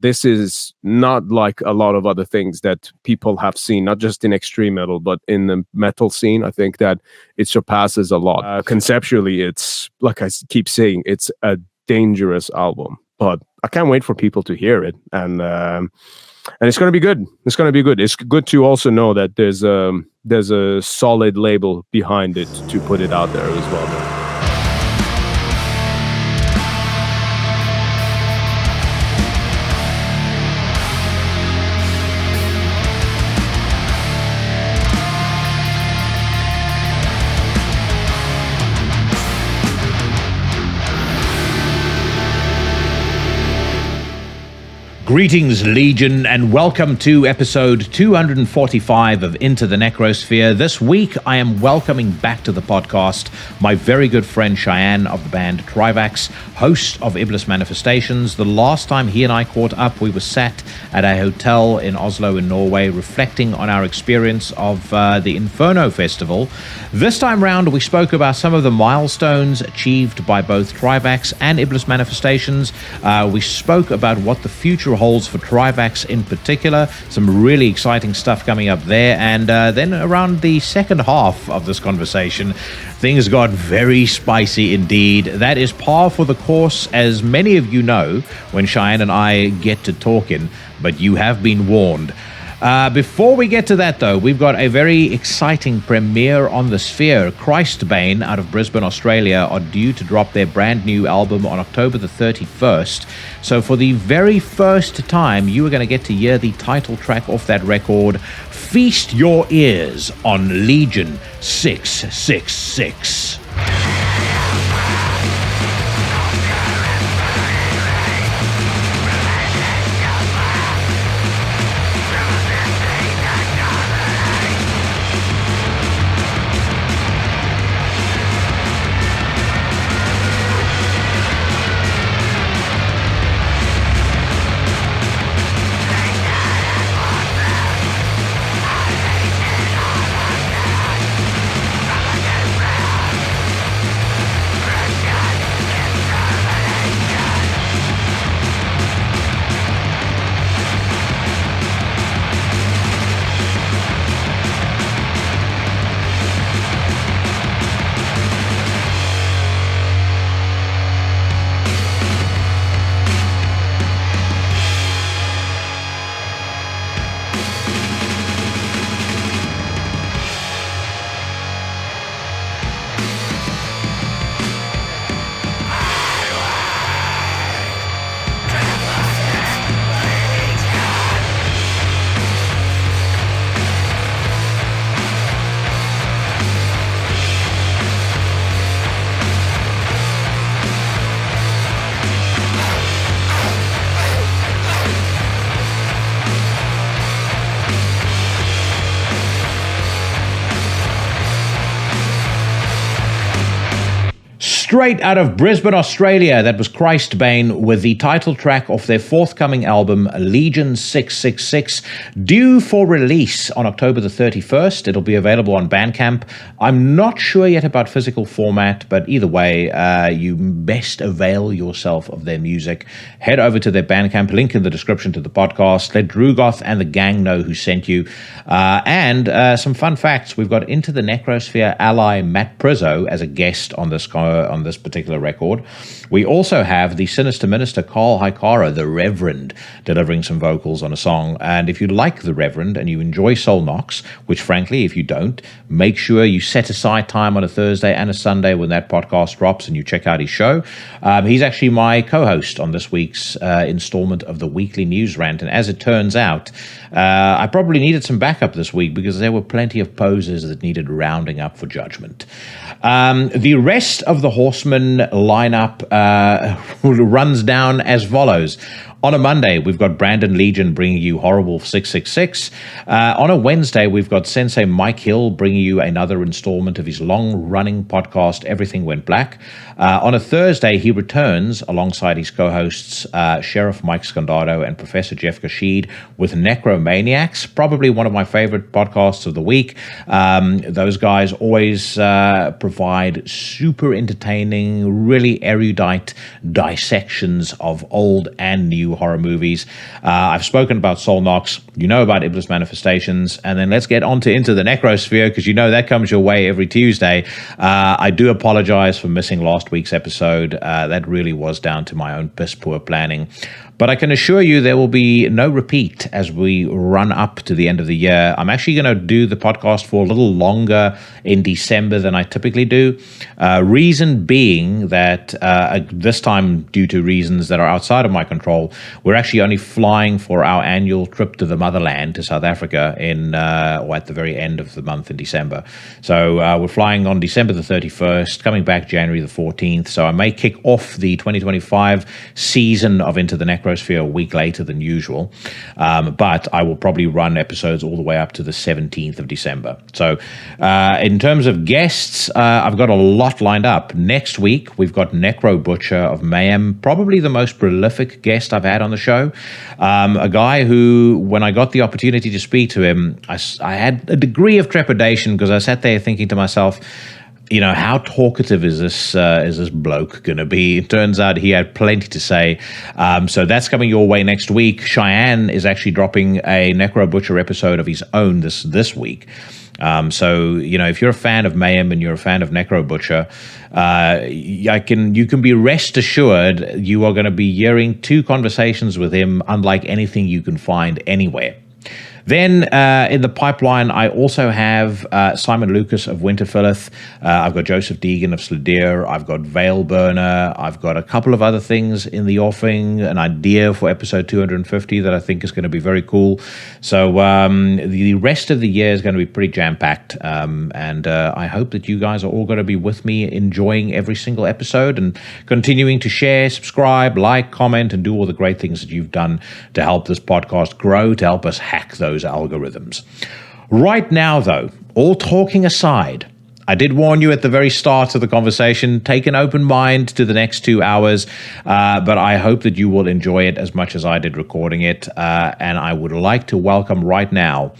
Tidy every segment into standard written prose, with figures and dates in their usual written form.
this is not like a lot of other things that people have seen, not just in extreme metal, but in the metal scene. I think that it surpasses a lot. Conceptually, it's, like I keep saying, it's a dangerous album, but I can't wait for people to hear it. And it's going to be good. It's going to be good. It's good to also know that there's a solid label behind it to put it out there as well. Greetings, Legion, and welcome to episode 245 of Into the Necrosphere. This week, I am welcoming back to the podcast my very good friend Shayan of the band Trivax, host of Iblis Manifestations. The last time he and I caught up, we were sat at a hotel in Oslo in Norway, reflecting on our experience of the Inferno Festival. This time round, we spoke about some of the milestones achieved by both Trivax and Iblis Manifestations. We spoke about what the future holds for Trivax in particular, some really exciting stuff coming up there, and then around the second half of this conversation, things got very spicy indeed. That is par for the course, as many of you know, when Shayan and I get to talking, but you have been warned. Before we get to that, though, we've got a very exciting premiere on the Sphere. Christbane out of Brisbane, Australia, are due to drop their brand new album on October the 31st. So for the very first time, you are going to get to hear the title track off that record. Feast your ears on Legion 666. Straight out of Brisbane, Australia, that was Christbane with the title track of their forthcoming album, Legion 666, due for release on October the 31st. It'll be available on Bandcamp. I'm not sure yet about physical format, but either way, you best avail yourself of their music. Head over to their Bandcamp, link in the description to the podcast. Let Drugoth and the gang know who sent you. And some fun facts. We've got Into the Necrosphere ally Matt Prizzo as a guest on this particular record. We also have the Sinister Minister, Karl Hikara, the Reverend, delivering some vocals on a song. And if you like the Reverend and you enjoy Sol Nox, which frankly, if you don't, make sure you set aside time on a Thursday and a Sunday when that podcast drops and you check out his show. He's actually my co-host on this week's installment of the weekly news rant. And as it turns out, I probably needed some backup this week because there were plenty of poses that needed rounding up for judgment. The rest of the Horsemen lineup runs down as follows. On a Monday, we've got Brandon Legion bringing you Horrible 666. On a Wednesday, we've got Sensei Mike Hill bringing you another installment of his long-running podcast, Everything Went Black. On a Thursday, he returns alongside his co-hosts, Sheriff Mike Scondado and Professor Jeff Kashid, with Necromaniacs, probably one of my favorite podcasts of the week. Those guys always provide super entertaining entertaining, really erudite dissections of old and new horror movies. I've spoken about Sol Nox, you know about Iblis Manifestations, and then let's get on to Into the Necrosphere, because you know that comes your way every Tuesday. I do apologize for missing last week's episode. That really was down to my own piss poor planning. But I can assure you there will be no repeat as we run up to the end of the year. I'm actually going to do the podcast for a little longer in December than I typically do. Reason being that this time, due to reasons that are outside of my control, we're actually only flying for our annual trip to the motherland, to South Africa, or at the very end of the month in December. So we're flying on December the 31st, coming back January the 14th. So I may kick off the 2025 season of Into the Necrosphere a week later than usual, but I will probably run episodes all the way up to the 17th of December. So in terms of guests, I've got a lot lined up. Next week, we've got Necro Butcher of Mayhem, probably the most prolific guest I've had on the show. A guy who, when I got the opportunity to speak to him, I had a degree of trepidation, because I sat there thinking to myself, you know, how talkative is this bloke going to be? It turns out he had plenty to say. So that's coming your way next week. Shayan is actually dropping a Necro Butcher episode of his own this week. So, you know, if you're a fan of Mayhem and you're a fan of Necro Butcher, you can be rest assured you are going to be hearing two conversations with him unlike anything you can find anywhere. Then in the pipeline, I also have Simon Lucas of Winterfilleth. I've got Joseph Deegan of Sladeer. I've got Veil Burner. I've got a couple of other things in the offing, an idea for episode 250 that I think is going to be very cool. So the rest of the year is going to be pretty jam-packed. And I hope that you guys are all going to be with me, enjoying every single episode and continuing to share, subscribe, like, comment, and do all the great things that you've done to help this podcast grow, to help us hack those algorithms. Right now, though, all talking aside, I did warn you at the very start of the conversation, take an open mind to the next 2 hours, but I hope that you will enjoy it as much as I did recording it. And I would like to welcome right now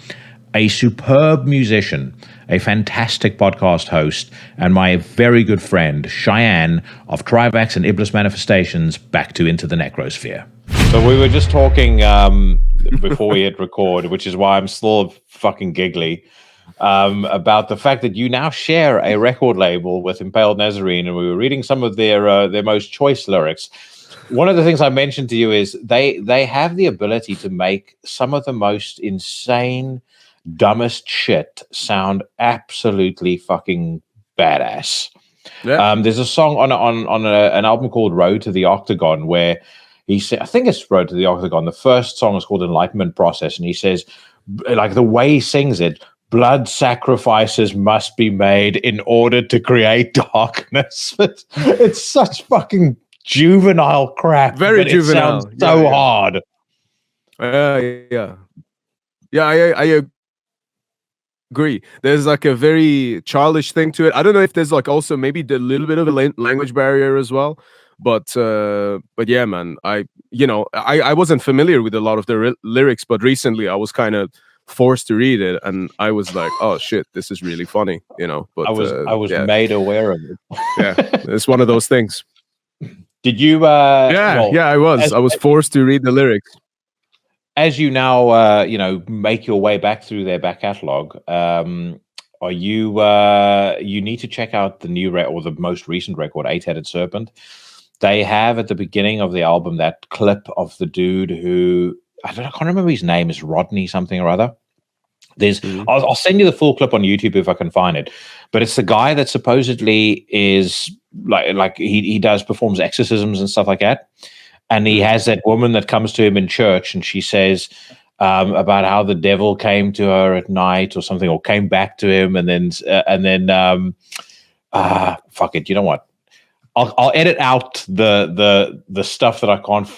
a superb musician, a fantastic podcast host, and my very good friend, Shayan of Trivax and Iblis Manifestations, back to Into the Necrosphere. So we were just talking before we hit record, which is why I'm still fucking giggly, about the fact that you now share a record label with Impaled Nazarene, and we were reading some of their most choice lyrics. One of the things I mentioned to you is they have the ability to make some of the most insane, dumbest shit sound absolutely fucking badass. Yeah. There's a song on an album called Road to the Octagon where he said, I think it's Road to the Octagon. The first song is called Enlightenment Process, and he says, like the way he sings it, blood sacrifices must be made in order to create darkness. It's such fucking juvenile crap. Very juvenile. It sounds so hard. Yeah, I agree. There's like a very childish thing to it. I don't know if there's like also maybe a little bit of a language barrier as well. But yeah, man, I wasn't familiar with a lot of the lyrics, but recently I was kind of forced to read it, and I was like, oh shit, this is really funny, you know. But I was made aware of it. Yeah, it's one of those things. Did you? I was forced to read the lyrics. As you now, make your way back through their back catalog. Are you? You need to check out the new or the most recent record, Eight-Headed Serpent. They have at the beginning of the album that clip of the dude who I can't remember his name, is Rodney something or other. I'll send you the full clip on YouTube if I can find it. But it's the guy that supposedly is like he performs exorcisms and stuff like that. And he has that woman that comes to him in church, and she says about how the devil came to her at night or something, or came back to him, and then fuck it, you know what? I'll edit out the stuff that I can't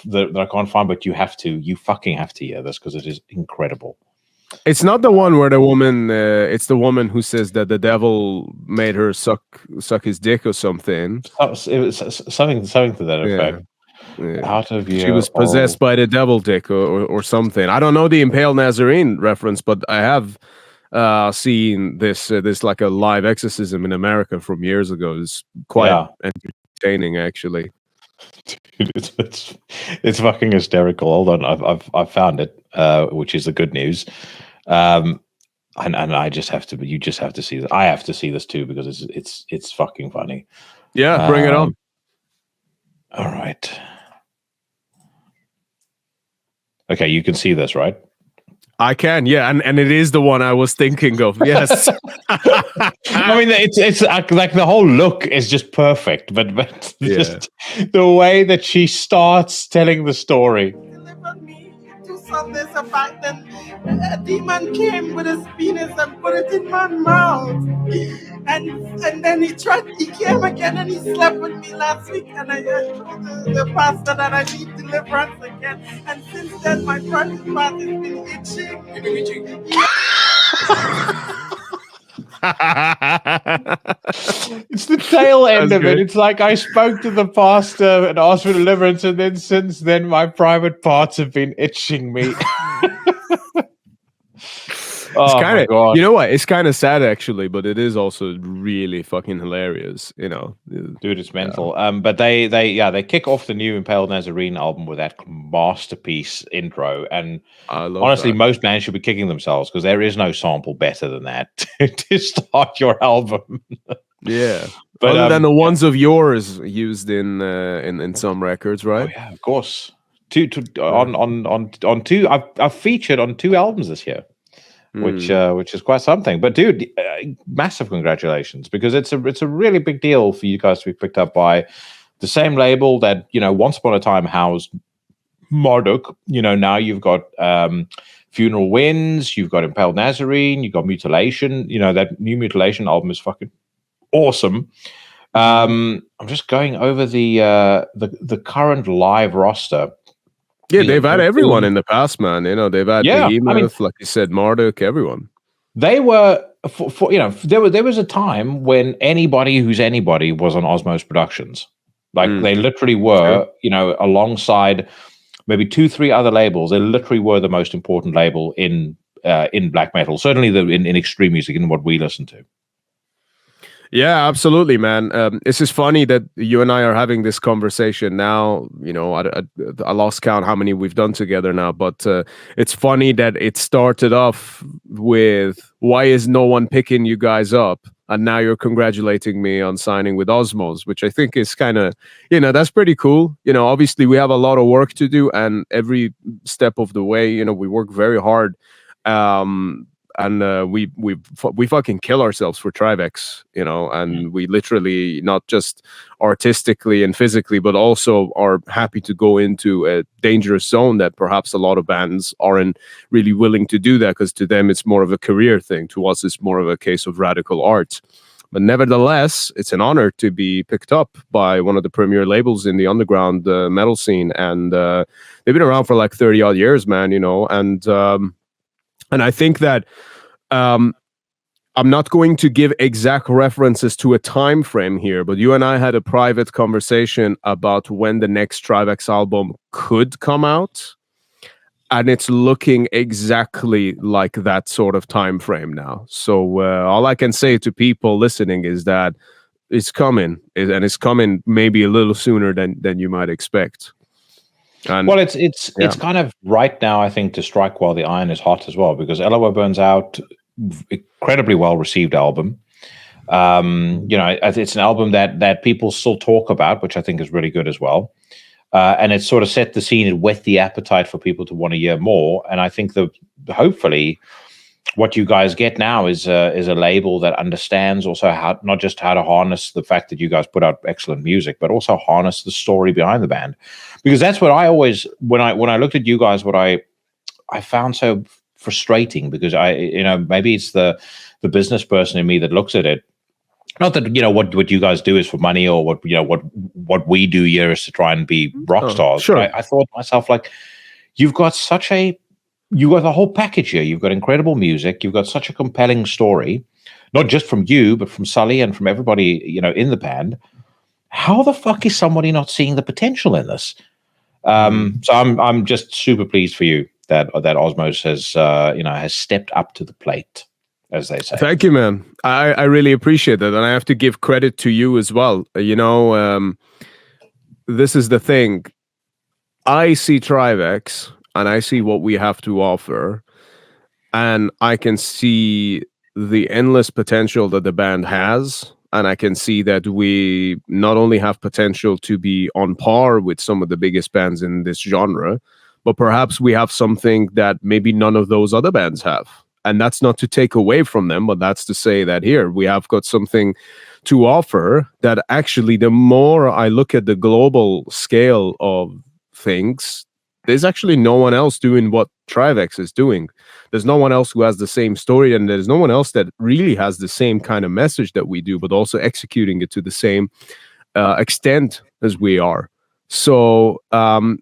find, but you fucking have to hear this because it is incredible. It's not the one where the woman, it's the woman who says that the devil made her suck his dick or something. It was something to that effect. Yeah. Out of she was possessed by the devil dick or something. I don't know the Impaled Nazarene reference, but I have seeing this like a live exorcism in America from years ago is quite entertaining, actually. Dude, it's fucking hysterical. Hold on, I've found it, which is the good news. And I just have to. You just have to see this. I have to see this too because it's fucking funny. Yeah, bring it on. All right. Okay, you can see this, right? I can, yeah, and it is the one I was thinking of. Yes. I mean, it's like the whole look is just perfect, but just the way that she starts telling the story. Delivered me to something about that a demon came with his penis and put it in my mouth. And then he came again and he slept with me last week, and I told the pastor that I need deliverance again. And since then my private part has been itching. You've been itching? Yeah. It's the tail end of it. It's like I spoke to the pastor and asked for deliverance, and then since then my private parts have been itching me. It's kind of, you know what? It's kind of sad actually, but it is also really fucking hilarious. You know, dude, it's mental. But they kick off the new Impaled Nazarene album with that masterpiece intro, and honestly, most bands should be kicking themselves because there is no sample better than that to start your album. Yeah, but other than the ones of yours used in some records, right? Oh, yeah, of course. On two. I've featured on 2 albums this year. Which is quite something. But dude, massive congratulations, because it's a really big deal for you guys to be picked up by the same label that, you know, once upon a time housed Marduk. You know, now you've got Funeral Winds, you've got Impaled Nazarene, you've got Mutilation. You know, that new Mutilation album is fucking awesome. I'm just going over the current live roster. Yeah, they've had everyone in the past, man. You know, they've had Behemoth, like you said, Marduk, everyone. They were, for you know, there was a time when anybody who's anybody was on Osmose Productions. Like they literally were, you know, alongside maybe 2-3 other labels. They literally were the most important label in black metal, certainly in extreme music, in what we listen to. Yeah, absolutely, man. It's just funny that you and I are having this conversation now. You know, I lost count how many we've done together now, but it's funny that it started off with, why is no one picking you guys up? And now you're congratulating me on signing with Osmose, which I think is kind of, you know, that's pretty cool. You know, obviously we have a lot of work to do, and every step of the way, you know, we work very hard. And we fucking kill ourselves for Trivax, you know, and we literally, not just artistically and physically, but also are happy to go into a dangerous zone that perhaps a lot of bands aren't really willing to do that, because to them it's more of a career thing. To us, it's more of a case of radical art. But nevertheless, it's an honor to be picked up by one of the premier labels in the underground metal scene, and they've been around for like 30 odd years, man, you know, and I think that I'm not going to give exact references to a time frame here, but you and I had a private conversation about when the next Trivax album could come out, and it's looking exactly like that sort of time frame now. So all I can say to people listening is that it's coming, and it's coming maybe a little sooner than you might expect. And, well, it's kind of right now, I think, to strike while the iron is hot as well, because LOA Burns Out, incredibly well received album. You know, it's an album that people still talk about, which I think is really good as well. And it sort of set the scene and whet the appetite for people to want to hear more. And I think that hopefully what you guys get now is a label that understands also how, not just how to harness the fact that you guys put out excellent music, but also harness the story behind the band. Because that's what I always, when I looked at you guys, what I found so frustrating, because you know, maybe it's the business person in me that looks at it. Not that, you know, what you guys do is for money, or what, you know, what we do here is to try and be rock stars. Sure. But I thought to myself, like, you've got the whole package here. You've got incredible music. You've got such a compelling story, not just from you, but from Sully and from everybody, you know, in the band. How the fuck is somebody not seeing the potential in this? So I'm just super pleased for you that Osmose has stepped up to the plate. as they say. Thank you, man. I really appreciate that, and I have to give credit to you as well. This is the thing. I see Trivax, and I see what we have to offer, and I can see the endless potential that the band has, and I can see that we not only have potential to be on par with some of the biggest bands in this genre, but perhaps we have something that maybe none of those other bands have. And that's not to take away from them, but that's to say that here we have got something to offer that actually, the more I look at the global scale of things, there's actually no one else doing what Trivax is doing. There's no one else who has the same story, and there's no one else that really has the same kind of message that we do, but also executing it to the same extent as we are. So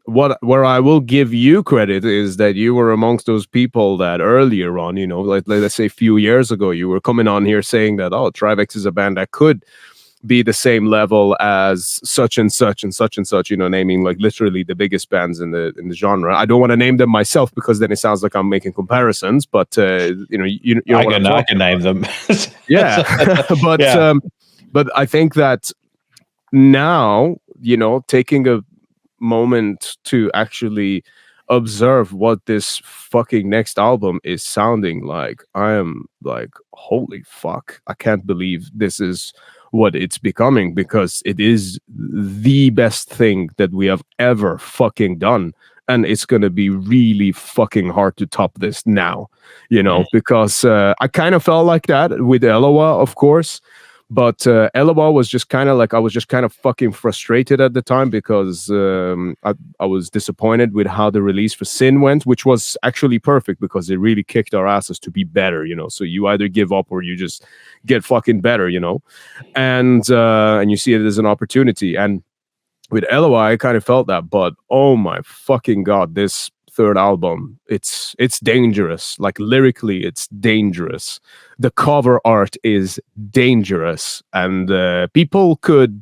where I will give you credit is that you were amongst those people that earlier on, like let's say a few years ago, you were coming on here saying that, oh, Trivax is a band that could be the same level as such and such and such and such, naming like literally the biggest bands in the genre. I don't want to name them myself because then it sounds like I'm making comparisons, but you know I can name them. Yeah. But I think that now, taking a moment to actually observe what this fucking next album is sounding like, I am like, holy fuck, I can't believe this is what it's becoming, because it is the best thing that we have ever fucking done, and it's gonna be really fucking hard to top this now, because I kind of felt like that with Eloah, of course. But Eloah was just kind of like, I was just kind of fucking frustrated at the time because I was disappointed with how the release for Sin went, which was actually perfect because it really kicked our asses to be better, So you either give up or you just get fucking better, And you see it as an opportunity. And with Eloah, I kind of felt that. But oh my fucking God, this third album, it's dangerous. Like lyrically, it's dangerous. The cover art is dangerous, and people could,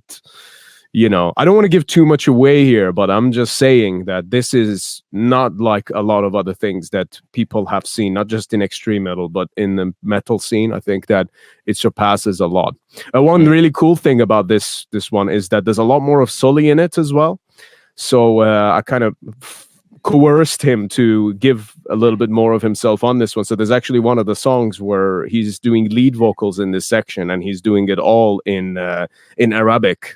I don't want to give too much away here, but I'm just saying that this is not like a lot of other things that people have seen, not just in extreme metal, but in the metal scene. I think that it surpasses a lot. One really cool thing about this one is that there's a lot more of Sully in it as well. So I kind of coerced him to give a little bit more of himself on this one. So there's actually one of the songs where he's doing lead vocals in this section, and he's doing it all in Arabic.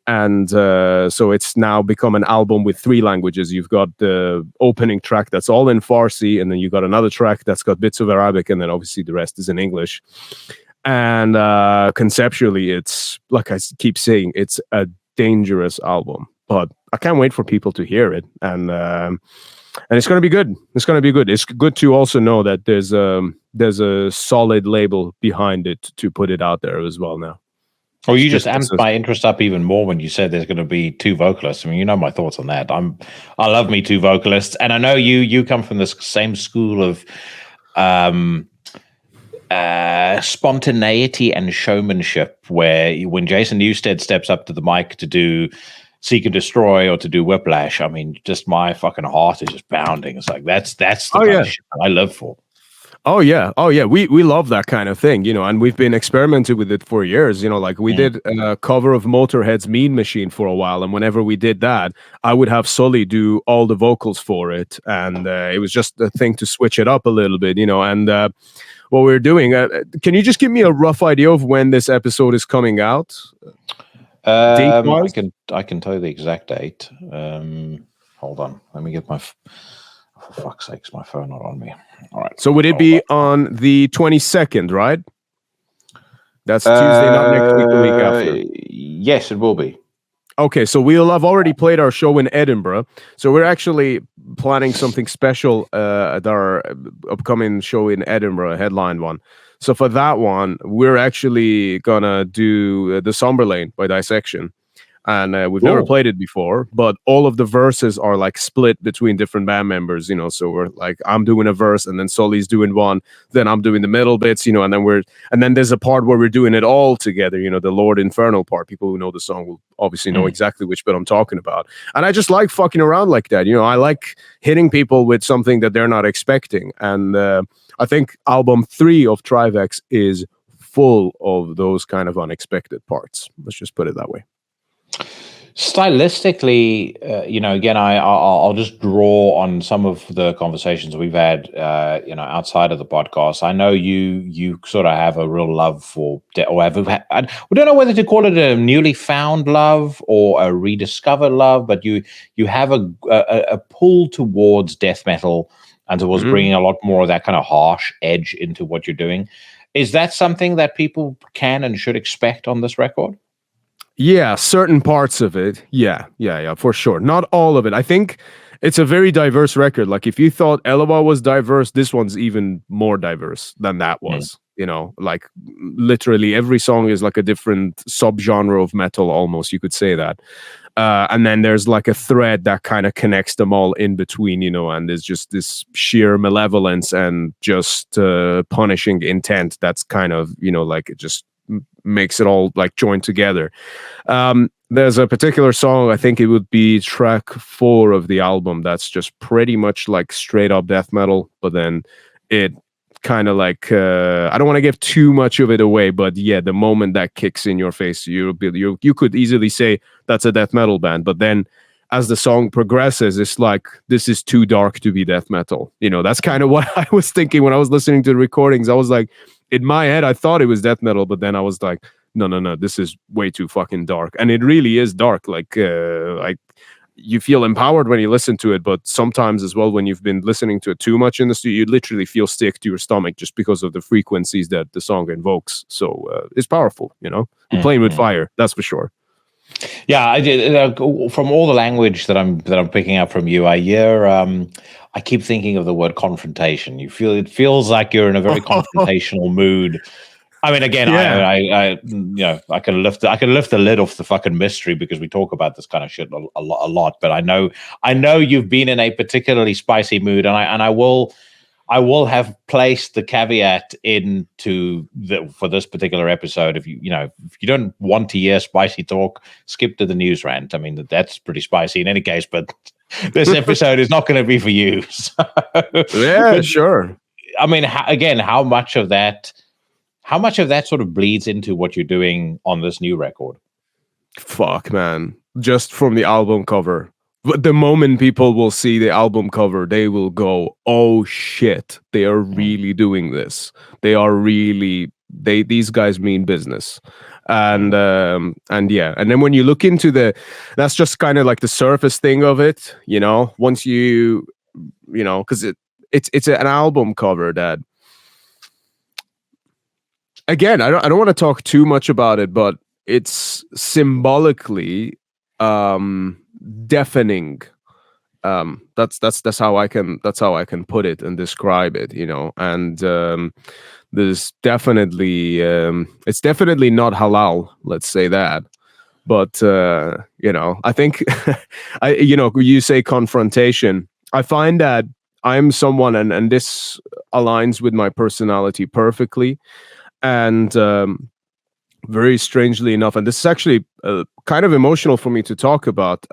And so it's now become an album with 3 languages. You've got the opening track that's all in Farsi, and then you've got another track that's got bits of Arabic, and then obviously the rest is in English. And conceptually, it's, like I keep saying, it's a dangerous album. But I can't wait for people to hear it, and it's going to be good. It's going to be good. It's good to also know that there's a solid label behind it to put it out there as well now. Oh, you just amped my interest up even more when you said there's going to be 2 vocalists. I mean, my thoughts on that. I love me 2 vocalists, and I know you come from the same school of spontaneity and showmanship, where when Jason Newsted steps up to the mic to do Seek and Destroy or to do Whiplash, I mean, just my fucking heart is just bounding. It's like that's the kind of shit I live for. Oh yeah. We love that kind of thing, and we've been experimenting with it for years. Like we did a cover of Motorhead's Mean Machine for a while, and whenever we did that, I would have Sully do all the vocals for it, and it was just a thing to switch it up a little bit, and what we're doing. Can you just give me a rough idea of when this episode is coming out? I can tell you the exact date. Hold on, let me get my. For fuck's sakes, my phone not on me. All right. So would it be on the 22nd, right? That's Tuesday, not next week, the week after. Yes, it will be. Okay, so we'll have already played our show in Edinburgh. So we're actually planning something special at our upcoming show in Edinburgh, a headline one. So for that one, we're actually gonna do The Somber Lane by Dissection. and we've never played it before, but all of the verses are like split between different band members, you know. So we're like, I'm doing a verse, and then Sully's doing one, then I'm doing the middle bits, you know, and then there's a part where we're doing it all together, you know, the Lord Infernal part. People who know the song will obviously know exactly which bit I'm talking about. And I just like fucking around like that, you know. I like hitting people with something that they're not expecting, and I think album 3 of Trivax is full of those kind of unexpected parts. Let's just put it that way. Stylistically, you know, again, I'll just draw on some of the conversations we've had, you know, outside of the podcast. I know you sort of have a real love for, or we don't know whether to call it a newly found love or a rediscovered love, but you have a pull towards death metal and towards bringing a lot more of that kind of harsh edge into what you're doing. Is that something that people can and should expect on this record? Yeah, certain parts of it. Yeah, for sure. Not all of it. I think it's a very diverse record. Like, if you thought Eleva was diverse, this one's even more diverse than that was. You know, like literally every song is like a different subgenre of metal, almost, you could say that. And then there's like a thread that kind of connects them all in between, you know, and there's just this sheer malevolence and just punishing intent that's kind of, you know, like it just makes it all like joined together. There's a particular song, I think it would be track 4 of the album, that's just pretty much like straight up death metal, but then it kind of like I don't want to give too much of it away, but yeah, the moment that kicks in your face, you could easily say that's a death metal band. But then as the song progresses, it's like, this is too dark to be death metal, you know. That's kind of what I was thinking when I was listening to the recordings. I was like, in my head, I thought it was death metal, but then I was like, no, this is way too fucking dark. And it really is dark. Like you feel empowered when you listen to it, but sometimes as well, when you've been listening to it too much in the studio, you literally feel sick to your stomach just because of the frequencies that the song invokes. So it's powerful, you know. You're playing with fire, that's for sure. Yeah, I did. From all the language that I'm picking up from you, I hear. I keep thinking of the word confrontation. It feels like you're in a very confrontational mood. I mean, again, I you know, I can lift the lid off the fucking mystery because we talk about this kind of shit a lot. But I know you've been in a particularly spicy mood, and I will have placed the caveat into for this particular episode. If you don't want to hear spicy talk, skip to the news rant. I mean, that's pretty spicy in any case, but this episode is not going to be for you. So, yeah, sure. I mean, how much of that sort of bleeds into what you're doing on this new record? Fuck, man. Just from the album cover. But the moment people will see the album cover, they will go, oh shit, they are really doing this. They are really, these guys mean business. And yeah. And then when you look into that's just kind of like the surface thing of it, you know, once you know, because it's an album cover that, again, I don't want to talk too much about it, but it's symbolically deafening. That's how I can put it and describe it, you know. And there's definitely it's definitely not halal, let's say that. But you know, I think you say confrontation. I find that I'm someone, and this aligns with my personality perfectly. And very strangely enough, and this is actually kind of emotional for me to talk about.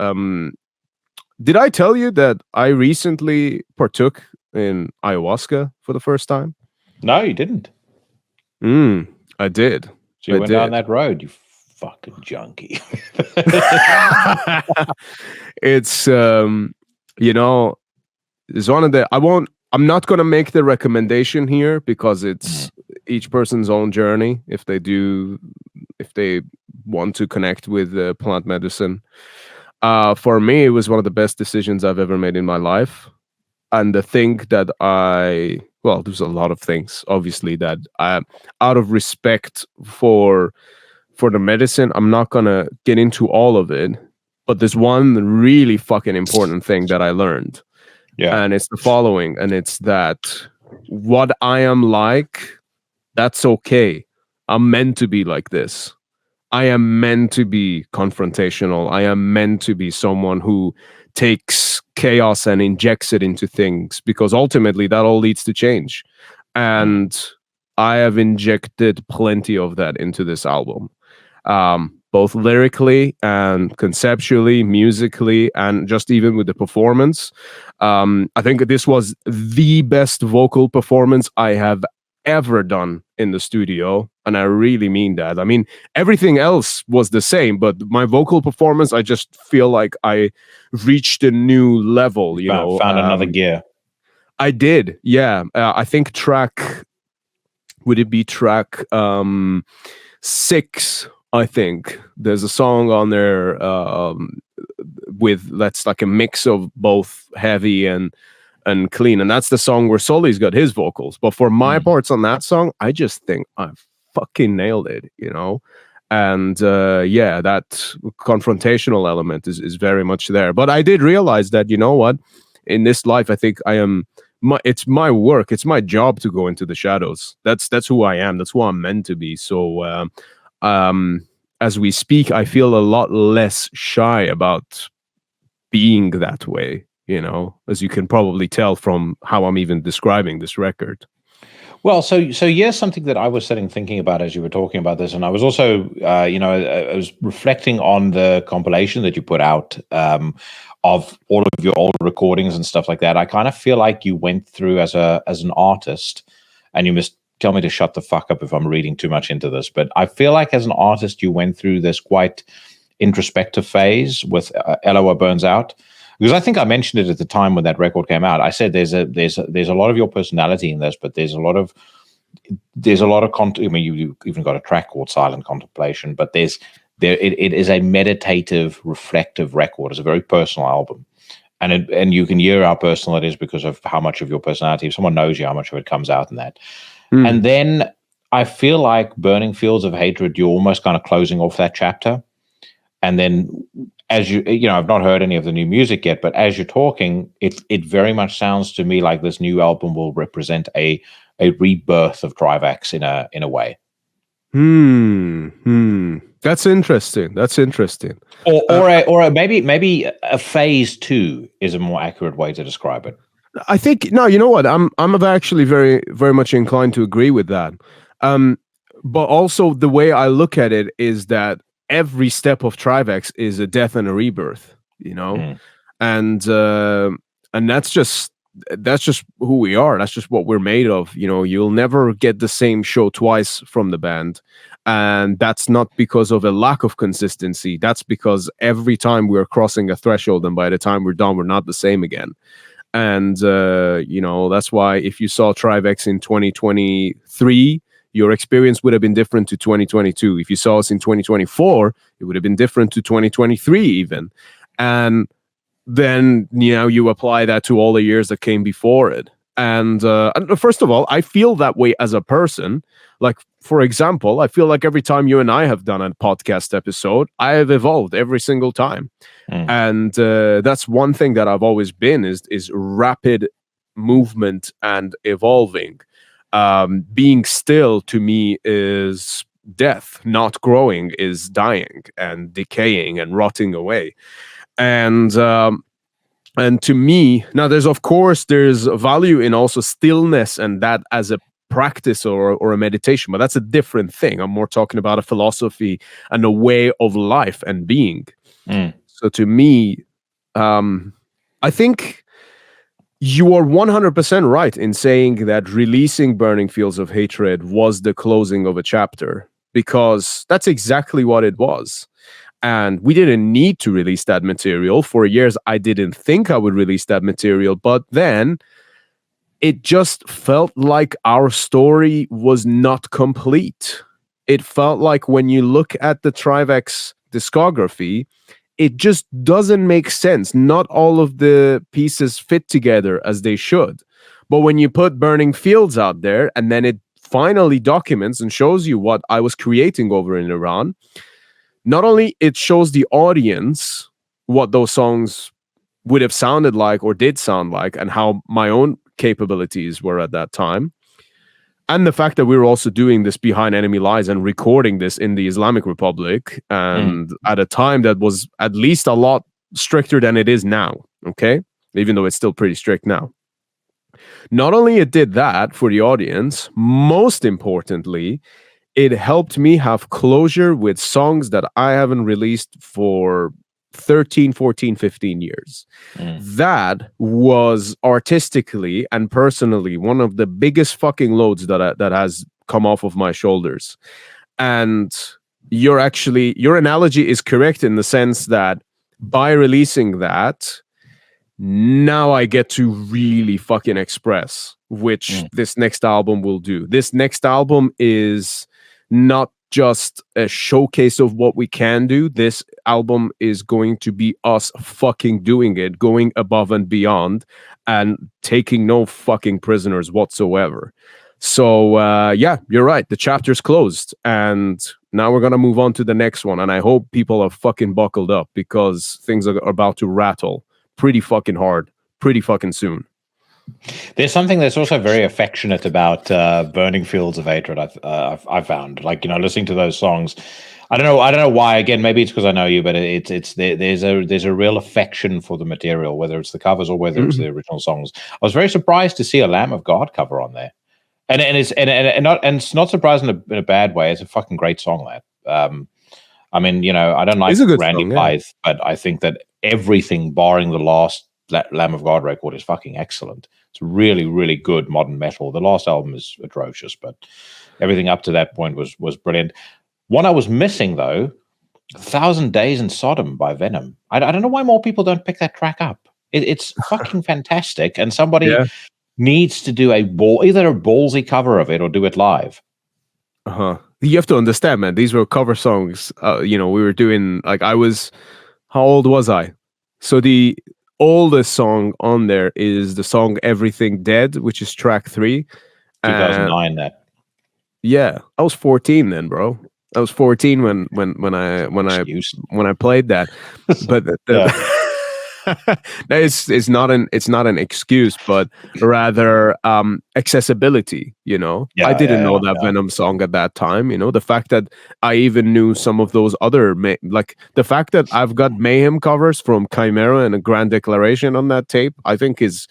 Did I tell you that I recently partook in ayahuasca for the first time? No, you didn't. I did. So you went down that road, you fucking junkie. It's you know, it's one of the. I'm not going to make the recommendation here because it's each person's own journey. If they want to connect with plant medicine. For me, it was one of the best decisions I've ever made in my life. And the thing that there's a lot of things, obviously, that out of respect for the medicine, I'm not going to get into all of it. But there's one really fucking important thing that I learned. Yeah. And it's the following, and it's that what I am like, that's okay. I'm meant to be like this. I am meant to be confrontational. I am meant to be someone who takes chaos and injects it into things, because ultimately that all leads to change. And I have injected plenty of that into this album, both lyrically and conceptually, musically, and just even with the performance. I think this was the best vocal performance I have ever done in the studio, and I really mean that. I mean, everything else was the same, but my vocal performance, I just feel like I reached a new level. Found another gear. I did, yeah. I think would it be track 6? I think there's a song on there that's like a mix of both heavy and clean, and that's the song where Sully's got his vocals. But for my parts on that song, I just think I fucking nailed it, and that confrontational element is very much there. But I did realize that, what, in this life, I think it's my work, it's my job to go into the shadows. That's who I am, that's who I'm meant to be. So as we speak, I feel a lot less shy about being that way, as you can probably tell from how I'm even describing this record. Well, so here's something that I was sitting thinking about as you were talking about this, and I was also, I was reflecting on the compilation that you put out of all of your old recordings and stuff like that. I kind of feel like you went through as an artist, and you must tell me to shut the fuck up if I'm reading too much into this, but I feel like as an artist, you went through this quite introspective phase with Eloah Burns Out. Because I think I mentioned it at the time when that record came out. I said there's a lot of your personality in this, but there's a lot of I mean, you even got a track called Silent Contemplation, but it is a meditative, reflective record. It's a very personal album, and you can hear how personal it is because of how much of your personality. If someone knows you, how much of it comes out in that. And then I feel like Burning Fields of Hatred, you're almost kind of closing off that chapter, and then. As I've not heard any of the new music yet, but as you're talking, it very much sounds to me like this new album will represent a rebirth of Trivax in a way. That's interesting. Or maybe a phase 2 is a more accurate way to describe it. I think no. You know what? I'm actually very very much inclined to agree with that. But also the way I look at it is that every step of Trivax is a death and a rebirth, and that's just who we are. That's just what we're made of. You'll never get the same show twice from the band, and that's not because of a lack of consistency. That's because every time we're crossing a threshold, and by the time we're done, we're not the same again. And that's why if you saw Trivax in 2023. Your experience would have been different to 2022. If you saw us in 2024, it would have been different to 2023 even. And then, you apply that to all the years that came before it. And first of all, I feel that way as a person. Like, for example, I feel like every time you and I have done a podcast episode, I have evolved every single time. And that's one thing that I've always been is rapid movement and evolving. Being still to me is death. Not growing is dying and decaying and rotting away. And to me, now there's value in also stillness and that as a practice or a meditation, but that's a different thing. I'm more talking about a philosophy and a way of life and being. So to me, I think you are 100% right in saying that releasing Burning Fields of Hatred was the closing of a chapter, because that's exactly what it was. And we didn't need to release that material. For years, I didn't think I would release that material, but then it just felt like our story was not complete. It felt like when you look at the Trivax discography, it just doesn't make sense. Not all of the pieces fit together as they should. But when you put Burning Fields out there and then it finally documents and shows you what I was creating over in Iran, not only it shows the audience what those songs would have sounded like or did sound like and how my own capabilities were at that time, and the fact that we're also doing this behind enemy lines and recording this in the Islamic Republic, and at a time that was at least a lot stricter than it is now, okay? Even though it's still pretty strict now. Not only it did that for the audience, most importantly, it helped me have closure with songs that I haven't released for 13, 14, 15 years. That was artistically and personally one of the biggest fucking loads that has come off of my shoulders. And your analogy is correct in the sense that by releasing that, now I get to really fucking express, which this next album will do. This next album is not just a showcase of what we can do. This album is going to be us fucking doing it, going above and beyond, and taking no fucking prisoners whatsoever. So, yeah, you're right. The chapter's closed, and now we're going to move on to the next one. And I hope people are fucking buckled up, because things are about to rattle pretty fucking hard, pretty fucking soon. There's something that's also very affectionate about Burning Fields of Hatred. I've found, like, you know, listening to those songs. I don't know why. Again, maybe it's because I know you, but there's a real affection for the material, whether it's the covers or whether it's the original songs. I was very surprised to see a Lamb of God cover on there, and it's not surprising in a bad way. It's a fucking great song, that. I mean, you know, I don't like Randy Blythe, but I think that everything barring the last Lamb of God record is fucking excellent. It's really, really good modern metal. The last album is atrocious, but everything up to that point was brilliant. One I was missing, though, 1,000 Days in Sodom by Venom. I don't know why more people don't pick that track up. It's fucking fantastic, and somebody needs to do either a ballsy cover of it or do it live. You have to understand, man, these were cover songs. You know, we were doing, like, how old was I? So the oldest song on there is the song Everything Dead, which is track 3. 2009, that. Yeah, I was 14 then, bro. I was 14 when I played that. But it's not an excuse, but rather accessibility, you know. I didn't know that Venom song at that time, you know. The fact that I even knew some of those other like the fact that I've got Mayhem covers from Chimera and a Grand Declaration on that tape, I think is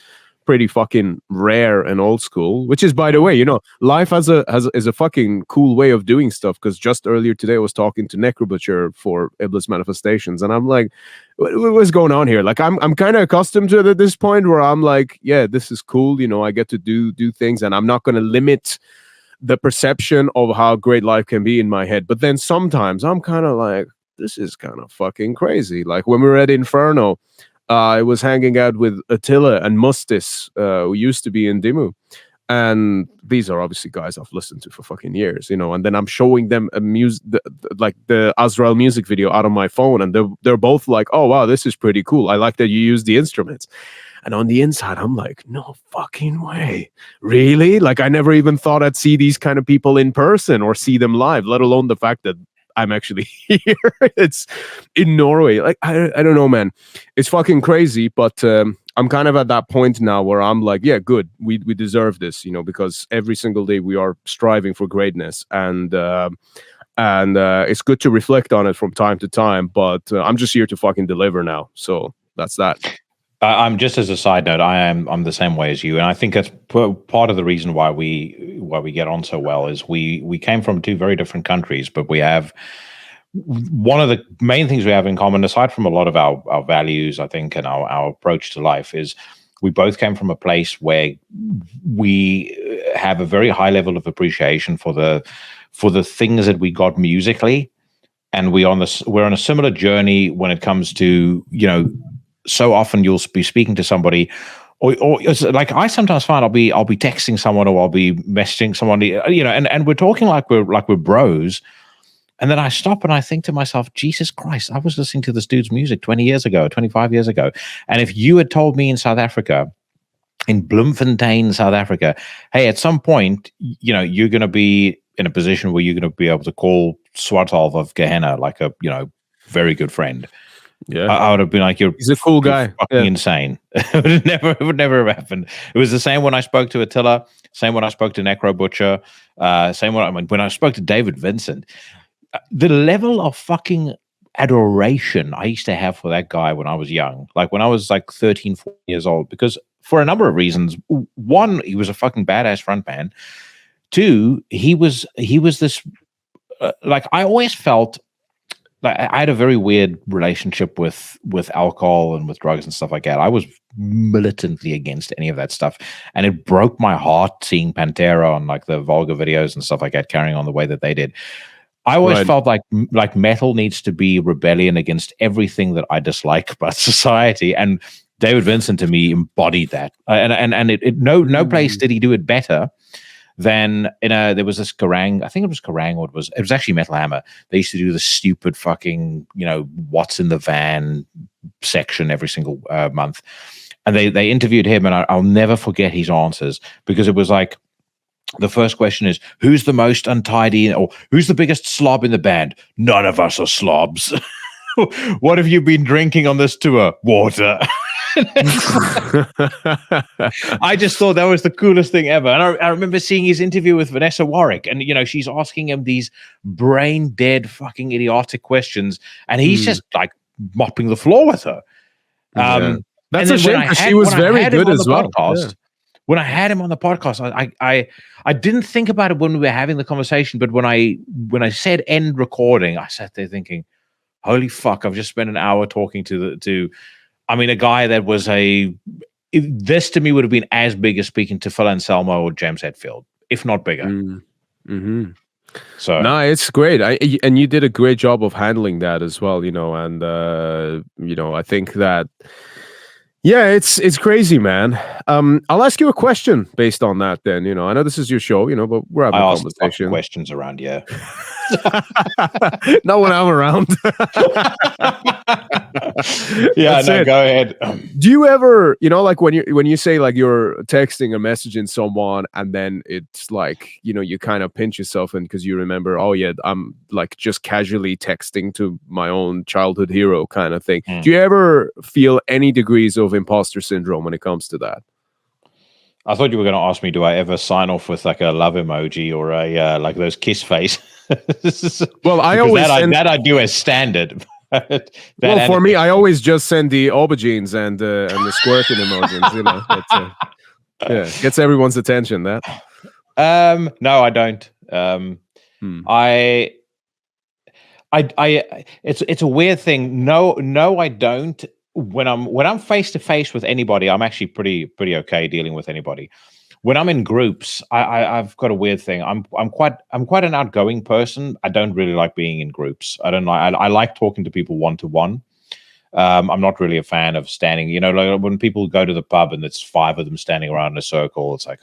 pretty fucking rare and old school, which is, by the way, you know, life is a fucking cool way of doing stuff. Because just earlier today I was talking to Necrosphere for Iblis Manifestations, and I'm like, what's going on here? Like, I'm kind of accustomed to it at this point where I'm like, yeah, this is cool, you know, I get to do things, and I'm not going to limit the perception of how great life can be in my head. But then sometimes I'm kind of like, this is kind of fucking crazy. Like when we were at Inferno, I was hanging out with Attila and Mustis, who used to be in Dimmu. And these are obviously guys I've listened to for fucking years, you know. And then I'm showing them like the Azrael music video out of my phone, and they're both like, "Oh wow, this is pretty cool. I like that you use the instruments." And on the inside, I'm like, "No fucking way, really?" Like I never even thought I'd see these kind of people in person or see them live, let alone the fact that I'm actually here. It's in Norway. Like I don't know, man. It's fucking crazy, but I'm kind of at that point now where I'm like, yeah, good. We deserve this, you know, because every single day we are striving for greatness, and it's good to reflect on it from time to time. But I'm just here to fucking deliver now. So that's that. I'm just as a side note, I'm the same way as you, and I think that's part of the reason why we get on so well is we came from two very different countries, but we have one of the main things we have in common, aside from a lot of our values, I think, and our approach to life, is we both came from a place where we have a very high level of appreciation for the things that we got musically, and we're on a similar journey when it comes to, you know. So often you'll be speaking to somebody, or like I sometimes find I'll be texting someone or I'll be messaging someone, you know, and we're talking like we're bros, and then I stop and I think to myself, Jesus Christ, I was listening to this dude's music 20 years ago, 25 years ago, and if you had told me in South Africa, in Bloemfontein, South Africa, hey, at some point, you know, you're going to be in a position where you're going to be able to call Swartalv of Gehenna like a, you know, very good friend. Yeah, I would have been like, he's a cool guy. Fucking insane. It would never have happened. It was the same when I spoke to Attila. Same when I spoke to Necro Butcher. Same when I spoke to David Vincent. The level of fucking adoration I used to have for that guy when I was young, like when I was like 13, 14 years old, because for a number of reasons. One, he was a fucking badass frontman. Two, he was this like, I always felt like I had a very weird relationship with alcohol and with drugs and stuff like that. I was militantly against any of that stuff, and it broke my heart seeing Pantera on like the vulgar videos and stuff like that carrying on the way that they did. I always felt like metal needs to be rebellion against everything that I dislike about society, and David Vincent to me embodied that. No place did he do it better than there was this Kerrang, I think it was Kerrang, or it was actually Metal Hammer. They used to do the stupid fucking, what's in the van section every single month. And they interviewed him, and I'll never forget his answers, because it was like, the first question is, who's the most untidy, or who's the biggest slob in the band? None of us are slobs. What have you been drinking on this tour? Water. I just thought that was the coolest thing ever. And I remember seeing his interview with Vanessa Warwick, and she's asking him these brain dead fucking idiotic questions, and he's just like mopping the floor with her. That's a shame, because she was very good as well. When I had him on the podcast, I didn't think about it when we were having the conversation, but when I said end recording, I sat there thinking, holy fuck, I've just spent an hour talking to a guy that was this to me would have been as big as speaking to Phil Anselmo or James Hetfield, if not bigger. Mm-hmm. So no, it's great. And you did a great job of handling that as well, and I think that, yeah, it's crazy, man. I'll ask you a question based on that then. I know this is your show, but we're having a conversation. Questions around, yeah. Not when I'm around. Yeah, no, go ahead. Do you ever, like when you say like you're texting a message in someone, and then it's like, you kind of pinch yourself in because you remember, oh yeah, I'm like just casually texting to my own childhood hero kind of thing. Do you ever feel any degrees of imposter syndrome when it comes to that? I thought you were going to ask me, do I ever sign off with like a love emoji or a like those kiss face? Well, I always that I do as standard. For me, I always just send the aubergines and the squirting emojis. Yeah, gets everyone's attention. That. No, I don't. It's a weird thing. No, I don't. When I'm face to face with anybody, I'm actually pretty okay dealing with anybody. When I'm in groups, I've got a weird thing. I'm quite an outgoing person. I don't really like being in groups. I like talking to people one to one. I'm not really a fan of standing. Like when people go to the pub and it's 5 of them standing around in a circle, it's like,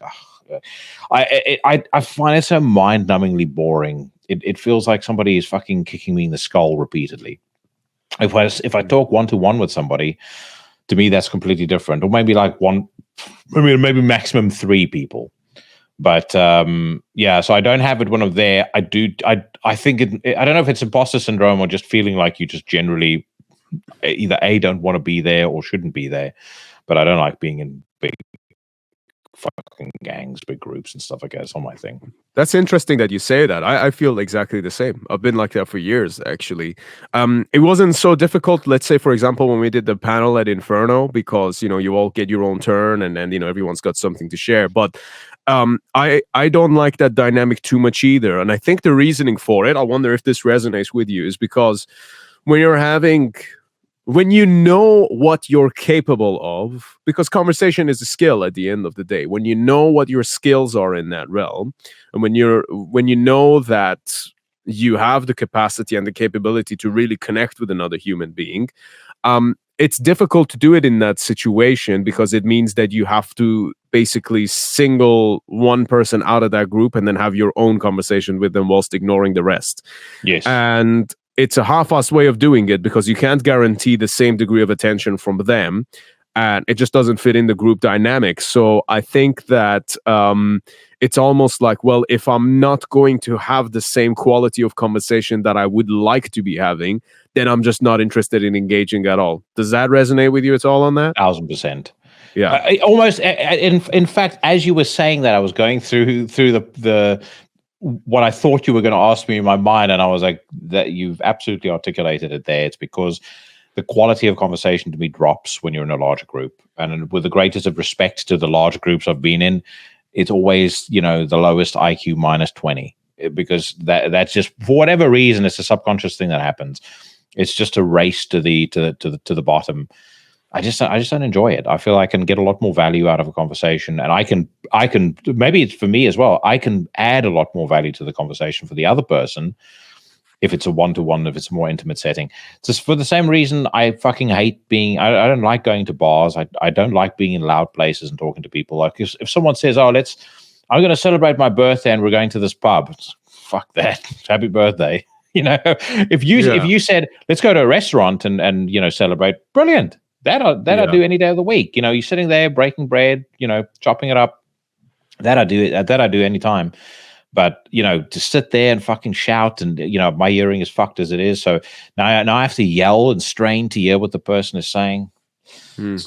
I find it so mind-numbingly boring. It feels like somebody is fucking kicking me in the skull repeatedly. If I talk one to one with somebody, to me that's completely different. Or maybe like maybe maximum 3 people. But yeah, so I don't have it when I'm there. I think I don't know if it's imposter syndrome or just feeling like you just generally either don't want to be there or shouldn't be there. But I don't like being in big fucking gangs, big groups and stuff like that. It's not my thing. That's interesting that you say that. I feel exactly the same. I've been like that for years, actually. It wasn't so difficult, let's say, for example, when we did the panel at Inferno, because, you all get your own turn and then, everyone's got something to share. But I don't like that dynamic too much either. And I think the reasoning for it, I wonder if this resonates with you, is because when you know what you're capable of, because conversation is a skill at the end of the day, when you know what your skills are in that realm, and when you know that you have the capacity and the capability to really connect with another human being, it's difficult to do it in that situation, because it means that you have to basically single one person out of that group and then have your own conversation with them whilst ignoring the rest. Yes. And it's a half-assed way of doing it, because you can't guarantee the same degree of attention from them, and it just doesn't fit in the group dynamic. So I think that it's almost like, well, if I'm not going to have the same quality of conversation that I would like to be having, then I'm just not interested in engaging at all. Does that resonate with you at all on that? 1000%. Yeah. Almost. In fact, as you were saying that, I was going through the what I thought you were going to ask me in my mind, and I was like, that you've absolutely articulated it there. It's because the quality of conversation to me drops when you're in a larger group. And with the greatest of respect to the larger groups I've been in, it's always, the lowest IQ minus 20, because that's just, for whatever reason, it's a subconscious thing that happens. It's just a race to the bottom. I just don't enjoy it. I feel I can get a lot more value out of a conversation, and I can maybe it's for me as well. I can add a lot more value to the conversation for the other person if it's a one-to-one, if it's a more intimate setting. Just for the same reason, I fucking hate being. I don't like going to bars. I don't like being in loud places and talking to people. Like if someone says, "Oh, I'm going to celebrate my birthday and we're going to this pub," fuck that. Happy birthday. If you said, "Let's go to a restaurant and celebrate," brilliant. That I'll do any day of the week. You're sitting there breaking bread, chopping it up. That I do anytime. But to sit there and fucking shout, and my hearing is fucked as it is. So now I have to yell and strain to hear what the person is saying.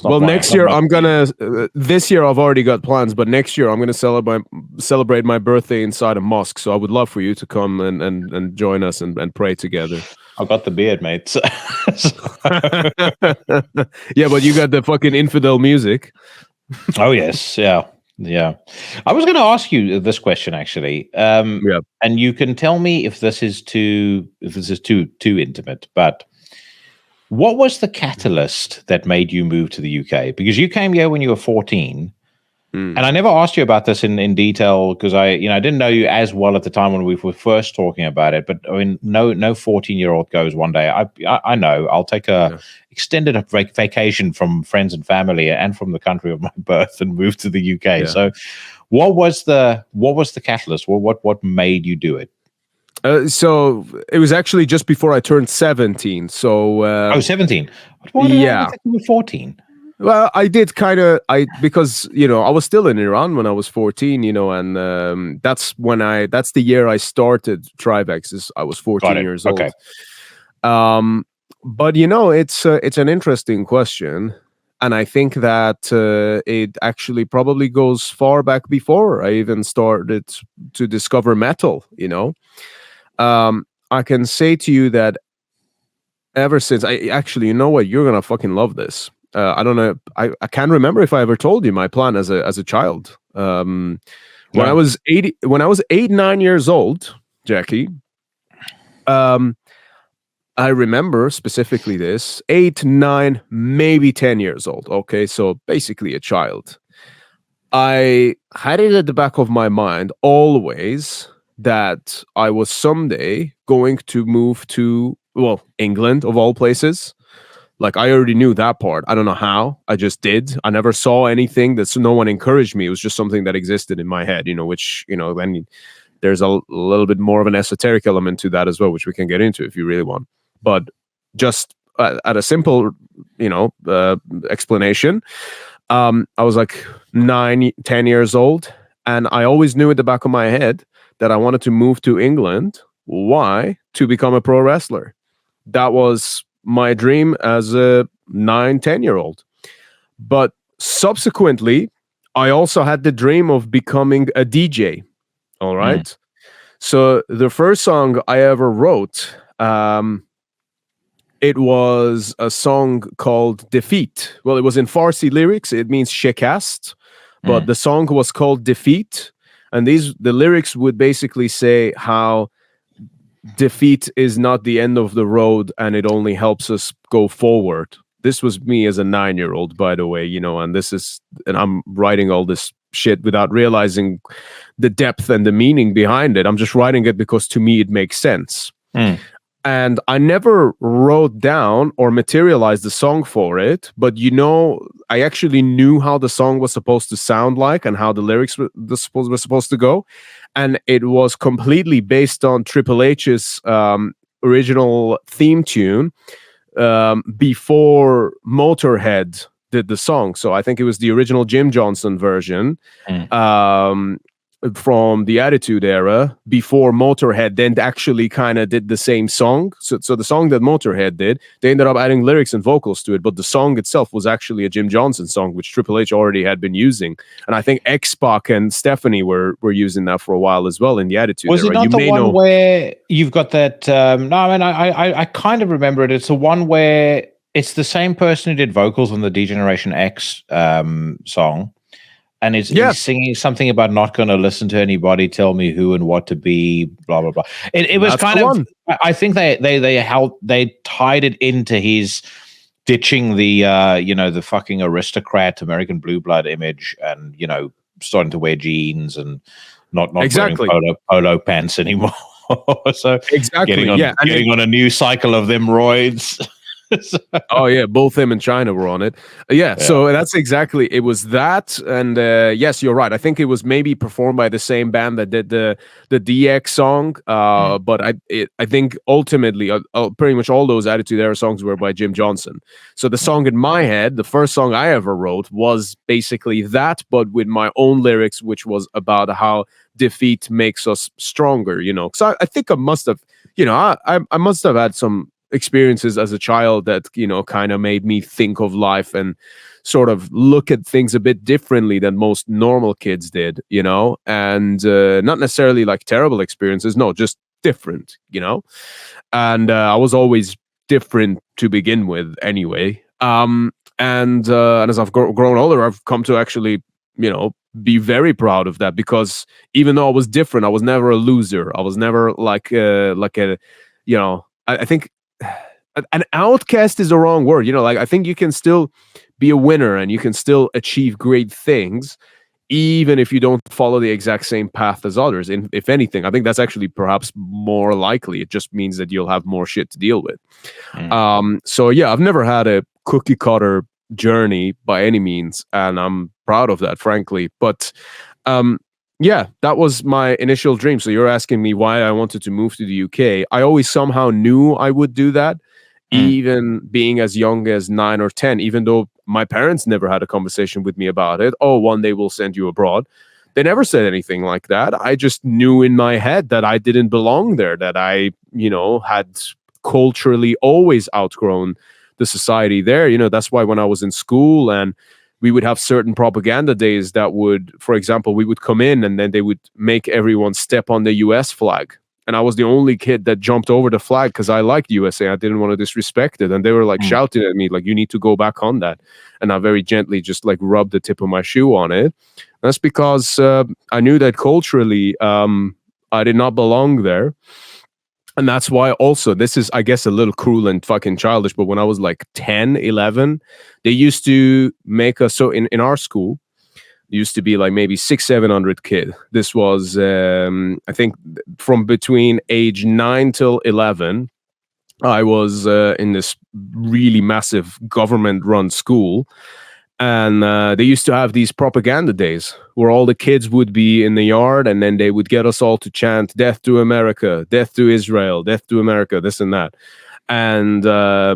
Well, next year I'm gonna. This year I've already got plans, but next year I'm gonna celebrate my birthday inside a mosque. So I would love for you to come and join us and pray together. I've got the beard, mate. Yeah, but you got the fucking infidel music. Oh yes, yeah. I was going to ask you this question actually, and you can tell me if this is too intimate. But what was the catalyst that made you move to the UK? Because you came here when you were 14. And I never asked you about this in detail because I didn't know you as well at the time when we were first talking about it. But I mean, no 14-year-old goes one day. I know I'll take a extended vacation from friends and family and from the country of my birth and move to the UK. Yeah. So, what was the catalyst? What made you do it? So it was actually just before I turned 17. So 17. Why did I think you were 14? Well, I did because I was still in Iran when I was 14, and that's the year I started Trivax. I was 14 years old. Okay. But it's an interesting question, and I think that it actually probably goes far back before I even started to discover metal. I can say to you that ever since you're gonna fucking love this. I don't know. I can't remember if I ever told you my plan as a child. When I was 8-9 years old, Jackie, I remember specifically this 8, 9, maybe 10 years old. Okay, so basically a child. I had it at the back of my mind always that I was someday going to move to England of all places. Like, I already knew that part. I don't know how. I just did. I never saw anything. No one encouraged me. It was just something that existed in my head, which, then there's a little bit more of an esoteric element to that as well, which we can get into if you really want. But just at a simple, explanation, I was like 9, 10 years old. And I always knew at the back of my head that I wanted to move to England. Why? To become a pro wrestler. That was my dream as a 9, 10-year-old. But subsequently, I also had the dream of becoming a DJ. All right. So the first song I ever wrote, it was a song called Defeat. Well, it was in Farsi lyrics. It means shekast, but the song was called Defeat. And the lyrics would basically say how defeat is not the end of the road and it only helps us go forward. This was me as a 9-year-old, by the way, and I'm writing all this shit without realizing the depth and the meaning behind it. I'm just writing it because to me it makes sense. And I never wrote down or materialized the song for it, but I actually knew how the song was supposed to sound like and how the lyrics were supposed to go. And it was completely based on Triple H's original theme tune before Motorhead did the song. So I think it was the original Jim Johnson version. from the Attitude Era before Motorhead then actually kind of did the same song. So the song that Motorhead did, they ended up adding lyrics and vocals to it, but the song itself was actually a Jim Johnson song, which Triple H already had been using. And I think X-Pac and Stephanie were using that for a while as well in the Attitude Era. Was it not the one where you've got that? No, I mean, I kind of remember it. It's the one where it's the same person who did vocals on the D-Generation X song. And he's singing something about not going to listen to anybody tell me who and what to be, blah, blah, blah. It was kind of, I think they tied it into his ditching the, the fucking aristocrat American blue blood image and, starting to wear jeans and not wearing polo pants anymore. So getting on a new cycle of them roids. Oh yeah, both him and China were on it. So that's exactly, it was that. And yes, you're right. I think it was maybe performed by the same band that did the DX song. But I think ultimately pretty much all those Attitude Era songs were by Jim Johnson. So the song in my head, the first song I ever wrote, was basically that, but with my own lyrics, which was about how defeat makes us stronger. Because I think I must have, I must have had some experiences as a child that kind of made me think of life and sort of look at things a bit differently than most normal kids did, and not necessarily like terrible experiences, no, just different, and I was always different to begin with anyway, and as I've grown older, I've come to actually be very proud of that, because even though I was different, I was never a loser. I was never like a I think an outcast is the wrong word. I think you can still be a winner and you can still achieve great things, even if you don't follow the exact same path as others. And if anything, I think that's actually perhaps more likely. It just means that you'll have more shit to deal with. So yeah, I've never had a cookie cutter journey by any means, and I'm proud of that, frankly. But yeah, that was my initial dream. So you're asking me why I wanted to move to the UK. I always somehow knew I would do that, even being as young as 9 or 10, even though my parents never had a conversation with me about it. Oh, one day we'll send you abroad. They never said anything like that. I just knew in my head that I didn't belong there, that I, had culturally always outgrown the society there. That's why when I was in school and we would have certain propaganda days that would, for example, we would come in and then they would make everyone step on the US flag. And I was the only kid that jumped over the flag because I liked USA. I didn't want to disrespect it. And they were like shouting at me, like, you need to go back on that. And I very gently just like rubbed the tip of my shoe on it. That's because I knew that culturally I did not belong there. And that's why also, this is, I guess, a little cruel and fucking childish, but when I was like 10, 11, they used to make us, so in our school, used to be like maybe 600-700 kid. This was, I think, from between age 9 till 11, I was in this really massive government-run school. And they used to have these propaganda days where all the kids would be in the yard and then they would get us all to chant death to America, death to Israel, death to America, this and that. And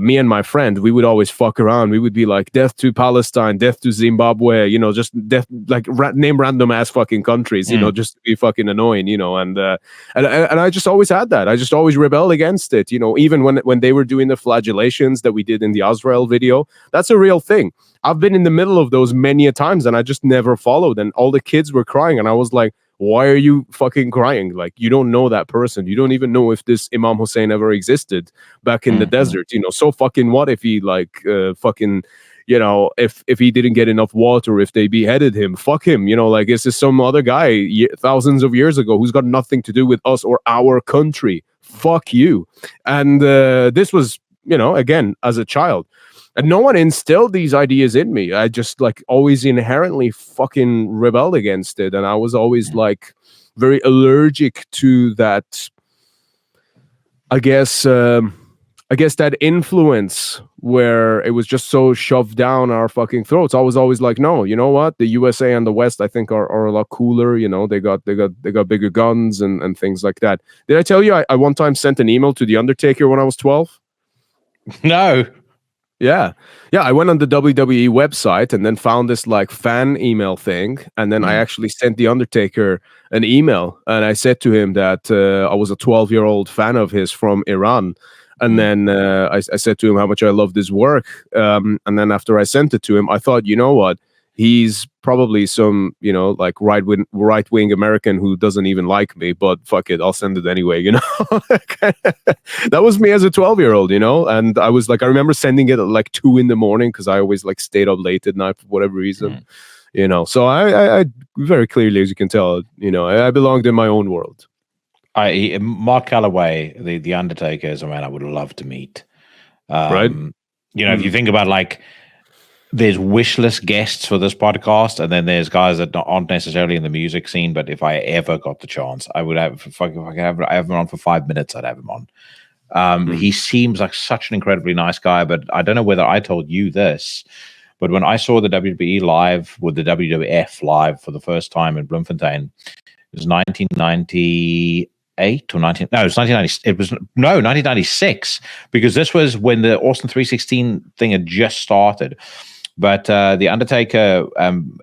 me and my friend, we would always fuck around. We would be like, death to Palestine, death to Zimbabwe, just death, like name random ass fucking countries, just to be fucking annoying, and I just always had that. I just always rebelled against it, even when they were doing the flagellations that we did in the Azrael video. That's a real thing. I've been in the middle of those many a times and I just never followed. And all the kids were crying and I was like, why are you fucking crying? Like, you don't know that person. You don't even know if this Imam Hussein ever existed back in the desert. So fucking what if he if he didn't get enough water, if they beheaded him, fuck him. This is some other guy thousands of years ago who's got nothing to do with us or our country. Fuck you. And this was, again, as a child. And no one instilled these ideas in me. I just always inherently fucking rebelled against it. And I was always very allergic to that, I guess that influence where it was just so shoved down our fucking throats. I was always like, no, you know what? The USA and the West, I think are a lot cooler. They got bigger guns and things like that. Did I tell you I one time sent an email to The Undertaker when I was 12? No. Yeah. Yeah. I went on the WWE website and then found this like fan email thing. And then I actually sent The Undertaker an email. And I said to him that I was a 12-year-old fan of his from Iran. And then I said to him how much I loved his work. And then after I sent it to him, I thought, you know what? He's probably some, like right wing American who doesn't even like me, but fuck it, I'll send it anyway, That was me as a 12-year-old, and I was like, I remember sending it at like 2 a.m. because I always like stayed up late at night for whatever reason, So I very clearly, as you can tell, I belonged in my own world. Mark Calloway, the Undertaker, is a man I would love to meet. Right? If you think about like, there's wish list guests for this podcast, and then there's guys that aren't necessarily in the music scene. But if I ever got the chance, I would have. If I could have him on for 5 minutes, I'd have him on. He seems like such an incredibly nice guy. But I don't know whether I told you this, but when I saw the WWE live with the WWF live for the first time in Bloemfontein, it was 1998 or 19. No, it was 1990. It was 1996, because this was when the Austin 316 thing had just started. But the Undertaker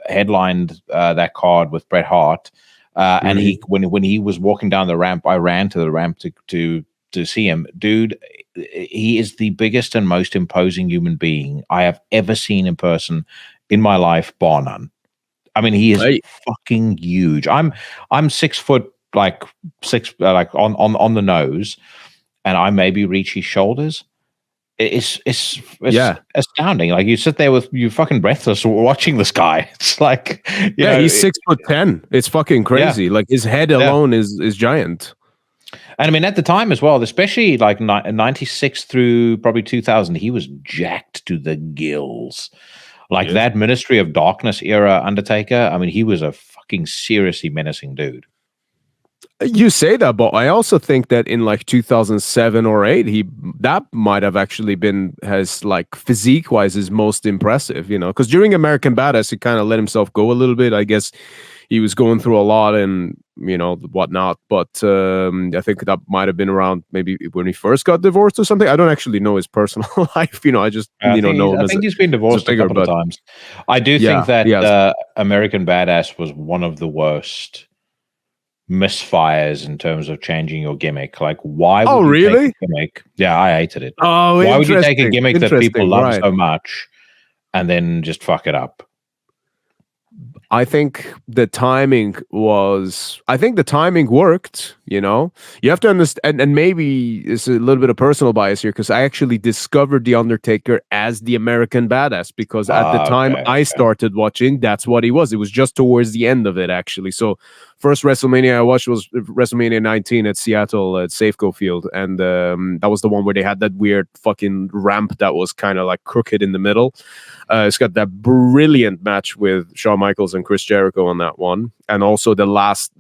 headlined that card with Bret Hart, and he when he was walking down the ramp, I ran to the ramp to see him. Dude, he is the biggest and most imposing human being I have ever seen in person in my life, bar none. I mean, he is fucking huge. I'm 6 foot, like on the nose, and I maybe reach his shoulders. It's astounding. Like, you sit there with you fucking breathless watching this guy. It's like, he's 6'10". It's fucking crazy. Like, his head alone is giant. And I mean, at the time as well, especially like 96 through probably 2000, he was jacked to the gills. Like that Ministry of Darkness era Undertaker. I mean, he was a fucking seriously menacing dude. You say that, but I also think that in like 2007 or 8, that might have actually been his, like, physique wise, his most impressive, because during American Badass he kind of let himself go a little bit. I guess he was going through a lot and whatnot, but I think that might have been around maybe when he first got divorced or something. I don't actually know his personal life. I just know him. I think he's been divorced a couple of times. I do think that American Badass was one of the worst misfires in terms of changing your gimmick. Like, why would you take a gimmick? Yeah, I hated it. Why would you take a gimmick that people love so much and then just fuck it up? I think the timing worked, You have to understand, and maybe it's a little bit of personal bias here, because I actually discovered The Undertaker as the American Badass, because at the time I started watching, that's what he was. It was just towards the end of it, actually. So first WrestleMania I watched was WrestleMania 19 at Seattle at Safeco Field, and that was the one where they had that weird fucking ramp that was kind of like crooked in the middle. It's got that brilliant match with Shawn Michaels and Chris Jericho on that one, and also the last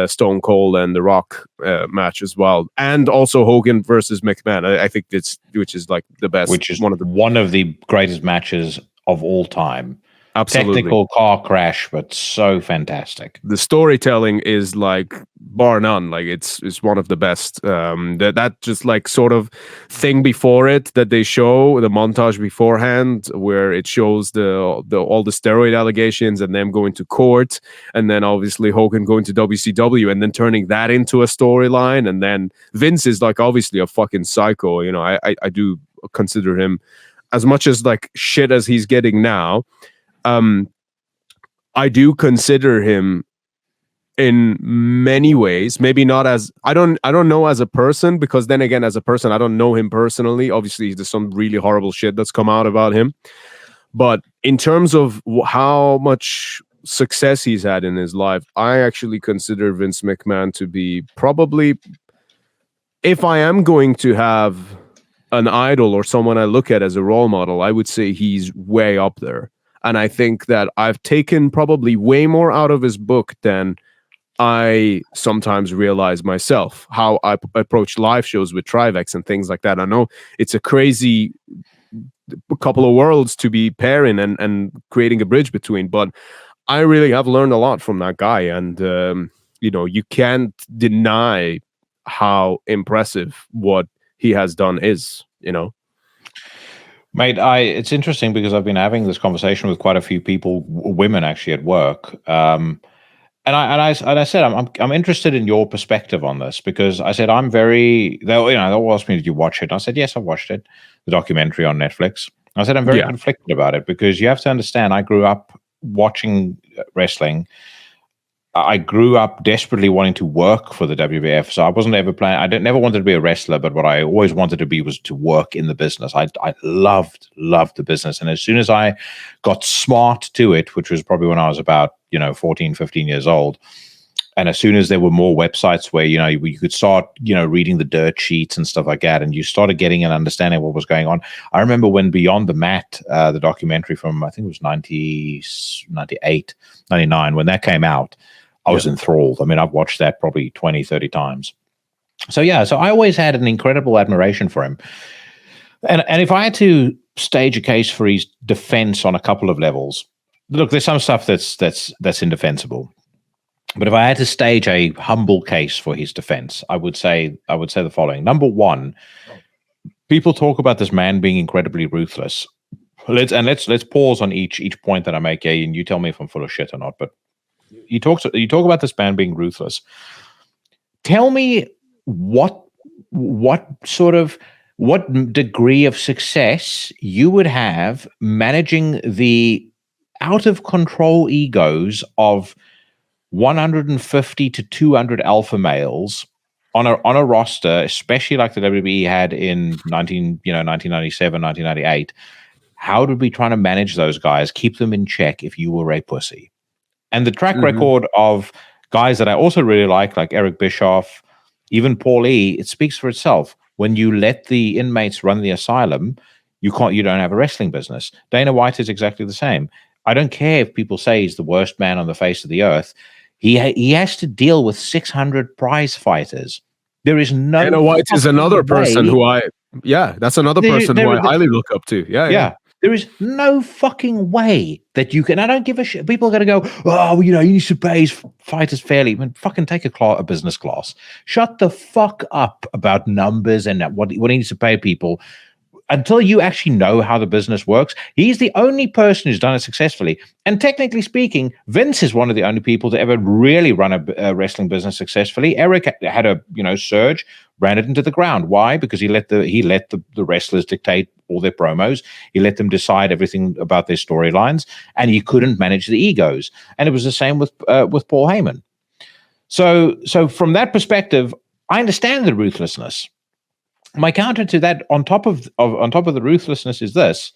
Stone Cold and The Rock match as well, and also Hogan versus McMahon. I think which is like the best, which is one of the greatest matches of all time. Absolutely. Technical car crash, but so fantastic. The storytelling is like bar none. Like, it's one of the best. That just like sort of thing before it that they show, the montage beforehand where it shows all the steroid allegations and them going to court, and then obviously Hogan going to WCW and then turning that into a storyline, and then Vince is like obviously a fucking psycho. I do consider him, as much as like shit as he's getting now. I do consider him in many ways, maybe not as I don't know as a person, because then again, as a person, I don't know him personally. Obviously, there's some really horrible shit that's come out about him. But in terms of how much success he's had in his life, I actually consider Vince McMahon to be probably, if I am going to have an idol or someone I look at as a role model, I would say he's way up there. And I think that I've taken probably way more out of his book than I sometimes realize myself, how I approach live shows with Trivax and things like that. I know it's a crazy couple of worlds to be pairing and creating a bridge between, but I really have learned a lot from that guy. And, you can't deny how impressive what he has done is, Mate, it's interesting because I've been having this conversation with quite a few people, women actually at work. And I said I'm interested in your perspective on this, because I said they'll ask me, did you watch it? And I said, yes, I've watched it, the documentary on Netflix. I said I'm very conflicted about it, because you have to understand, I grew up watching wrestling. I grew up desperately wanting to work for the WWF, so I wasn't ever planning. I never wanted to be a wrestler, but what I always wanted to be was to work in the business. I loved the business, and as soon as I got smart to it, which was probably when I was about 14, 15 years old, and as soon as there were more websites where you could start reading the dirt sheets and stuff like that, and you started getting an understanding of what was going on. I remember when Beyond the Mat, the documentary from I think it was 98, 99, when that came out. I was enthralled. I mean, I've watched that probably 20, 30 times. So I always had an incredible admiration for him. And if I had to stage a case for his defense on a couple of levels, look, there's some stuff that's indefensible. But if I had to stage a humble case for his defense, I would say the following. Number one, people talk about this man being incredibly ruthless. Let's pause on each point that I make, and you tell me if I'm full of shit or not. But you talk about this man being ruthless. Tell me what degree of success you would have managing the out of control egos of 150 to 200 alpha males on a roster, especially like the WWE had in 1997, 1998. How did we try to manage those guys, keep them in check if you were a pussy? And the track record of guys that I also really like Eric Bischoff, even Paul E., it speaks for itself. When you let the inmates run the asylum, you don't have a wrestling business. Dana White is exactly the same. I don't care if people say he's the worst man on the face of the earth. He has to deal with 600 prize fighters. There is no. Dana White is another person who I highly look up to. Yeah. There is no fucking way that you can. I don't give a shit. People are going to go, oh, you need to pay his fighters fairly. Man, fucking take a business class. Shut the fuck up about numbers and what he needs to pay people. Until you actually know how the business works, he's the only person who's done it successfully. And technically speaking, Vince is one of the only people to ever really run a wrestling business successfully. Eric had a surge, ran it into the ground. Why? Because he let the wrestlers dictate all their promos. He let them decide everything about their storylines, and he couldn't manage the egos. And it was the same with Paul Heyman. So from that perspective, I understand the ruthlessness. My counter to that, on top of the ruthlessness, is this: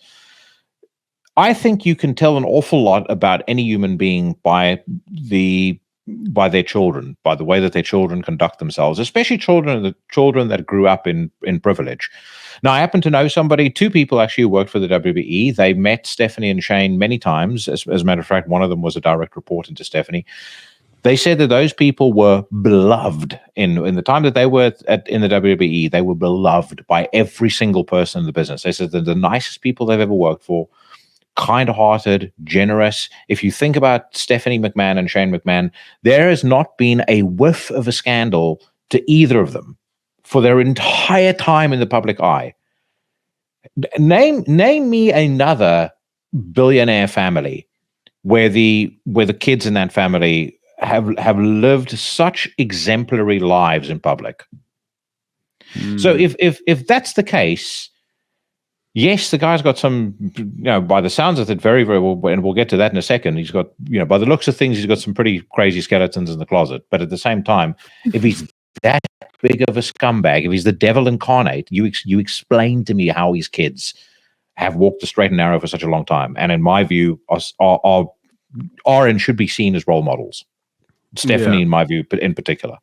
I think you can tell an awful lot about any human being by their children, by the way that their children conduct themselves, especially children that grew up in privilege. Now, I happen to know two people actually who worked for the WWE. They met Stephanie and Shane many times. As a matter of fact, one of them was a direct report into Stephanie. They said that those people were beloved in the time that they were in the WWE. They were beloved by every single person in the business. They said they're the nicest people they've ever worked for, kind-hearted, generous. If you think about Stephanie McMahon and Shane McMahon, there has not been a whiff of a scandal to either of them for their entire time in the public eye. Name me another billionaire family where the kids in that family have lived such exemplary lives in public. So if that's the case, yes, the guy's got some, by the sounds of it, very, very well, and we'll get to that in a second. He's got, by the looks of things, he's got some pretty crazy skeletons in the closet. But at the same time, if he's that big of a scumbag, if he's the devil incarnate, you explain to me how his kids have walked the straight and narrow for such a long time, and in my view, are and should be seen as role models. Stephanie, in my view, in particular.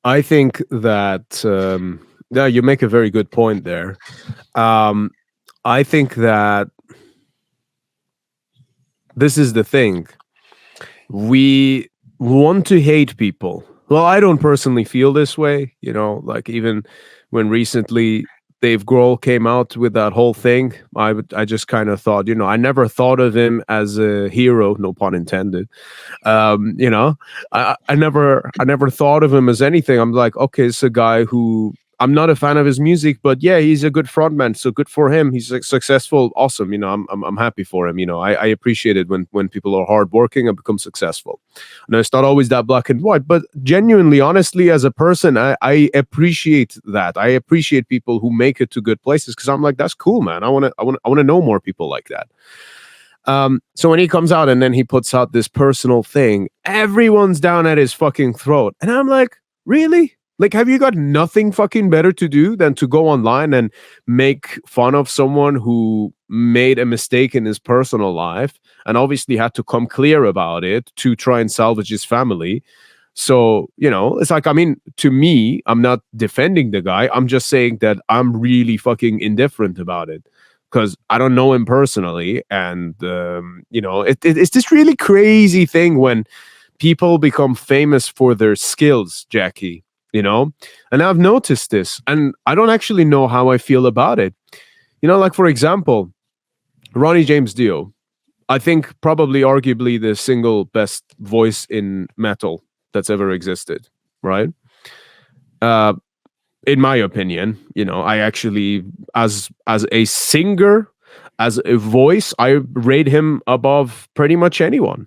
I think that you make a very good point there. I think that this is the thing. We want to hate people. Well, I don't personally feel this way, even when recently Dave Grohl came out with that whole thing, I just kind of thought, I never thought of him as a hero, no pun intended. I never thought of him as anything. I'm like, okay, it's a guy who I'm not a fan of his music, but yeah, he's a good frontman, so good for him. He's successful, awesome. I'm happy for him. I appreciate it when people are hardworking and become successful. No, it's not always that black and white, but genuinely, honestly, as a person, I appreciate that. I appreciate people who make it to good places, because I'm like, that's cool, man. I want to know more people like that. So when he comes out and then he puts out this personal thing, everyone's down at his fucking throat, and I'm like, really? Like, have you got nothing fucking better to do than to go online and make fun of someone who made a mistake in his personal life and obviously had to come clear about it to try and salvage his family? So, it's like, I mean, to me, I'm not defending the guy. I'm just saying that I'm really fucking indifferent about it, because I don't know him personally. And, it's this really crazy thing when people become famous for their skills, Jackie. And I've noticed this, and I don't actually know how I feel about it. Like, for example, Ronnie James Dio, I think probably arguably the single best voice in metal that's ever existed, right? In my opinion, I actually, as a singer, as a voice, I rate him above pretty much anyone,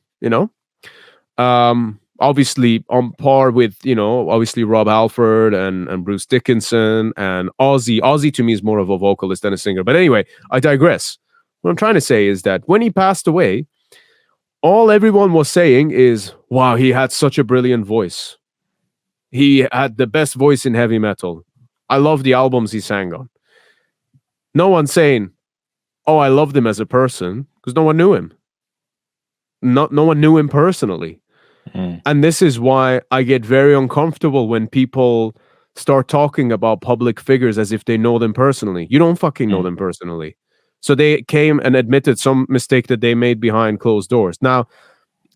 obviously on par with, obviously Rob Halford and Bruce Dickinson and Ozzy. Ozzy to me is more of a vocalist than a singer. But anyway, I digress. What I'm trying to say is that when he passed away, all everyone was saying is, wow, he had such a brilliant voice. He had the best voice in heavy metal. I love the albums he sang on. No one's saying, oh, I loved him as a person, because no one knew him. No one knew him personally. And this is why I get very uncomfortable when people start talking about public figures as if they know them personally. You don't fucking know them personally. So they came and admitted some mistake that they made behind closed doors. Now,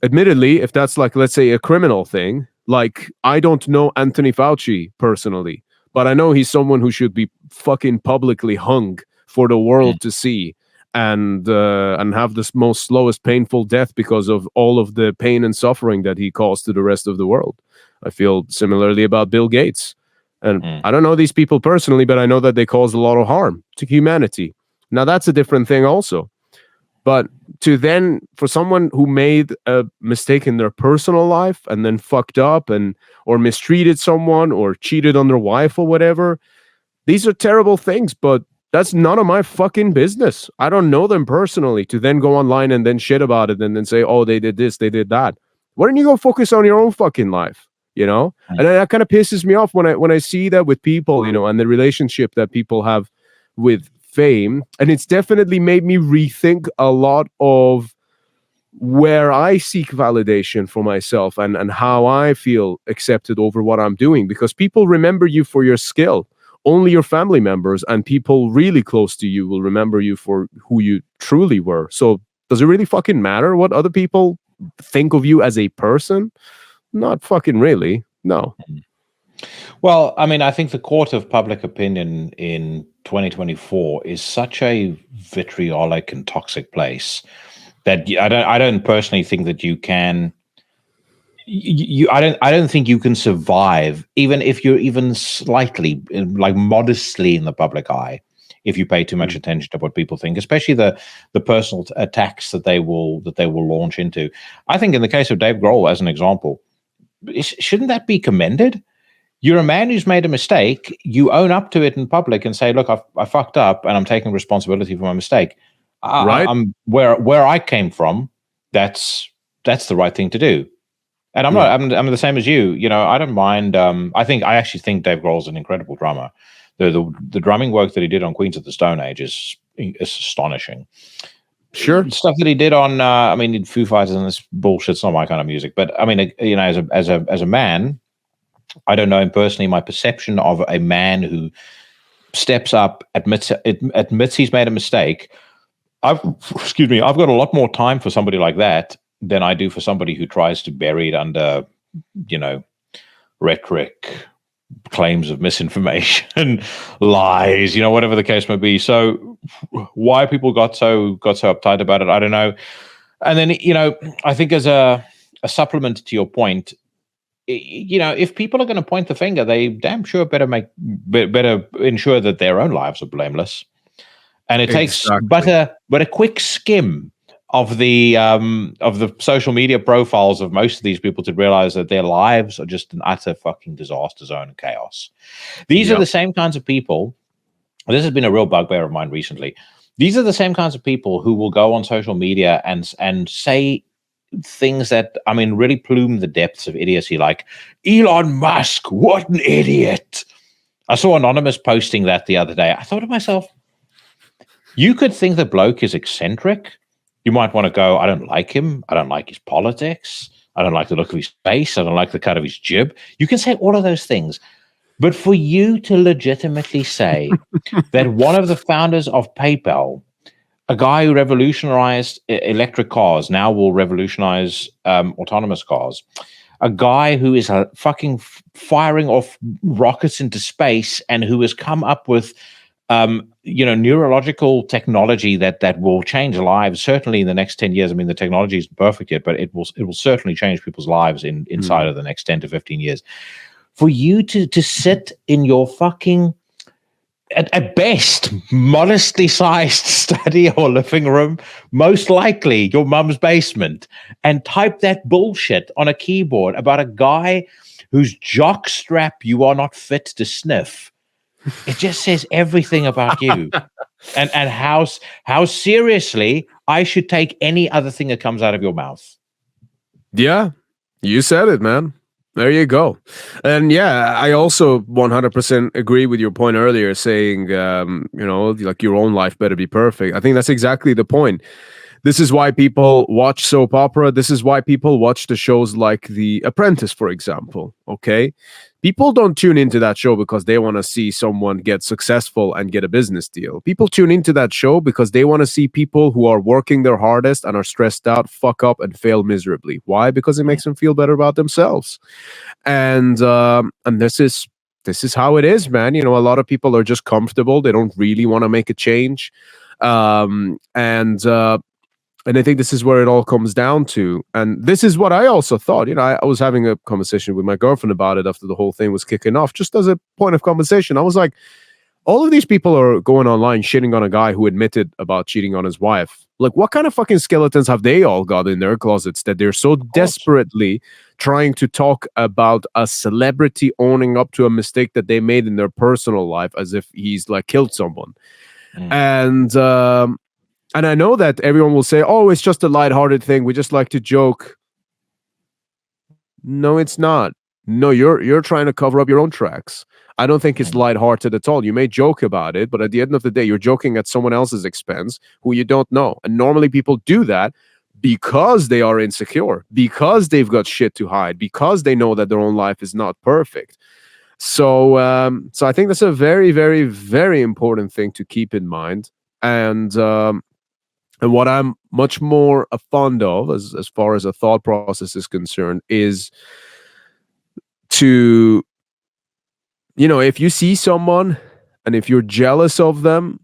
admittedly, if that's like, let's say, a criminal thing, like, I don't know Anthony Fauci personally, but I know he's someone who should be fucking publicly hung for the world to see. And have the most slowest painful death because of all of the pain and suffering that he caused to the rest of the world. I feel similarly about Bill Gates. And I don't know these people personally, but I know that they cause a lot of harm to humanity. Now, that's a different thing also. But for someone who made a mistake in their personal life and then fucked up or mistreated someone or cheated on their wife or whatever, these are terrible things, but that's none of my fucking business. I don't know them personally to then go online and then shit about it and then say, oh, they did this, they did that. Why don't you go focus on your own fucking life, And that kind of pisses me off when I see that with people, and the relationship that people have with fame. And it's definitely made me rethink a lot of where I seek validation for myself and how I feel accepted over what I'm doing, because people remember you for your skill. Only your family members and people really close to you will remember you for who you truly were. So does it really fucking matter what other people think of you as a person? Not fucking really. No. Well, I mean, I think the court of public opinion in 2024 is such a vitriolic and toxic place that I don't personally think that you can. I don't think you can survive, even if you're even slightly, like, modestly in the public eye, if you pay too much attention to what people think, especially the personal attacks that they will launch into. I think in the case of Dave Grohl, as an example, shouldn't that be commended? You're a man who's made a mistake. You own up to it in public and say, look, I fucked up and I'm taking responsibility for my mistake. Right. I'm where I came from. That's the right thing to do. And I'm the same as you. I don't mind. I actually think Dave Grohl's an incredible drummer. The drumming work that he did on Queens of the Stone Age is astonishing. Sure. Stuff that he did on, Foo Fighters and this bullshit's not my kind of music. But I mean, as a man, I don't know him personally. My perception of a man who steps up, admits he's made a mistake. I've got a lot more time for somebody like that than I do for somebody who tries to bury it under, rhetoric, claims of misinformation, lies, whatever the case may be. So why people got so uptight about it, I don't know. And then, I think as a supplement to your point, if people are going to point the finger, they damn sure better ensure that their own lives are blameless. And it takes but a quick skim of the social media profiles of most of these people to realize that their lives are just an utter fucking disaster zone and chaos. These are the same kinds of people. This has been a real bugbear of mine recently. These are the same kinds of people who will go on social media and say things that, I mean, really plume the depths of idiocy, like Elon Musk, what an idiot. I saw Anonymous posting that the other day. I thought to myself, you could think the bloke is eccentric. You might want to go, I don't like him. I don't like his politics. I don't like the look of his face. I don't like the cut of his jib. You can say all of those things. But for you to legitimately say that one of the founders of PayPal, a guy who revolutionized electric cars, now will revolutionize autonomous cars, a guy who is fucking firing off rockets into space and who has come up with neurological technology that will change lives certainly in the next 10 years. I mean, the technology isn't perfect yet, but it will certainly change people's lives inside of the next 10 to 15 years. For you to sit in your fucking, at best, modestly sized study or living room, most likely your mum's basement, and type that bullshit on a keyboard about a guy whose jockstrap you are not fit to sniff, it just says everything about you and how seriously I should take any other thing that comes out of your mouth. Yeah, you said it, man. There you go. And yeah, I also 100% agree with your point earlier saying, like your own life better be perfect. I think that's exactly the point. This is why people watch soap opera. This is why people watch the shows like The Apprentice, for example. Okay. People don't tune into that show because they want to see someone get successful and get a business deal. People tune into that show because they want to see people who are working their hardest and are stressed out, fuck up and fail miserably. Why? Because it makes them feel better about themselves. And this is how it is, man. A lot of people are just comfortable. They don't really want to make a change. And I think this is where it all comes down to. And this is what I also thought. I was having a conversation with my girlfriend about it after the whole thing was kicking off, just as a point of conversation. I was like, all of these people are going online shitting on a guy who admitted about cheating on his wife. Like, what kind of fucking skeletons have they all got in their closets that they're so desperately trying to talk about a celebrity owning up to a mistake that they made in their personal life as if he's like killed someone? And I know that everyone will say, oh, it's just a lighthearted thing. We just like to joke. No, it's not. No, you're trying to cover up your own tracks. I don't think it's lighthearted at all. You may joke about it, but at the end of the day, you're joking at someone else's expense who you don't know. And normally people do that because they are insecure, because they've got shit to hide, because they know that their own life is not perfect. So I think that's a very, very, very important thing to keep in mind. And what I'm much more fond of, as far as a thought process is concerned, is to, if you see someone and if you're jealous of them,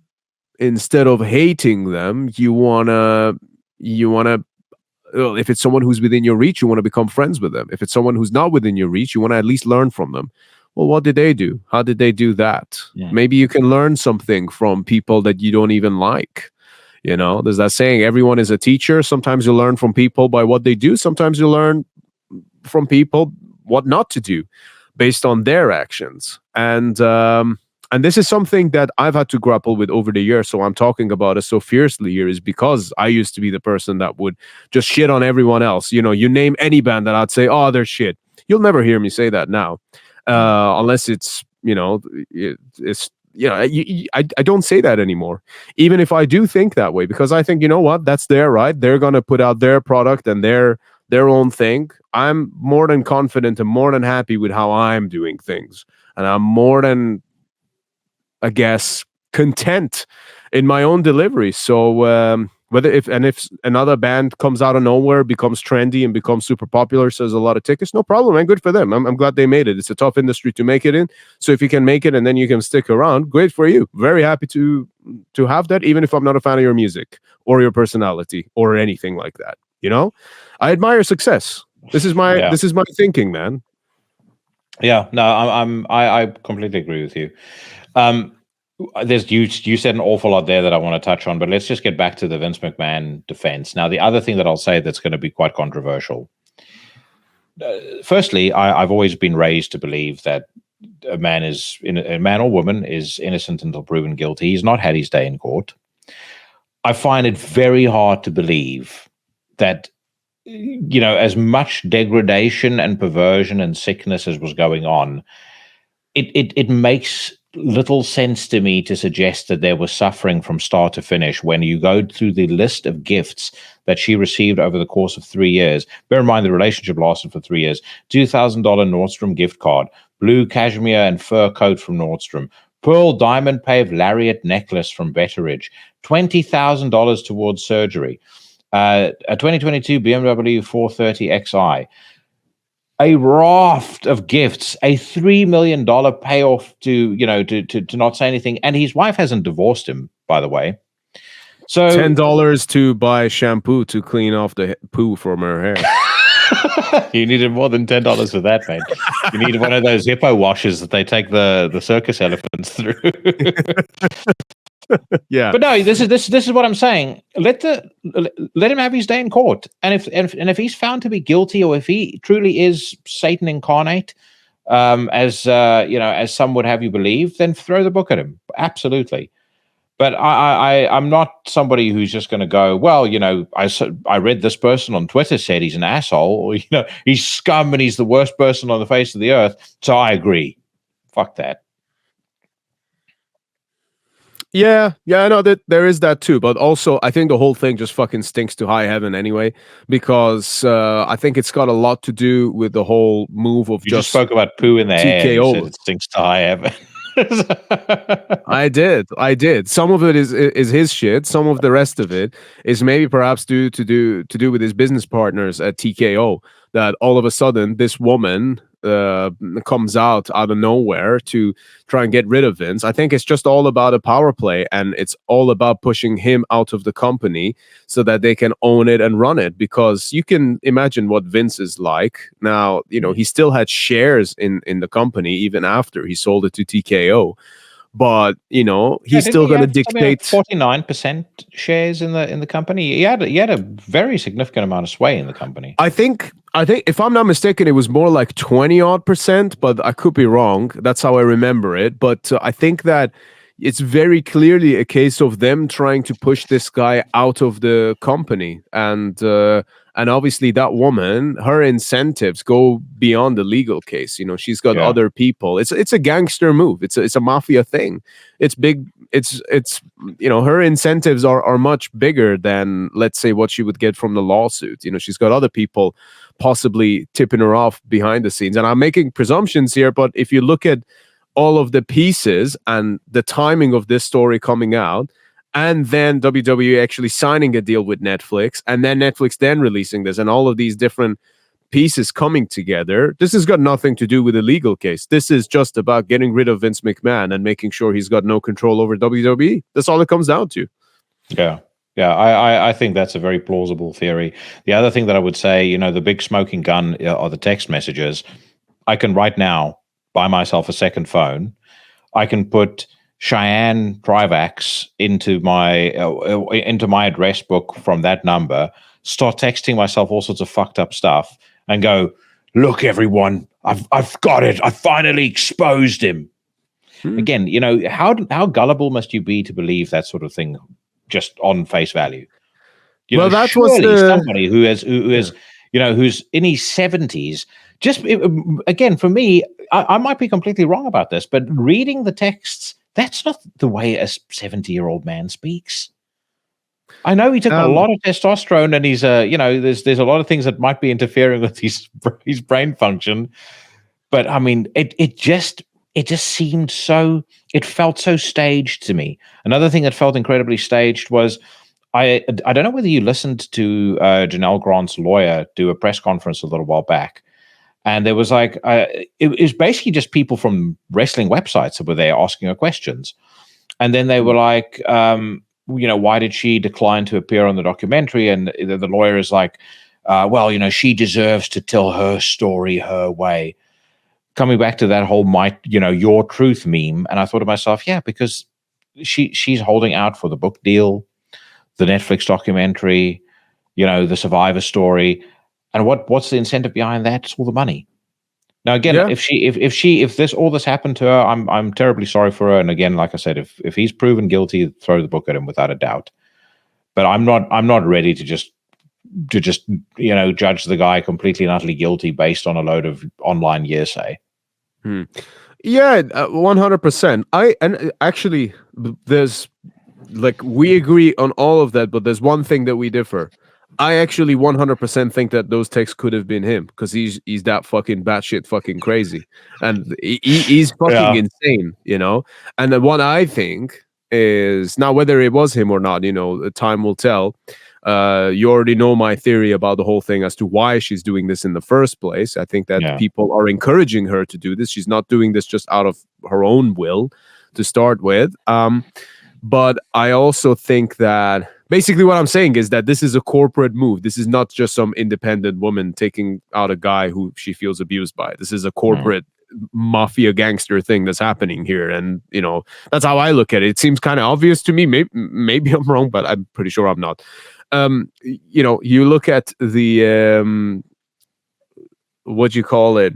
instead of hating them, you wanna, if it's someone who's within your reach, you want to become friends with them. If it's someone who's not within your reach, you want to at least learn from them. Well, what did they do? How did they do that? Yeah. Maybe you can learn something from people that you don't even like. There's that saying, everyone is a teacher. Sometimes you learn from people by what they do. Sometimes you learn from people what not to do based on their actions. And this is something that I've had to grapple with over the years. So I'm talking about it so fiercely here is because I used to be the person that would just shit on everyone else. You name any band that I'd say, oh, they're shit. You'll never hear me say that now, unless it's, it's, I don't say that anymore, even if I do think that way, because I think, that's their right. They're going to put out their product and their own thing. I'm more than confident and more than happy with how I'm doing things. And I'm more than, I guess, content in my own delivery. So if another band comes out of nowhere, becomes trendy and becomes super popular, sells a lot of tickets, no problem, and good for them. I'm glad they made it. It's a tough industry to make it in. So if you can make it and then you can stick around, great for you. Very happy to have that, even if I'm not a fan of your music or your personality or anything like that. I admire success. This is my thinking, man. Yeah, no, I completely agree with you. There's you said an awful lot there that I want to touch on, but let's just get back to the Vince McMahon defense. Now, the other thing that I'll say that's going to be quite controversial. Firstly, I've always been raised to believe that a man or woman is innocent until proven guilty. He's not had his day in court. I find it very hard to believe that, as much degradation and perversion and sickness as was going on, it makes little sense to me to suggest that there was suffering from start to finish when you go through the list of gifts that she received over the course of 3 years. Bear in mind the relationship lasted for 3 years. $2,000 Nordstrom gift card, blue cashmere and fur coat from Nordstrom, pearl diamond paved lariat necklace from Betteridge, $20,000 towards surgery, a 2022 BMW 430 Xi, a raft of gifts, a $3 million payoff to not say anything. And his wife hasn't divorced him, by the way. So $10 to buy shampoo to clean off the poo from her hair. You needed more than $10 for that, mate. You needed one of those hippo washes that they take the circus elephants through. Yeah, but no, this is what I'm saying. Let him have his day in court, and if he's found to be guilty, or if he truly is Satan incarnate, as some would have you believe, then throw the book at him. Absolutely. But I'm not somebody who's just going to go, well, I read this person on Twitter said he's an asshole, or he's scum and he's the worst person on the face of the earth, so I agree. Fuck that. Yeah, I know that there is that too, but also I think the whole thing just fucking stinks to high heaven anyway, because I think it's got a lot to do with the whole move of you just spoke about poo in the TKO. Air. It stinks to high heaven. I did. Some of it is his shit. Some of the rest of it is maybe perhaps to do with his business partners at TKO. That all of a sudden this woman comes out of nowhere to try and get rid of Vince. I think it's just all about a power play, and it's all about pushing him out of the company so that they can own it and run it. Because you can imagine what Vince is like now. He still had shares in the company even after he sold it to TKO. But he's still going to dictate 49% shares in the company. He had a very significant amount of sway in the company. I think if I'm not mistaken, it was more like 20% but I could be wrong. That's how I remember it. But I think that it's very clearly a case of them trying to push this guy out of the company, and obviously that woman, her incentives go beyond the legal case. She's got other people. It's a gangster move. It's a mafia thing. It's big. It's her incentives are much bigger than, let's say, what she would get from the lawsuit. She's got other people possibly tipping her off behind the scenes. And I'm making presumptions here, but if you look at all of the pieces and the timing of this story coming out, and then WWE actually signing a deal with Netflix, and then Netflix then releasing this, and all of these different pieces coming together, this has got nothing to do with a legal case. This is just about getting rid of Vince McMahon and making sure he's got no control over WWE. That's all it comes down to. Yeah. I think that's a very plausible theory. The other thing that I would say, the big smoking gun are the text messages. I can right now buy myself a second phone. I can put Shayan Trivax into my address book from that number, start texting myself all sorts of fucked up stuff, and go, look, everyone, I've got it. I finally exposed him. Again, how gullible must you be to believe that sort of thing just on face value? That was somebody who is who's in his 70s. Just again, for me, I might be completely wrong about this, but reading the texts, that's not the way a 70-year-old man speaks. I know he took a lot of testosterone, and he's there's a lot of things that might be interfering with his brain function. But I mean, it just seemed so. It felt so staged to me. Another thing that felt incredibly staged was I don't know whether you listened to Janelle Grant's lawyer do a press conference a little while back. And there was it was basically just people from wrestling websites that were there asking her questions. And then they were like, why did she decline to appear on the documentary? And the lawyer is like, she deserves to tell her story her way. coming back to that whole your truth meme, and I thought to myself, yeah, because she's holding out for the book deal, the Netflix documentary, the Survivor story, and what's the incentive behind that? It's all the money. Now again, if all this happened to her, I'm terribly sorry for her. And again, like I said, if he's proven guilty, throw the book at him without a doubt. But I'm not ready to just judge the guy completely and utterly guilty based on a load of online hearsay. Yeah, 100%. And actually, there's we agree on all of that, but there's one thing that we differ. I actually 100% think that those texts could have been him, because he's that fucking batshit fucking crazy, and he's fucking insane, And the one I think is, now whether it was him or not, time will tell. You already know my theory about the whole thing as to why she's doing this in the first place. I think that people are encouraging her to do this. She's not doing this just out of her own will to start with. But I also think that basically what I'm saying is that this is a corporate move. This is not just some independent woman taking out a guy who she feels abused by. This is a corporate mafia gangster thing that's happening here. And, that's how I look at it. It seems kind of obvious to me. Maybe I'm wrong, but I'm pretty sure I'm not. You look at the, what you call it?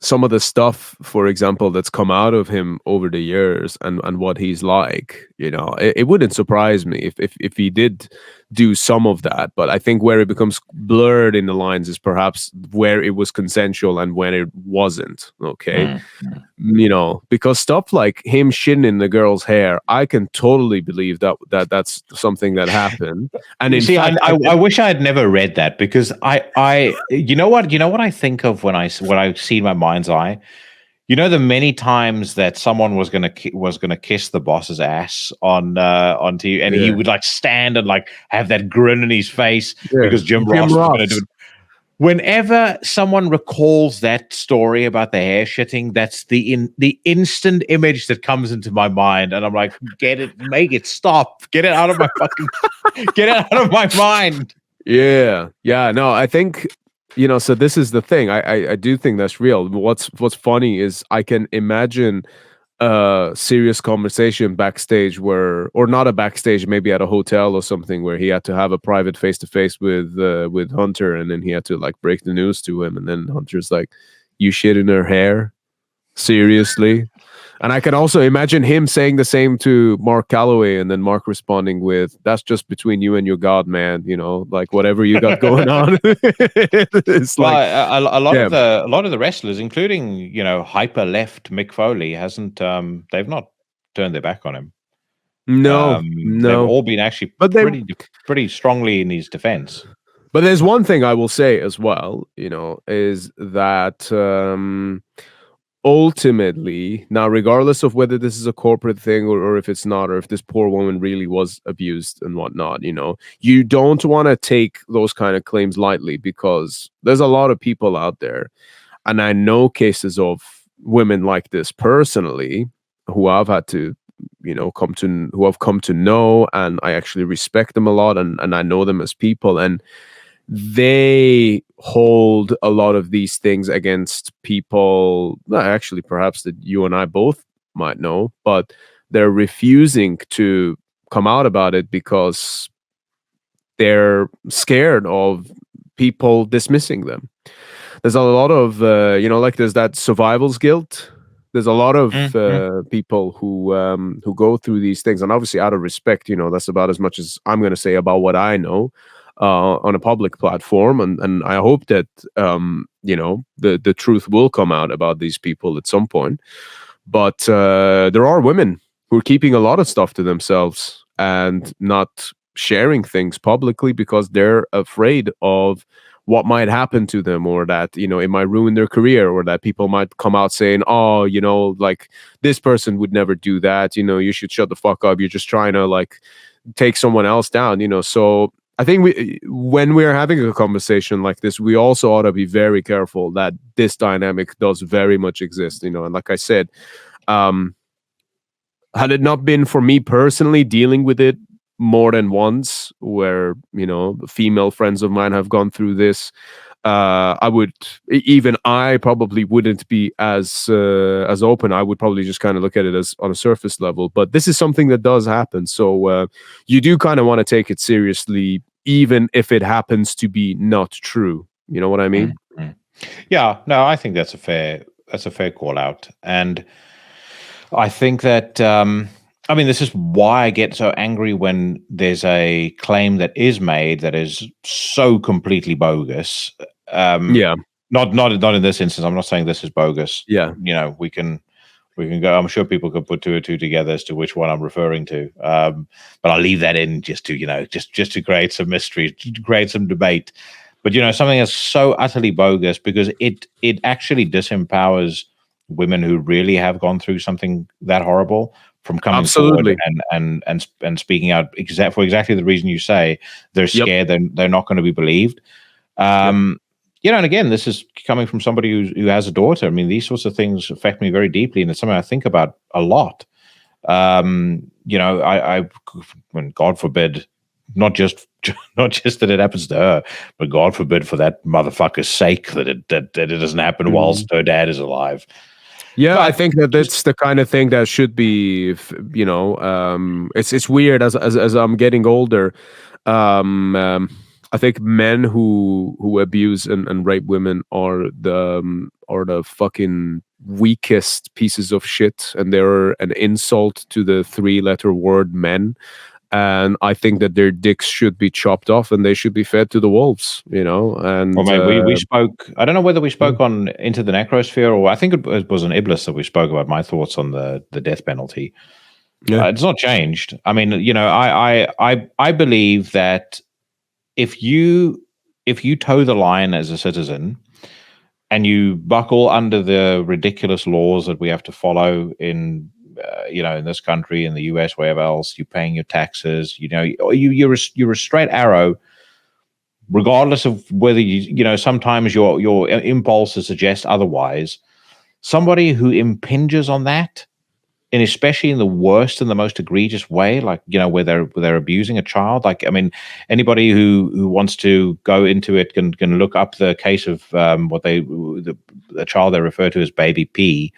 Some of the stuff, for example, that's come out of him over the years and what he's like, it wouldn't surprise me if he did do some of that. But I think where it becomes blurred in the lines is perhaps where it was consensual and when it wasn't. Okay. Because stuff like him shitting in the girl's hair, I can totally believe that's something that happened. And in fact, I wish I had never read that, because I you know what I think of when I see in my mind's eye, the many times that someone was gonna kiss the boss's ass on TV, and he would stand and have that grin on his face because Jim Ross was gonna do it. Whenever someone recalls that story about the hair shitting, that's the instant image that comes into my mind, and I'm like, get it, make it stop, get it out of my get it out of my mind. Yeah, no, I think. So this is the thing. I do think that's real. What's funny is I can imagine a serious conversation backstage or not a backstage, maybe at a hotel or something, where he had to have a private face-to-face with Hunter, and then he had to break the news to him, and then Hunter's like, "You shit in her hair? Seriously?" And I can also imagine him saying the same to Mark Calloway, and then Mark responding with, "That's just between you and your God, man. Whatever you got going on." It's a lot of the wrestlers, including hyper left Mick Foley, hasn't they've not turned their back on him. No. They've all been actually pretty strongly in his defense. But there's one thing I will say as well, is that ultimately, now, regardless of whether this is a corporate thing or if it's not, or if this poor woman really was abused and whatnot, you don't want to take those kind of claims lightly, because there's a lot of people out there, and I know cases of women like this personally who I've had to, who I've come to know, and I actually respect them a lot, and I know them as people, and they hold a lot of these things against people, actually perhaps that you and I both might know, but they're refusing to come out about it because they're scared of people dismissing them. There's a lot of there's that survival's guilt. There's a lot of people who go through these things, and obviously out of respect, that's about as much as I'm going to say about what I know on a public platform, and I hope that the truth will come out about these people at some point. But there are women who are keeping a lot of stuff to themselves and not sharing things publicly because they're afraid of what might happen to them, or that it might ruin their career, or that people might come out saying, "Oh, this person would never do that. You should shut the fuck up. You're just trying to take someone else down." So I think when we're having a conversation like this, we also ought to be very careful that this dynamic does very much exist, and like I said, had it not been for me personally dealing with it more than once, where female friends of mine have gone through this, I would even I probably wouldn't be as open. I would probably just kind of look at it as on a surface level. But this is something that does happen, so you do kind of want to take it seriously, even if it happens to be not true. You know what I mean? Mm-hmm. Yeah, no, I think that's a fair call out, and I think that I mean, this is why I get so angry when there's a claim that is made that is so completely bogus. Yeah. Not in this instance. I'm not saying this is bogus. Yeah. You know, we can go. I'm sure people could put two or two together as to which one I'm referring to. But I'll leave that in just to just to create some mystery, to create some debate. But something that's so utterly bogus because it actually disempowers women who really have gone through something that horrible from coming forward and speaking out for exactly the reason you say. They're scared. They're not going to be believed. And again, this is coming from somebody who has a daughter. I mean, these sorts of things affect me very deeply, and it's something I think about a lot. I when God forbid, not just that it happens to her, but God forbid for that motherfucker's sake that it doesn't happen whilst her dad is alive. Yeah, but I think that's the kind of thing that should be, it's weird as I'm getting older. I think men who abuse and rape women are the fucking weakest pieces of shit, and they're an insult to the 3-letter word men. And I think that their dicks should be chopped off and they should be fed to the wolves, And well, mate, we spoke. I don't know whether we spoke on Into the Necrosphere, or I think it was an Iblis that we spoke about my thoughts on the death penalty. Yeah. It's not changed. I mean, I believe that if you toe the line as a citizen and you buckle under the ridiculous laws that we have to follow in this country, in the US, wherever else, you're paying your taxes, you're a straight arrow, regardless of whether sometimes your impulses suggest otherwise. Somebody who impinges on that, and especially in the worst and the most egregious way, like, where they're abusing a child. Like, I mean, anybody who wants to go into it can look up the case of the child they refer to as Baby P,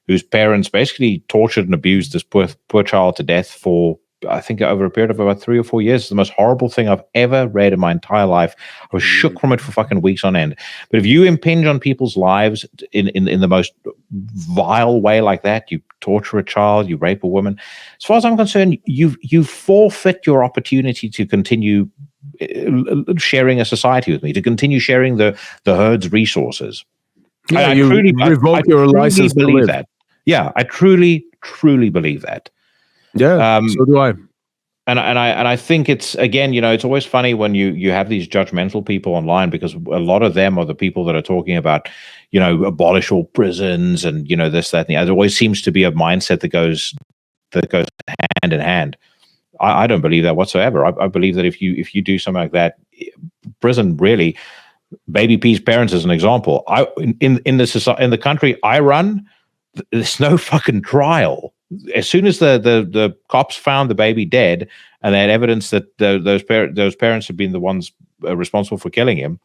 whose parents basically tortured and abused this poor child to death for, I think, over a period of about 3 or 4 years. It's the most horrible thing I've ever read in my entire life. I was shook from it for fucking weeks on end. But if you impinge on people's lives in the most vile way like that, you torture a child, you rape a woman, as far as I'm concerned, you forfeit your opportunity to continue sharing a society with me, to continue sharing the herd's resources. Yeah, you revoke your license to live. That. Yeah, I truly believe that. Yeah, so do I. And I think it's, again, it's always funny when you have these judgmental people online, because a lot of them are the people that are talking about, abolish all prisons and this, that, and the other. There always seems to be a mindset that goes hand in hand. I don't believe that whatsoever. I believe that if you do something like that, prison really. Baby P's parents as an example. In the country I run, there's no fucking trial. As soon as the cops found the baby dead and they had evidence that those parents had been the ones responsible for killing him,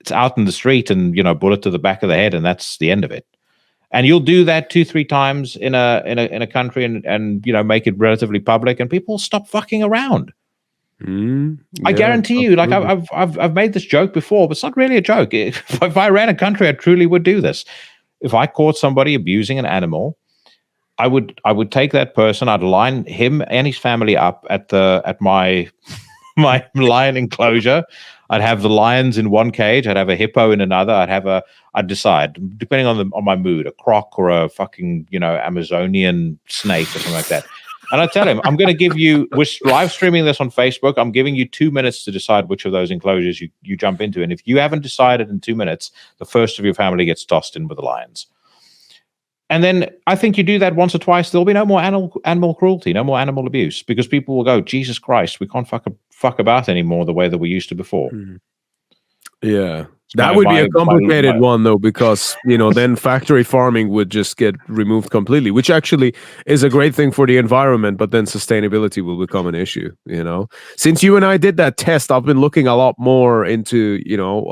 it's out in the street and bullet to the back of the head, and that's the end of it. And you'll do that 2-3 times in a country and make it relatively public, and people stop fucking around. I guarantee you, like I've made this joke before, but it's not really a joke. If I ran a country, I truly would do this. If I caught somebody abusing an animal, I would take that person, I'd line him and his family up at my lion enclosure. I'd have the lions in one cage, I'd have a hippo in another, I'd decide, depending on my mood, a croc or a fucking Amazonian snake or something like that. And I tell him, I'm going to give you, we're live streaming this on Facebook, I'm giving you 2 minutes to decide which of those enclosures you jump into. And if you haven't decided in 2 minutes, the first of your family gets tossed in with the lions. And then I think you do that once or twice, there'll be no more animal cruelty, no more animal abuse, because people will go, Jesus Christ, we can't fuck about anymore the way that we used to before. Yeah. That would be a complicated one, though, because, then factory farming would just get removed completely, which actually is a great thing for the environment, but then sustainability will become an issue, Since you and I did that test, I've been looking a lot more into,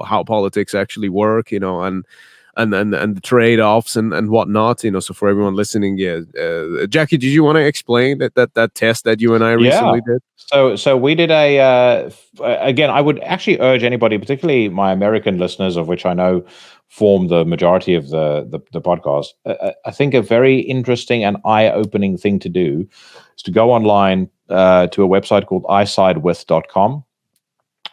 how politics actually work, and the trade-offs and whatnot, so for everyone listening, Jackie, did you want to explain that test that you and I recently did? So we did again, I would actually urge anybody, particularly my American listeners, of which I know form the majority of the podcast. I think a very interesting and eye-opening thing to do is to go online to a website called isidewith.com.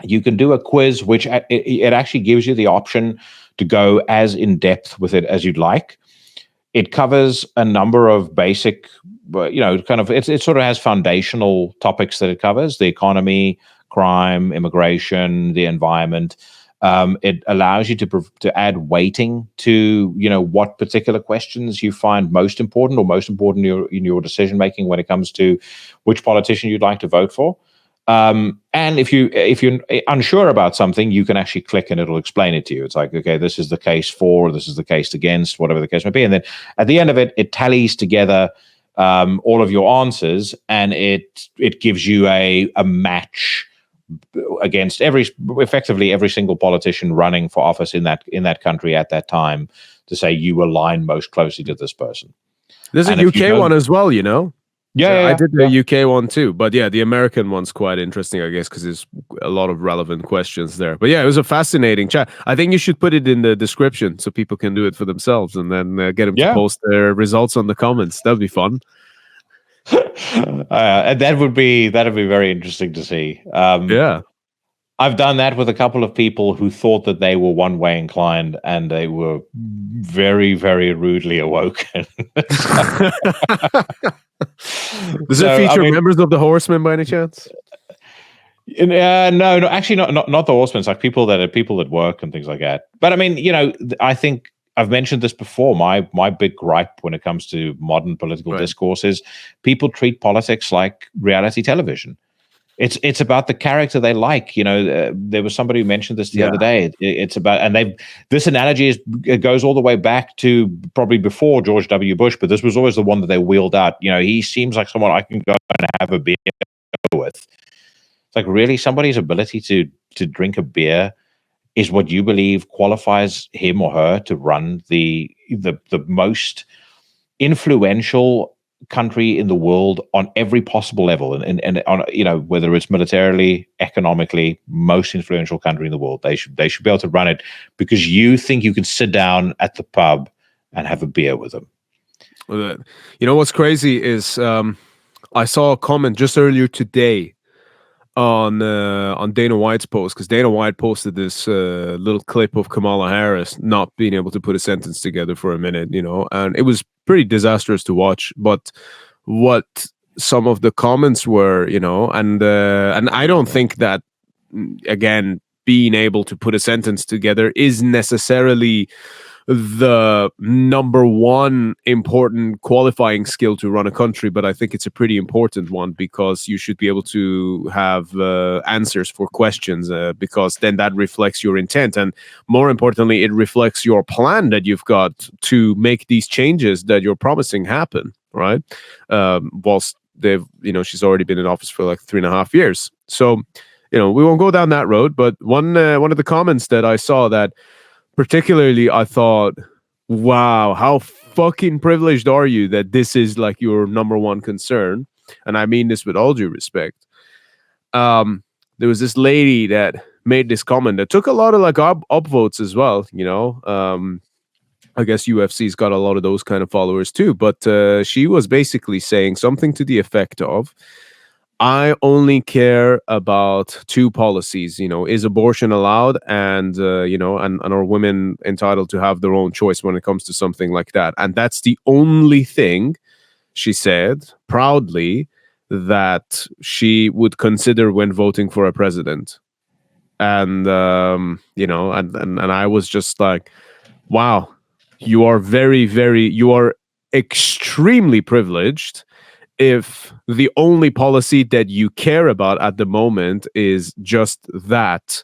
You can do a quiz, which it actually gives you the option to go as in depth with it as you'd like. It covers a number of basic, it sort of has foundational topics that it covers: the economy, crime, immigration, the environment. It allows you to add weighting to, what particular questions you find most important in your decision making when it comes to which politician you'd like to vote for. And if you're unsure about something, you can actually click and it'll explain it to you. It's like, okay, this is the case for, this is the case against, whatever the case may be. And then at the end of it, it tallies together all of your answers, and it gives you a match against effectively every single politician running for office in that country at that time, to say you align most closely to this person. There's a UK one as well, Yeah, I did the UK one too, but the American one's quite interesting, I guess, because there's a lot of relevant questions there. But it was a fascinating chat. I think you should put it in the description so people can do it for themselves, and then get them to post their results on the comments. That'd be fun. And that'd be very interesting to see. I've done that with a couple of people who thought that they were one way inclined, and they were very, very rudely awoken. Does it feature members of the Horsemen by any chance? No, actually not the Horsemen. It's like people that work and things like that. But I mean, I think I've mentioned this before. My big gripe when it comes to modern political discourse is people treat politics like reality television. It's about the character they like. There was somebody who mentioned this the other day. It's about, and this analogy goes all the way back to probably before George W. Bush, but this was always the one that they wheeled out. He seems like someone I can go and have a beer with. It's like, really, somebody's ability to drink a beer is what you believe qualifies him or her to run the most influential country in the world on every possible level, and on, whether it's militarily, economically, most influential country in the world. They should be able to run it because you think you can sit down at the pub and have a beer with them. What's crazy is I saw a comment just earlier today on Dana White's post, because Dana White posted this little clip of Kamala Harris not being able to put a sentence together for a minute, and it was pretty disastrous to watch. But what some of the comments were, and I don't think that, again, being able to put a sentence together is necessarily the number one important qualifying skill to run a country, but I think it's a pretty important one, because you should be able to have answers for questions, because then that reflects your intent, and more importantly, it reflects your plan that you've got to make these changes that you're promising happen, right? Whilst they've, she's already been in office for like 3.5 years, so we won't go down that road. But one of the comments that I saw that particularly I thought, wow, how fucking privileged are you that this is like your number one concern? And I mean this with all due respect. There was this lady that made this comment that took a lot of like upvotes as well, I guess UFC's got a lot of those kind of followers too, but she was basically saying something to the effect of, I only care about two policies, is abortion allowed, and and are women entitled to have their own choice when it comes to something like that. And that's the only thing, she said proudly, that she would consider when voting for a president. And and I was just like, wow, you are you are extremely privileged if the only policy that you care about at the moment is just that,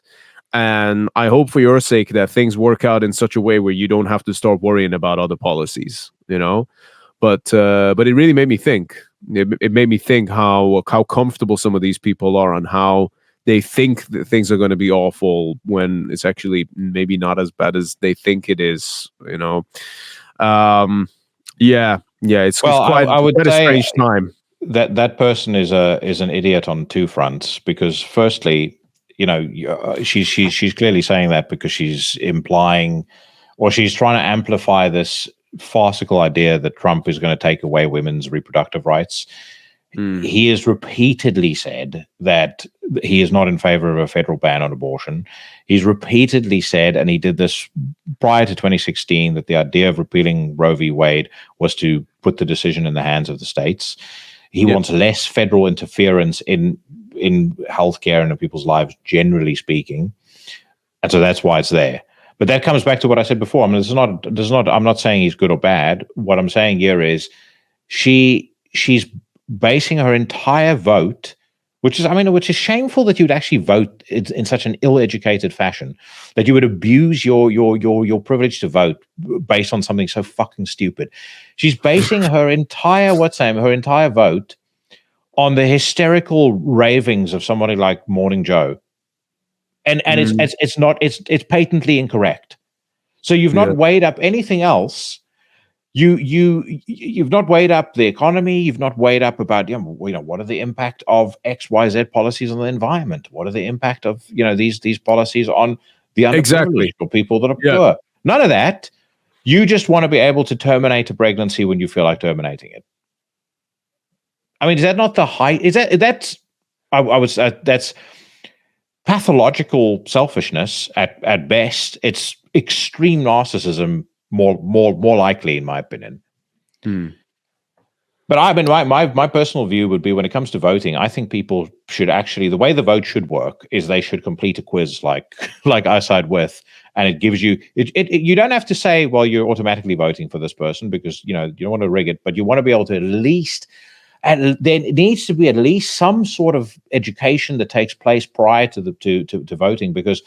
And I hope for your sake that things work out in such a way where you don't have to start worrying about other policies, But it really made me think. It made me think how comfortable some of these people are and how they think that things are going to be awful when it's actually maybe not as bad as they think it is. It's quite a strange time. That person is an idiot on two fronts, because firstly, she's clearly saying that because she's implying, or she's trying to amplify this farcical idea that Trump is going to take away women's reproductive rights. He has repeatedly said that he is not in favor of a federal ban on abortion. He's repeatedly said, and he did this prior to 2016, that the idea of repealing Roe v. Wade was to put the decision in the hands of the states. He wants less federal interference in healthcare and in people's lives, generally speaking. And so that's why it's there. But that comes back to what I said before. I mean, I'm not saying he's good or bad. What I'm saying here is she's basing her entire vote, which is shameful that you'd actually vote in such an ill-educated fashion, that you would abuse your privilege to vote based on something so fucking stupid. She's basing her entire vote on the hysterical ravings of somebody like Morning Joe. And it's patently incorrect. So you've not weighed up anything else. You've not weighed up the economy. You've not weighed up about what are the impact of XYZ policies on the environment? What are the impact of these policies on the underprivileged or people that are poor? None of that. You just want to be able to terminate a pregnancy when you feel like terminating it. I mean, is that not the height? That's pathological selfishness at best. It's extreme narcissism, more likely, in my opinion. But I mean, my personal view would be, when it comes to voting, I think people should actually, the way the vote should work is they should complete a quiz like I Side With, and it gives you you don't have to say, well, you're automatically voting for this person, because you don't want to rig it, but you want to be able to at least. And there needs to be at least some sort of education that takes place prior to voting, because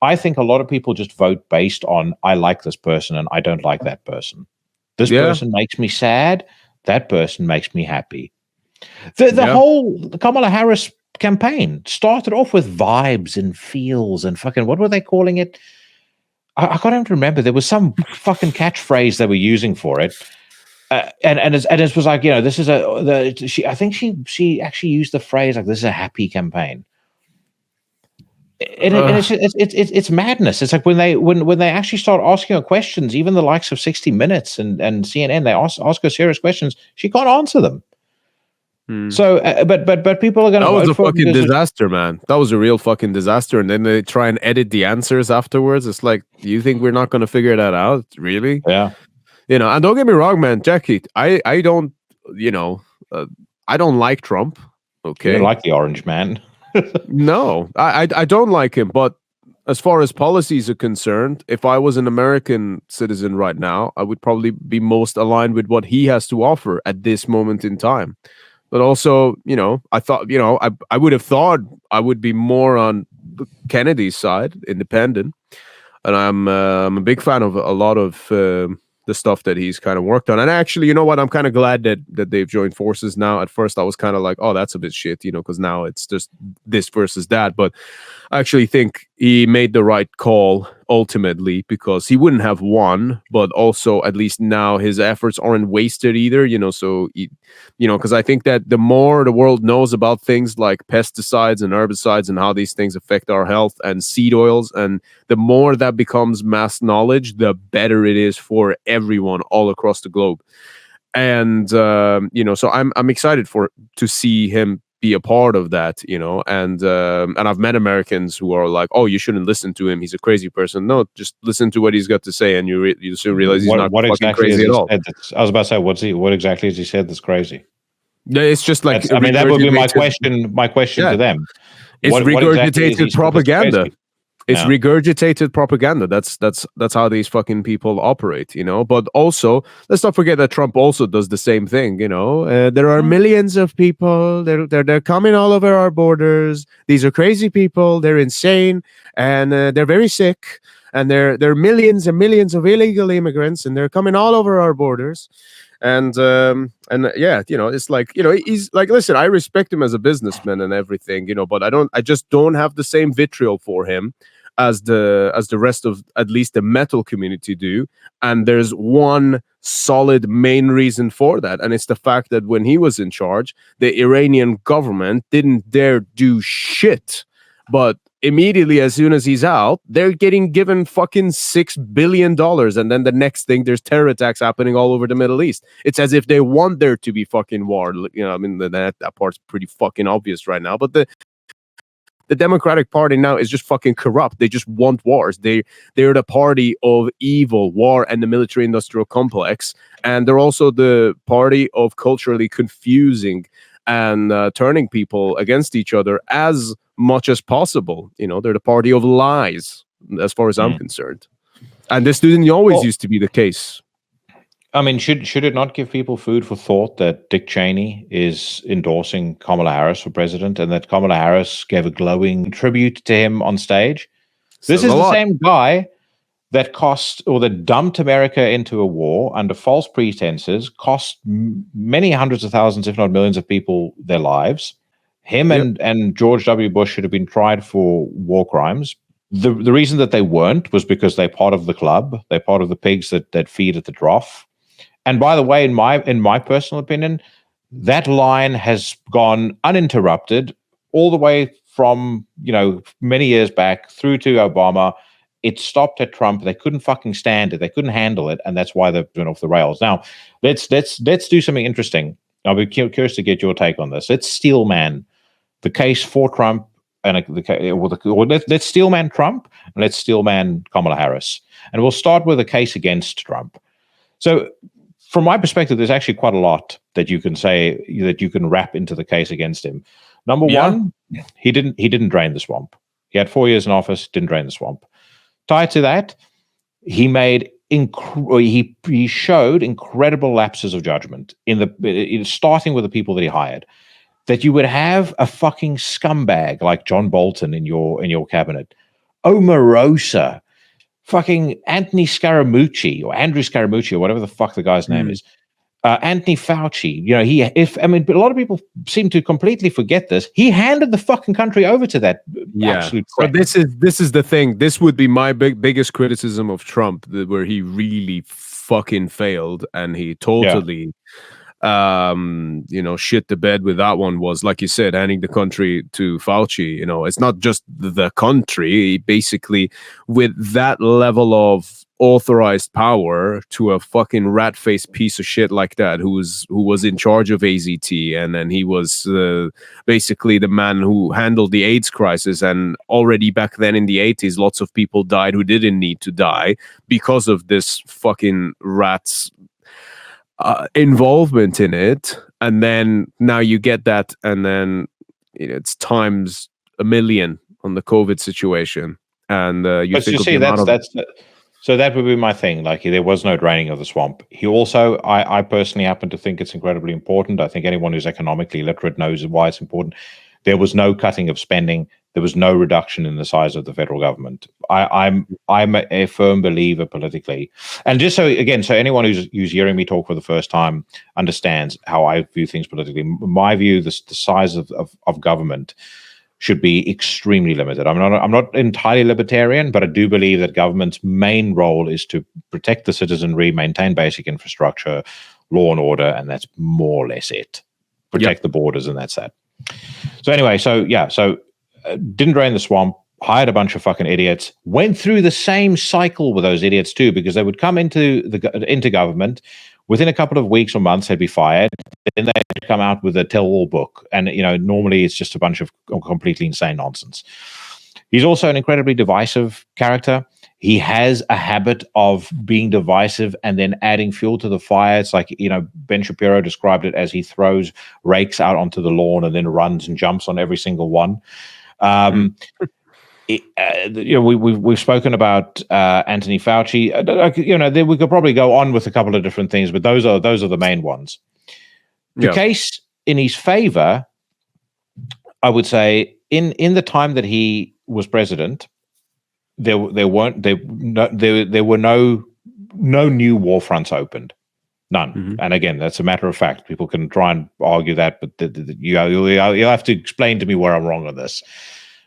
I think a lot of people just vote based on, I like this person and I don't like that person. This person makes me sad. That person makes me happy. The whole Kamala Harris campaign started off with vibes and feels and fucking, what were they calling it? I can't even remember. There was some fucking catchphrase they were using for it. And it was like, this is I think she actually used the phrase like, this is a happy campaign. And it's madness. It's like when they actually start asking her questions, even the likes of 60 Minutes and CNN, they ask her serious questions, she can't answer them. So, but people are going to. That was a fucking disaster, man. That was a real fucking disaster. And then they try and edit the answers afterwards. It's like, do you think we're not going to figure that out? Really? Yeah. And don't get me wrong, man, Jackie, I don't, I don't like Trump. Okay. You don't like the orange man. No, I don't like him. But as far as policies are concerned, if I was an American citizen right now, I would probably be most aligned with what he has to offer at this moment in time. But also, I thought, I would have thought I would be more on Kennedy's side, independent. And I'm a big fan of a lot of the stuff that he's kind of worked on. And actually, you know what? I'm kind of glad that they've joined forces now. At first, I was kind of like, oh, that's a bit shit, because now it's just this versus that. But I actually think he made the right call ultimately, because he wouldn't have won, but also at least now his efforts aren't wasted either, so, because I think that the more the world knows about things like pesticides and herbicides and how these things affect our health and seed oils, and the more that becomes mass knowledge, the better it is for everyone all across the globe. And, so I'm excited to see him be a part of that, and I've met Americans who are like, oh, you shouldn't listen to him, he's a crazy person. No, just listen to what he's got to say, and you soon realize he's not fucking crazy at all. I was about to say, what exactly has he said that's crazy? Yeah, it's just like, that would be my question to them. It's regurgitated propaganda. It's regurgitated propaganda. That's how these fucking people operate, you know. But also, let's not forget that Trump also does the same thing, you know. There are millions of people. They're coming all over our borders. These are crazy people. They're insane, and they're very sick. And there are millions and millions of illegal immigrants, and they're coming all over our borders. And yeah, you know, it's like, you know, he's like, listen, I respect him as a businessman and everything, you know, but I just don't have the same vitriol for him as the rest of at least the metal community do. And there's one solid main reason for that, and it's the fact that when he was in charge, the Iranian government didn't dare do shit. But immediately, as soon as he's out, they're getting given fucking $6 billion. And then the next thing, there's terror attacks happening all over the Middle East. It's as if they want there to be fucking war. You know, I mean, that part's pretty fucking obvious right now. But the Democratic Party now is just fucking corrupt. They just want wars. They're the party of evil, war, and the military-industrial complex. And they're also the party of culturally confusing and turning people against each other as much as possible. You know, they're the party of lies, as far as I'm concerned. And this didn't always used to be the case. I mean, should it not give people food for thought that Dick Cheney is endorsing Kamala Harris for president, and that Kamala Harris gave a glowing tribute to him on stage? This is the same guy that dumped America into a war under false pretenses, cost many hundreds of thousands, if not millions of people their lives. Him and George W. Bush should have been tried for war crimes. The reason that they weren't was because they're part of the club. They're part of the pigs that feed at the trough. And by the way, in my personal opinion, that line has gone uninterrupted all the way from, you know, many years back through to Obama. It stopped at Trump. They couldn't fucking stand it. They couldn't handle it, and that's why they've went off the rails. Now, let's do something interesting. I'll be curious to get your take on this. Let's steelman the case for Trump, and let's steelman Trump, and let's steelman Kamala Harris. And we'll start with a case against Trump. So, from my perspective, there's actually quite a lot that you can say, that you can wrap into the case against him. Number one, he didn't drain the swamp. He had 4 years in office, didn't drain the swamp. Tied to that, he showed incredible lapses of judgment in starting with the people that he hired. That you would have a fucking scumbag like John Bolton in your cabinet, Omarosa, fucking Anthony Scaramucci or Andrew Scaramucci or whatever the fuck the guy's name is. Anthony Fauci, you know, but a lot of people seem to completely forget this. He handed the fucking country over to that absolute crap. So this is the thing. This would be my biggest criticism of Trump, where he really fucking failed, and he totally, you know, shit the bed with that one. Was, like you said, handing the country to Fauci. You know, it's not just the country. Basically, with that level of authorized power to a fucking rat-faced piece of shit like that, who was in charge of AZT, and then he was basically the man who handled the AIDS crisis. And already back then in the 80s, lots of people died who didn't need to die because of this fucking rat's involvement in it. And then now you get that, and then it's times a million on the COVID situation. And so that would be my thing. Like, there was no draining of the swamp. He also, I personally happen to think it's incredibly important. I think anyone who's economically literate knows why it's important. There was no cutting of spending. There was no reduction in the size of the federal government. I'm a firm believer politically. And just so anyone who's hearing me talk for the first time understands how I view things politically. My view, the size of government should be extremely limited. I'm not entirely libertarian, but I do believe that government's main role is to protect the citizenry, maintain basic infrastructure, law and order, and that's more or less it. Protect the borders, and that's that. So anyway, didn't drain the swamp, hired a bunch of fucking idiots, went through the same cycle with those idiots too, because they would come into government. Within a couple of weeks or months, they'd be fired. Then they'd come out with a tell-all book. And, you know, normally it's just a bunch of completely insane nonsense. He's also an incredibly divisive character. He has a habit of being divisive and then adding fuel to the fire. It's like, you know, Ben Shapiro described it as he throws rakes out onto the lawn and then runs and jumps on every single one. we've spoken about Anthony Fauci. We could probably go on with a couple of different things, but those are the main ones. The case in his favor, I would say, in the time that he was president, there were no new war fronts opened, none. Mm-hmm. And again, that's a matter of fact. People can try and argue that, but you'll have to explain to me where I'm wrong on this.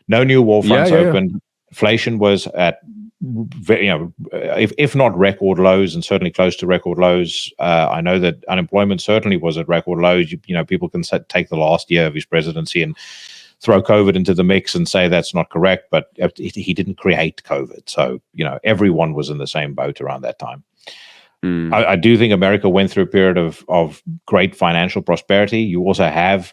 No new war fronts opened. Inflation was at, if not record lows, and certainly close to record lows. I know that unemployment certainly was at record lows. People can take the last year of his presidency and throw COVID into the mix and say that's not correct, but he didn't create COVID. So, everyone was in the same boat around that time. I do think America went through a period of great financial prosperity. You also have,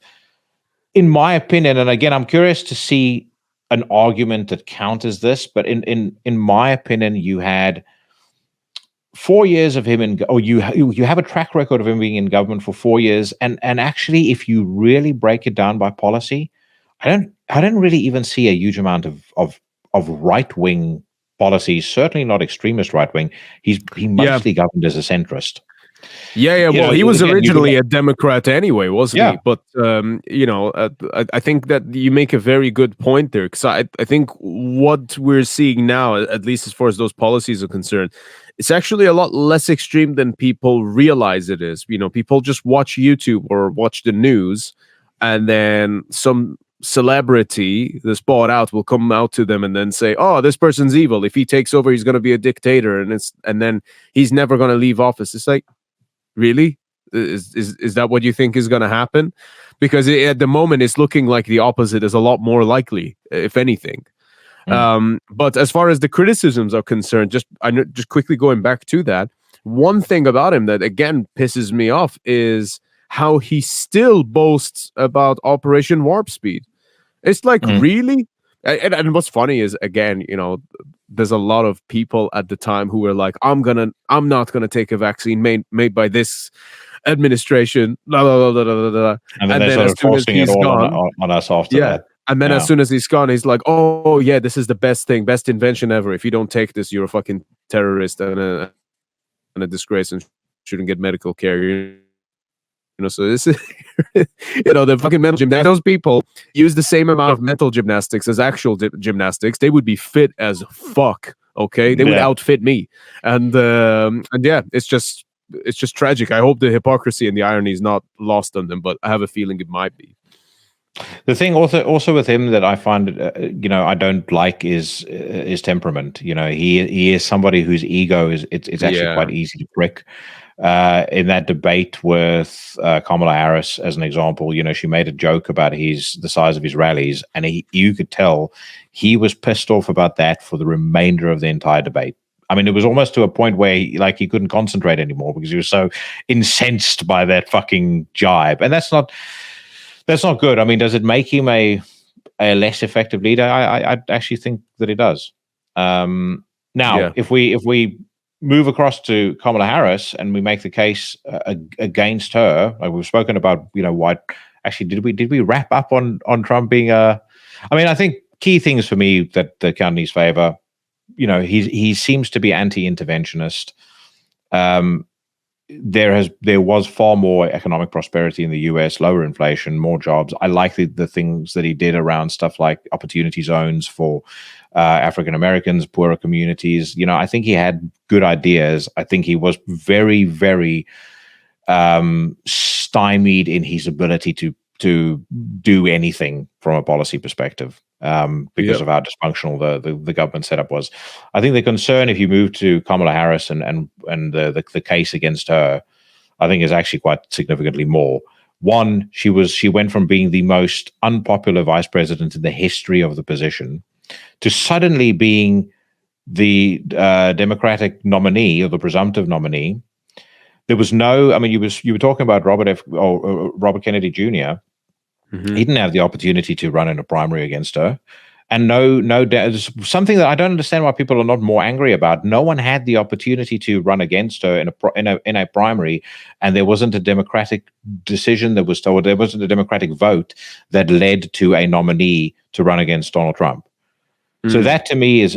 in my opinion, and again, I'm curious to see an argument that counters this, but in my opinion, you had 4 years of him you have a track record of him being in government for 4 years, and actually, if you really break it down by policy, I don't really even see a huge amount of right wing policies. Certainly not extremist right wing. He mostly governed as a centrist. Well, he was originally a Democrat anyway, wasn't he? But I think that you make a very good point there, because I think what we're seeing now, at least as far as those policies are concerned, it's actually a lot less extreme than people realize it is. People just watch YouTube or watch the news, and then some celebrity that's bought out will come out to them and then say, "Oh, this person's evil. If he takes over, he's going to be a dictator, and then he's never going to leave office." It's like, really? Is that what you think is going to happen? Because at the moment, it's looking like the opposite is a lot more likely, if anything. But as far as the criticisms are concerned, just quickly going back to that, one thing about him that again pisses me off is how he still boasts about Operation Warp Speed. It's like, really? And what's funny is, again, there's a lot of people at the time who were like, I'm not gonna take a vaccine made by this administration, blah, blah, blah, blah, blah, blah. And then they're sort of forcing it all on us after that. And then as soon as he's gone, he's like, oh yeah, this is the best invention ever. If you don't take this, you're a fucking terrorist and a disgrace and shouldn't get medical care. So this is, the fucking mental gymnastics. Those people use the same amount of mental gymnastics as actual gymnastics. They would be fit as fuck. Okay, they would outfit me. And it's just tragic. I hope the hypocrisy and the irony is not lost on them, but I have a feeling it might be. The thing also with him that I find, I don't like is temperament. He is somebody whose ego it's actually quite easy to prick. In that debate with Kamala Harris, as an example, she made a joke about the size of his rallies, and you could tell he was pissed off about that for the remainder of the entire debate. I mean, it was almost to a point where he couldn't concentrate anymore because he was so incensed by that fucking jibe, and that's not good. I mean, does it make him a less effective leader? I actually think that it does. If we move across to Kamala Harris and we make the case against her, like we've spoken about, why actually did we wrap up on Trump being I think key things for me that count in his favor, he seems to be anti-interventionist. There was far more economic prosperity in the US, lower inflation, more jobs. I like the things that he did around stuff like opportunity zones for African Americans, poorer communities. I think he had good ideas. I think he was very, very stymied in his ability to do anything from a policy perspective because of how dysfunctional the government setup was. I think the concern, if you move to Kamala Harris and the case against her, I think is actually quite significantly more. One, she went from being the most unpopular vice president in the history of the position to suddenly being the Democratic nominee or the presumptive nominee. There was no, you were talking about Robert Kennedy Jr. Mm-hmm. He didn't have the opportunity to run in a primary against her. And something that I don't understand why people are not more angry about. No one had the opportunity to run against her in a primary, and there wasn't a Democratic decision there wasn't a Democratic vote that led to a nominee to run against Donald Trump. So that to me is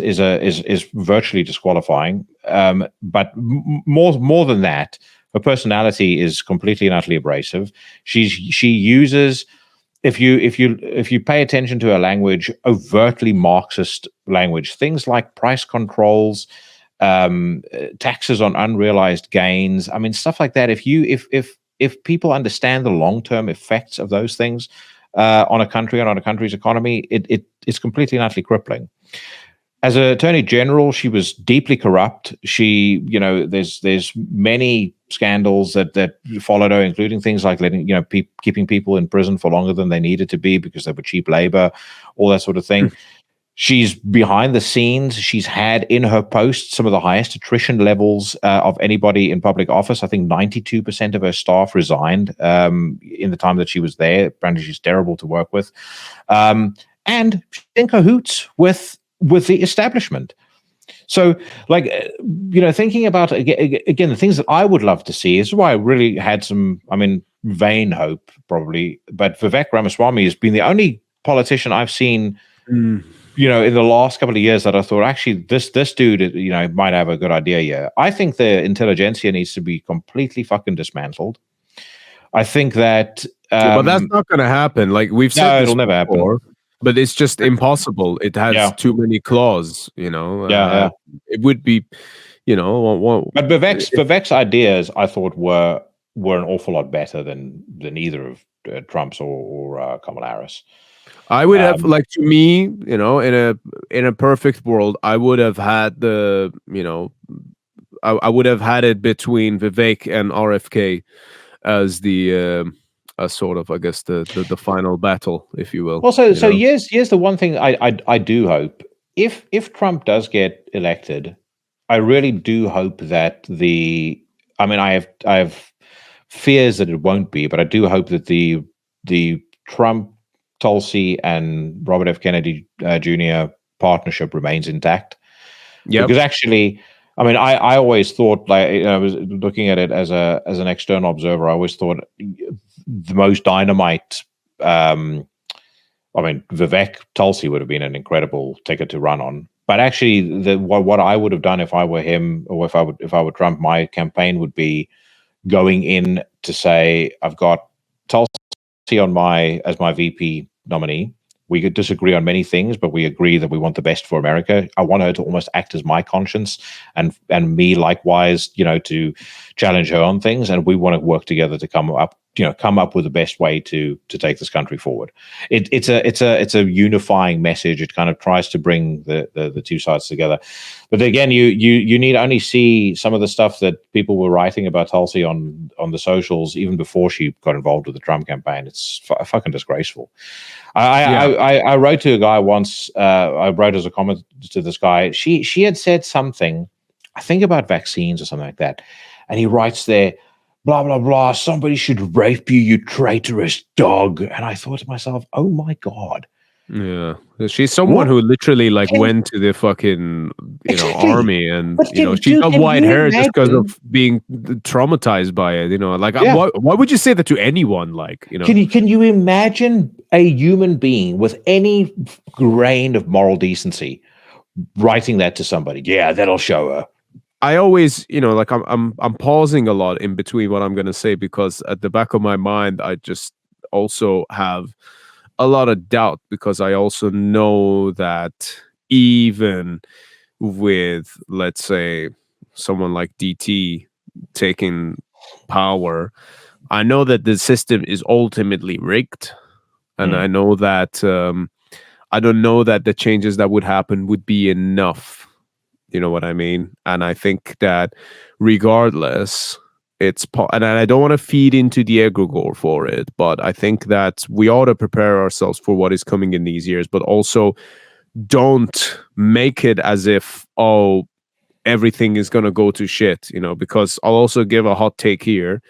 virtually disqualifying. But more than that, her personality is completely and utterly abrasive. She uses, if you pay attention to her language, overtly Marxist language, things like price controls, taxes on unrealized gains. I mean, stuff like that. If people understand the long-term effects of those things on a country and on a country's economy, it's completely and utterly crippling. As an attorney general, she was deeply corrupt. She, there's many scandals that followed her, including things like keeping people in prison for longer than they needed to be because they were cheap labor, all that sort of thing. She's behind the scenes. She's had in her post some of the highest attrition levels of anybody in public office. I think 92% of her staff resigned in the time that she was there. Apparently, she's terrible to work with. And she's in cahoots with the establishment. So, thinking about, again, the things that I would love to see, is why I really had some, vain hope, probably. But Vivek Ramaswamy has been the only politician I've seen in the last couple of years that I thought, actually, this dude, might have a good idea here. I think the intelligentsia needs to be completely fucking dismantled. I think that... but that's not going to happen. Like we've said, it'll never happen. But it's just impossible. It has too many claws, It would be, But Vivek's ideas, I thought, were an awful lot better than either of Trump's or Kamala Harris. I would have, to me, in a perfect world, I would have had the, I would have had it between Vivek and RFK as the sort of, I guess, the final battle, if you will. Well, so here's the one thing I do hope. If Trump does get elected, I really do hope that I have fears that it won't be, but I do hope that the Trump, Tulsi, and Robert F. Kennedy Jr. partnership remains intact. Yeah, because actually, I always thought, I was looking at it as an external observer. I always thought the most dynamite. Vivek Tulsi would have been an incredible ticket to run on. But actually, what I would have done if I were him, or if I were Trump, my campaign would be going in to say, I've got Tulsi as my VP nominee. We could disagree on many things, but we agree that we want the best for America. I want her to almost act as my conscience, and me likewise, to challenge her on things. And we want to work together to come up with the best way to take this country forward. It's a unifying message. It kind of tries to bring the two sides together. But again, you need only see some of the stuff that people were writing about Tulsi on the socials even before she got involved with the Trump campaign. It's fucking disgraceful. I wrote to a guy once. I wrote as a comment to this guy. She had said something, I think about vaccines or something like that, and he writes there, blah, blah, blah, somebody should rape you, you traitorous dog. And I thought to myself, oh my God. Yeah. She's someone who literally went to the fucking, army, and, she got white hair just because of being traumatized by it, why would you say that to anyone? Can you imagine a human being with any grain of moral decency writing that to somebody? Yeah, that'll show her. I always, I'm pausing a lot in between what I'm going to say, because at the back of my mind, I just also have a lot of doubt, because I also know that even with, let's say, someone like DT taking power, I know that the system is ultimately rigged. And I know that I don't know that the changes that would happen would be enough. You know what I mean? And I think that regardless, and I don't want to feed into the egregore for it, but I think that we ought to prepare ourselves for what is coming in these years, but also don't make it as if, everything is going to go to shit, because I'll also give a hot take here.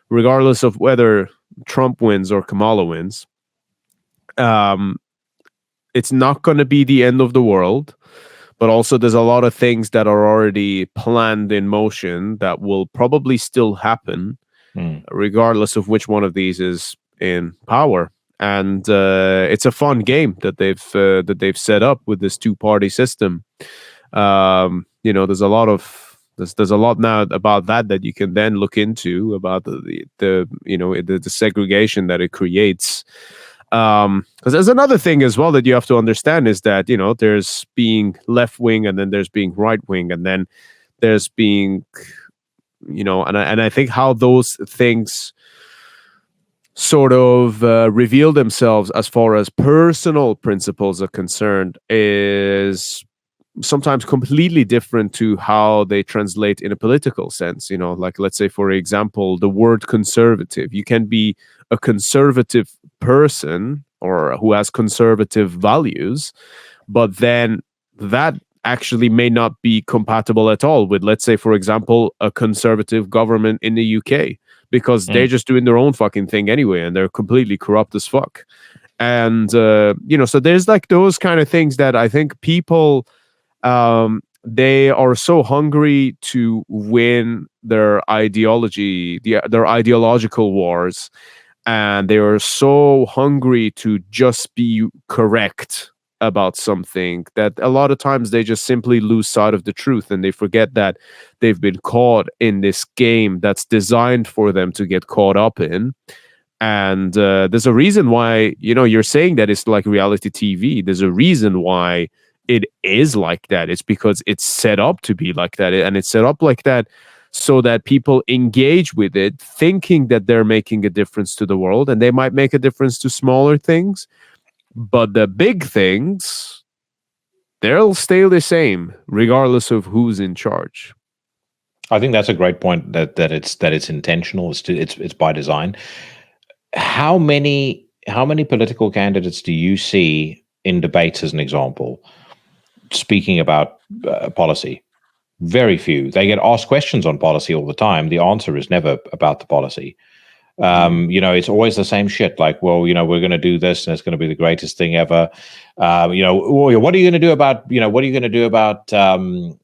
Regardless of whether Trump wins or Kamala wins, it's not going to be the end of the world. But also there's a lot of things that are already planned in motion that will probably still happen, regardless of which one of these is in power. and it's a fun game that they've set up with this 2-party system. There's a lot of there's a lot now about that you can then look into about the segregation that it creates. Because there's another thing as well that you have to understand is that there's being left wing, and then there's being right wing, and then there's being and I think how those things sort of reveal themselves as far as personal principles are concerned is sometimes completely different to how they translate in a political sense. Like, let's say, for example, the word conservative. You can be a conservative person or who has conservative values, but then that actually may not be compatible at all with, let's say, for example, a conservative government in the UK, because they're just doing their own fucking thing anyway, and they're completely corrupt as fuck. And so there's like those kind of things that I think people they are so hungry to win their ideology, their ideological wars, and they are so hungry to just be correct about something that a lot of times they just simply lose sight of the truth, and they forget that they've been caught in this game that's designed for them to get caught up in. And there's a reason why you're saying that it's like reality TV. There's a reason why it is like that. It's because it's set up to be like that, and it's set up like that so that people engage with it thinking that they're making a difference to the world, and they might make a difference to smaller things, but the big things, they'll stay the same regardless of who's in charge. I think that's a great point, that it's intentional. It's by design. How many political candidates do you see in debates, as an example, speaking about policy? Very few. They get asked questions on policy all the time. The answer is never about the policy. It's always the same shit. Like, well, we're going to do this, and it's going to be the greatest thing ever. What are you going to do about, the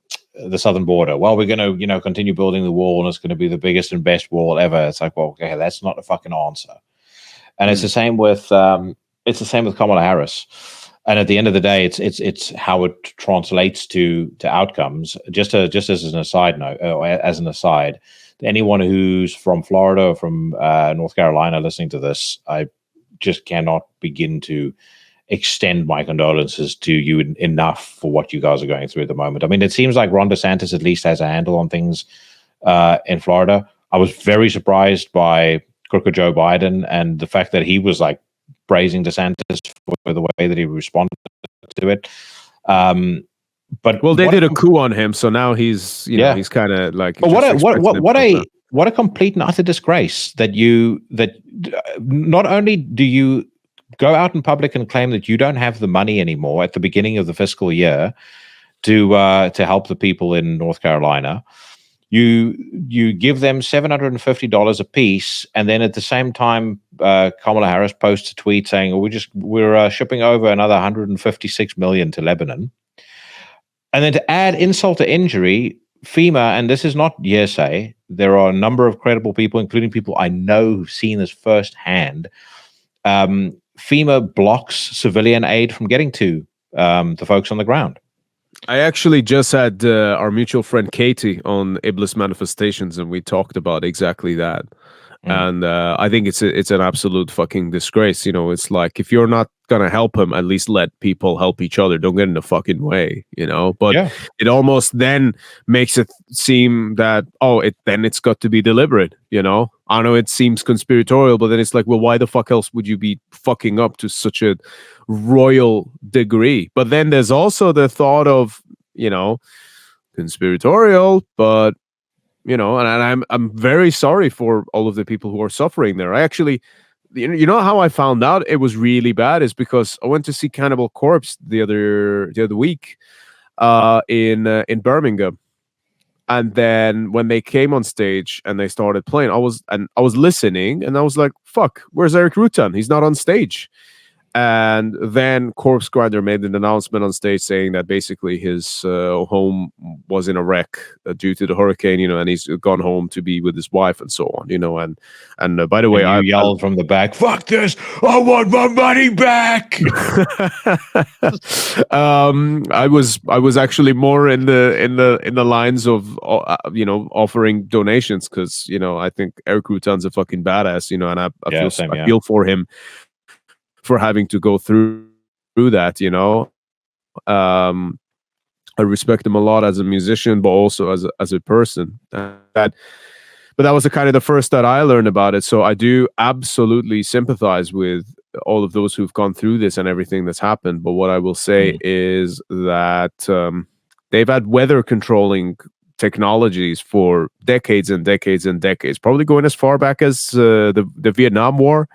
southern border? Well, we're going to, continue building the wall, and it's going to be the biggest and best wall ever. It's like, well, okay, that's not a fucking answer. And it's the same with Kamala Harris. And at the end of the day, it's how it translates to outcomes. Just as an aside note, anyone who's from Florida or from North Carolina listening to this, I just cannot begin to extend my condolences to you enough for what you guys are going through at the moment. I mean, it seems like Ron DeSantis at least has a handle on things in Florida. I was very surprised by crooked Joe Biden and the fact that he was like praising DeSantis for the way that he responded to it. But they did a coup on him, so now he's he's kind of like. But what a complete and utter disgrace that not only do you go out in public and claim that you don't have the money anymore at the beginning of the fiscal year to help the people in North Carolina. You give them $750 a piece, and then at the same time, Kamala Harris posts a tweet saying, "We're shipping over another $156 million to Lebanon." And then to add insult to injury, FEMA, and this is not hearsay, there are a number of credible people, including people I know who've seen this firsthand. FEMA blocks civilian aid from getting to the folks on the ground. I actually just had our mutual friend Katie on Iblis Manifestations, and we talked about exactly that. And I think it's an absolute fucking disgrace. It's like, if you're not gonna help him, at least let people help each other. Don't get in the fucking way, But it almost then makes it seem that it's got to be deliberate. I know it seems conspiratorial, but then it's like, well, why the fuck else would you be fucking up to such a royal degree? But then there's also the thought of conspiratorial, but and I'm very sorry for all of the people who are suffering there. I actually, how I found out it was really bad is because I went to see Cannibal Corpse the other week in Birmingham, and then when they came on stage and they started playing, I was listening, and I was like, "Fuck, where's Eric Rutan? He's not on stage." And then Corpse Grinder made an announcement on stage saying that basically his home was in a wreck due to the hurricane, and he's gone home to be with his wife and so on, and by the way, I yelled from the back, "Fuck this! I want my money back!" I was actually more in the lines of offering donations, because I think Eric Rutan's a fucking badass, and I feel for him for having to go through that. I respect him a lot as a musician, but also as a person. But that was the first that I learned about it. So I do absolutely sympathize with all of those who've gone through this and everything that's happened. But what I will say is that they've had weather controlling technologies for decades and decades and decades, probably going as far back as the Vietnam War.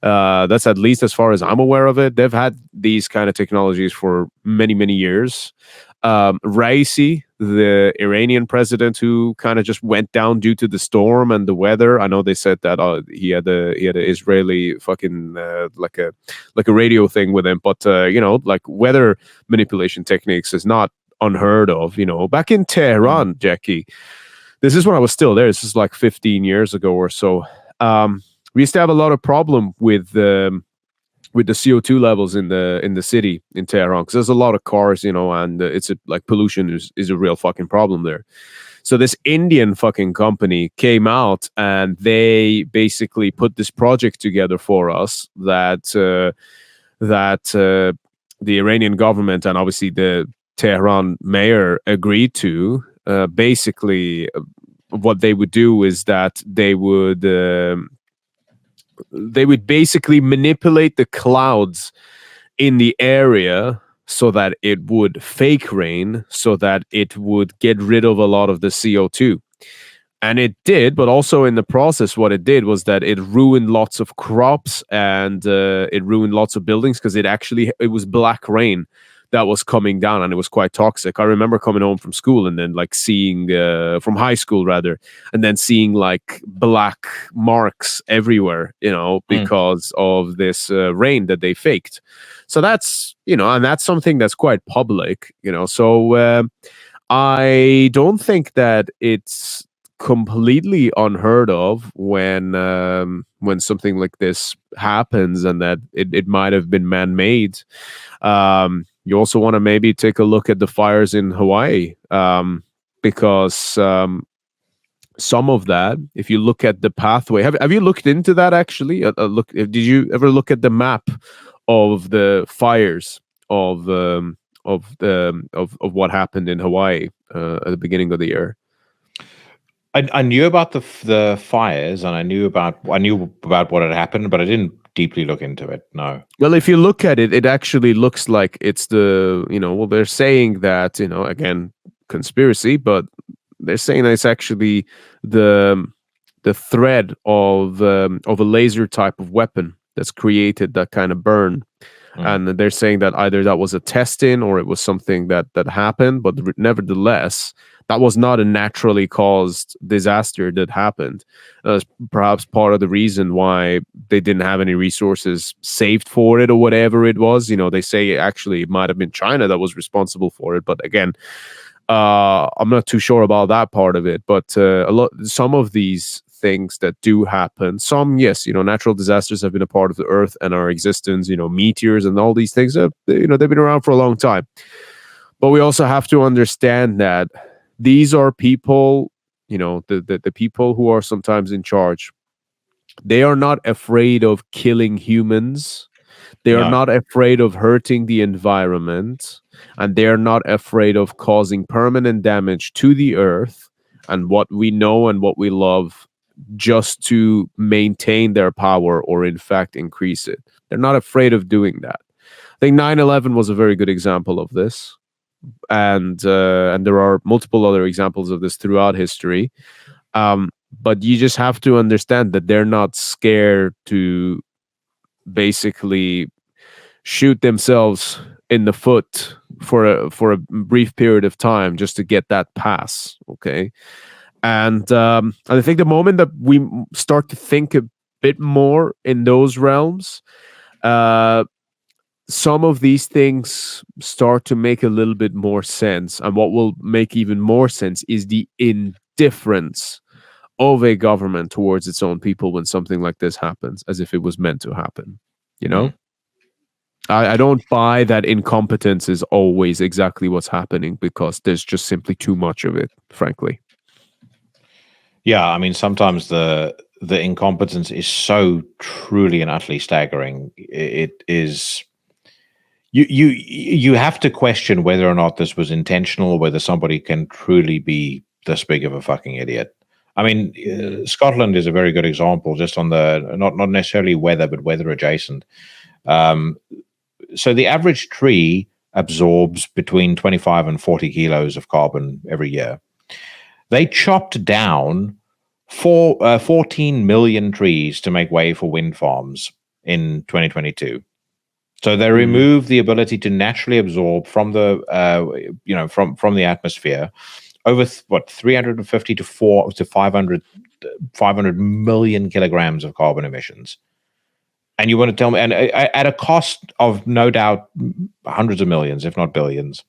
That's at least as far as I'm aware of it. They've had these kind of technologies for many, many years. Raisi, the Iranian president, who kind of just went down due to the storm and the weather. I know they said that he had an Israeli fucking like a radio thing with him, but like weather manipulation techniques is not unheard of. Back in Tehran, Jackie, this is when I was still there. This is like 15 years ago or so. We used to have a lot of problem with the CO2 levels in the city in Tehran, because there's a lot of cars, and it's like pollution is a real fucking problem there. So this Indian fucking company came out and they basically put this project together for us that the Iranian government and obviously the Tehran mayor agreed to. Basically, what they would do is that they would basically manipulate the clouds in the area so that it would fake rain, so that it would get rid of a lot of the CO2. And it did, but also in the process, what it did was that it ruined lots of crops and it ruined lots of buildings, because it was black rain that was coming down, and it was quite toxic. I remember coming home from school and then like seeing from high school rather, and then seeing like black marks everywhere, because of this rain that they faked. So that's, and that's something that's quite public, so I don't think that it's completely unheard of when something like this happens, and that it might have been man-made. You also want to maybe take a look at the fires in Hawaii, because some of that, if you look at the pathway, have you looked into that actually? Did you ever look at the map of the fires of what happened in Hawaii at the beginning of the year? I knew about the fires, and I knew about what had happened, but I didn't deeply look into it. No. Well, if you look at it, it actually looks like it's they're saying that, again, conspiracy, but they're saying that it's actually the thread of a laser type of weapon that's created that kind of burn. And they're saying that either that was a test-in or it was something that happened, but nevertheless, that was not a naturally caused disaster that happened. Perhaps part of the reason why they didn't have any resources saved for it or whatever it was. They say actually it might have been China that was responsible for it, but again, I'm not too sure about that part of it. But some of these things that do happen, some, yes, natural disasters have been a part of the earth and our existence, meteors and all these things, they've been around for a long time. But we also have to understand that these are people, the people who are sometimes in charge. They are not afraid of killing humans. They are not afraid of hurting the environment, and they are not afraid of causing permanent damage to the earth and what we know and what we love, just to maintain their power or in fact increase it. They're not afraid of doing that. I think 9/11 was a very good example of this. And there are multiple other examples of this throughout history. But you just have to understand that they're not scared to basically shoot themselves in the foot for a brief period of time just to get that pass. Okay. And I think the moment that we start to think a bit more in those realms, some of these things start to make a little bit more sense. And what will make even more sense is the indifference of a government towards its own people when something like this happens, as if it was meant to happen. You know? I don't buy that incompetence is always exactly what's happening, because there's just simply too much of it, frankly. Yeah, I mean, sometimes the incompetence is so truly and utterly staggering. It is. You have to question whether or not this was intentional, whether somebody can truly be this big of a fucking idiot. I mean, Scotland is a very good example, just on the not necessarily weather, but weather adjacent. So the average tree absorbs between 25 and 40 kilos of carbon every year. They chopped down 14 million trees to make way for wind farms in 2022. So they removed the ability to naturally absorb from the from the atmosphere over 350 to 500 million kilograms of carbon emissions. And you want to tell me, and at a cost of no doubt hundreds of millions, if not billions,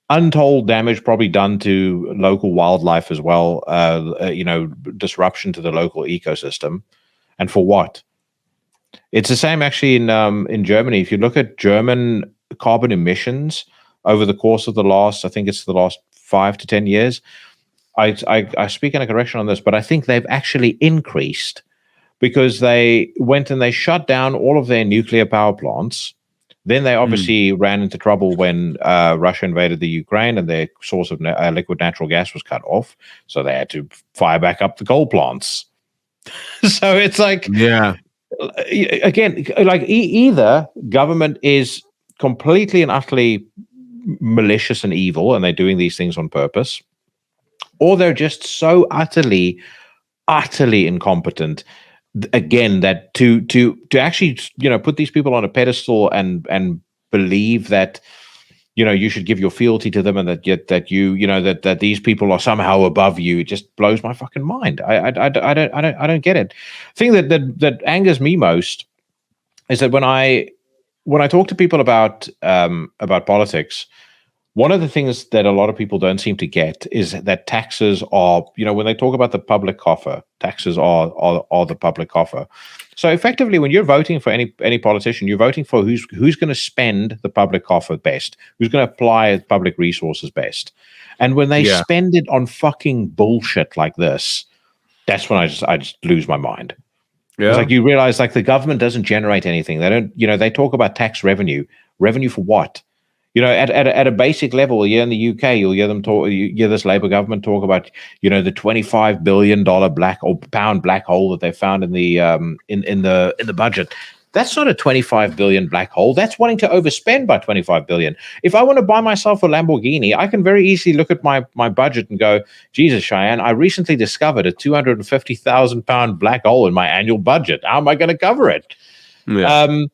untold damage probably done to local wildlife as well, disruption to the local ecosystem. And for what? It's the same actually in Germany. If you look at German carbon emissions over the course of the last 5 to 10 years, I speak in a correction on this, but I think they've actually increased, because they went and they shut down all of their nuclear power plants. Then they obviously ran into trouble when Russia invaded the Ukraine and their source of liquid natural gas was cut off. So they had to fire back up the coal plants. So it's like, again, like either government is completely and utterly malicious and evil and they're doing these things on purpose, or they're just so utterly incompetent, again, that to actually put these people on a pedestal and believe that you should give your fealty to them, and that these people are somehow above you, it just blows my fucking mind. I don't get it. The thing that angers me most is that when I talk to people about politics, one of the things that a lot of people don't seem to get is that taxes are, when they talk about the public coffer, taxes are the public coffer. So effectively, when you're voting for any politician, you're voting for who's going to spend the public coffer best, who's going to apply public resources best. And when they spend it on fucking bullshit like this, that's when I just lose my mind. Yeah. It's like you realize, like, the government doesn't generate anything. They don't, they talk about tax revenue. Revenue for what? At a basic level, here in the UK, you'll hear them talk. You hear this Labour government talk about, the $25 billion pound black hole that they found in the budget. That's not a 25 billion black hole. That's wanting to overspend by 25 billion. If I want to buy myself a Lamborghini, I can very easily look at my budget and go, Jesus, Shayan, I recently discovered a 250,000 pound black hole in my annual budget. How am I going to cover it? Yeah.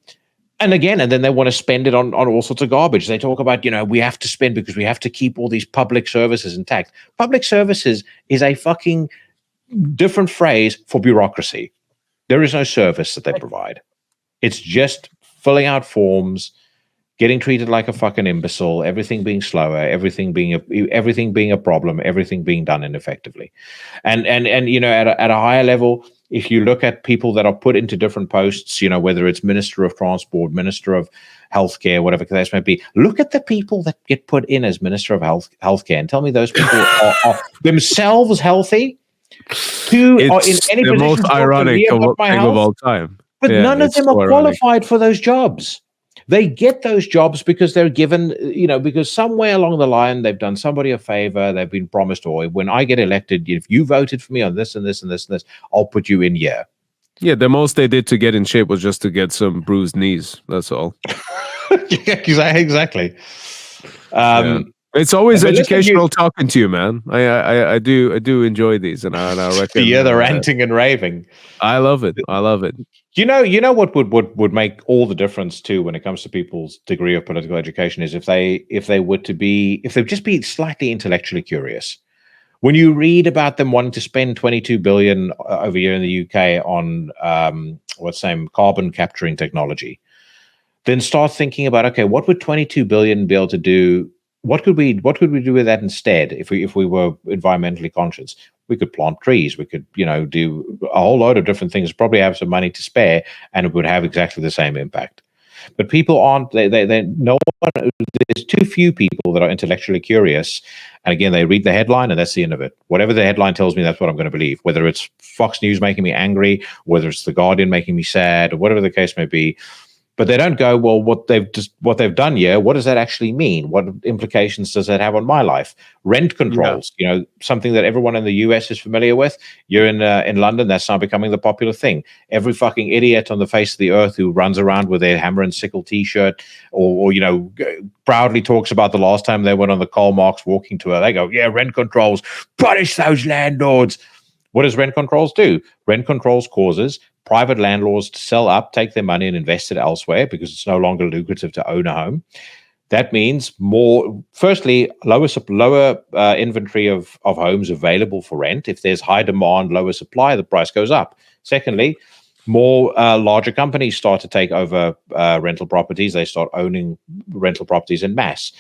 And then they want to spend it on all sorts of garbage. They talk about, we have to spend because we have to keep all these public services intact. Public services is a fucking different phrase for bureaucracy. There is no service that they provide. It's just filling out forms, getting treated like a fucking imbecile, everything being slower, everything being a problem, everything being done ineffectively. And at a higher level, if you look at people that are put into different posts, whether it's Minister of Transport, Minister of Healthcare, whatever the case may be, look at the people that get put in as Minister of Healthcare and tell me those people are themselves healthy. It's the most ironic thing of all time. But none of them are qualified for those jobs. They get those jobs because they're given, because somewhere along the line, they've done somebody a favor. They've been promised, or when I get elected, if you voted for me on this and this and this and this, I'll put you in here. Yeah, the most they did to get in shape was just to get some bruised knees. That's all. Exactly. It's always educational talking to you, man. I do enjoy these, and I reckon. Yeah, the ranting and raving. I love it. You know what would make all the difference too when it comes to people's degree of political education is if they just be slightly intellectually curious. When you read about them wanting to spend 22 billion over here in the UK on carbon capturing technology, then start thinking about, okay, what would 22 billion be able to do? What could we do with that instead? If we were environmentally conscious, we could plant trees. We could, do a whole load of different things. Probably have some money to spare, and it would have exactly the same impact. But people aren't. They no one. There's too few people that are intellectually curious. And again, they read the headline, and that's the end of it. Whatever the headline tells me, that's what I'm going to believe. Whether it's Fox News making me angry, whether it's The Guardian making me sad, or whatever the case may be. But they don't go, well, what they've done here, what does that actually mean? What implications does that have on my life? Rent controls, something that everyone in the US is familiar with. You're in London, that's now becoming the popular thing. Every fucking idiot on the face of the earth who runs around with their hammer and sickle T-shirt, or proudly talks about the last time they went on the Karl Marx walking tour. They go, yeah, rent controls, punish those landlords. What does rent controls do? Rent controls causes private landlords to sell up, take their money and invest it elsewhere because it's no longer lucrative to own a home. That means lower inventory of homes available for rent. If there's high demand, lower supply, the price goes up. Secondly, more larger companies start to take over rental properties. They start owning rental properties en masse.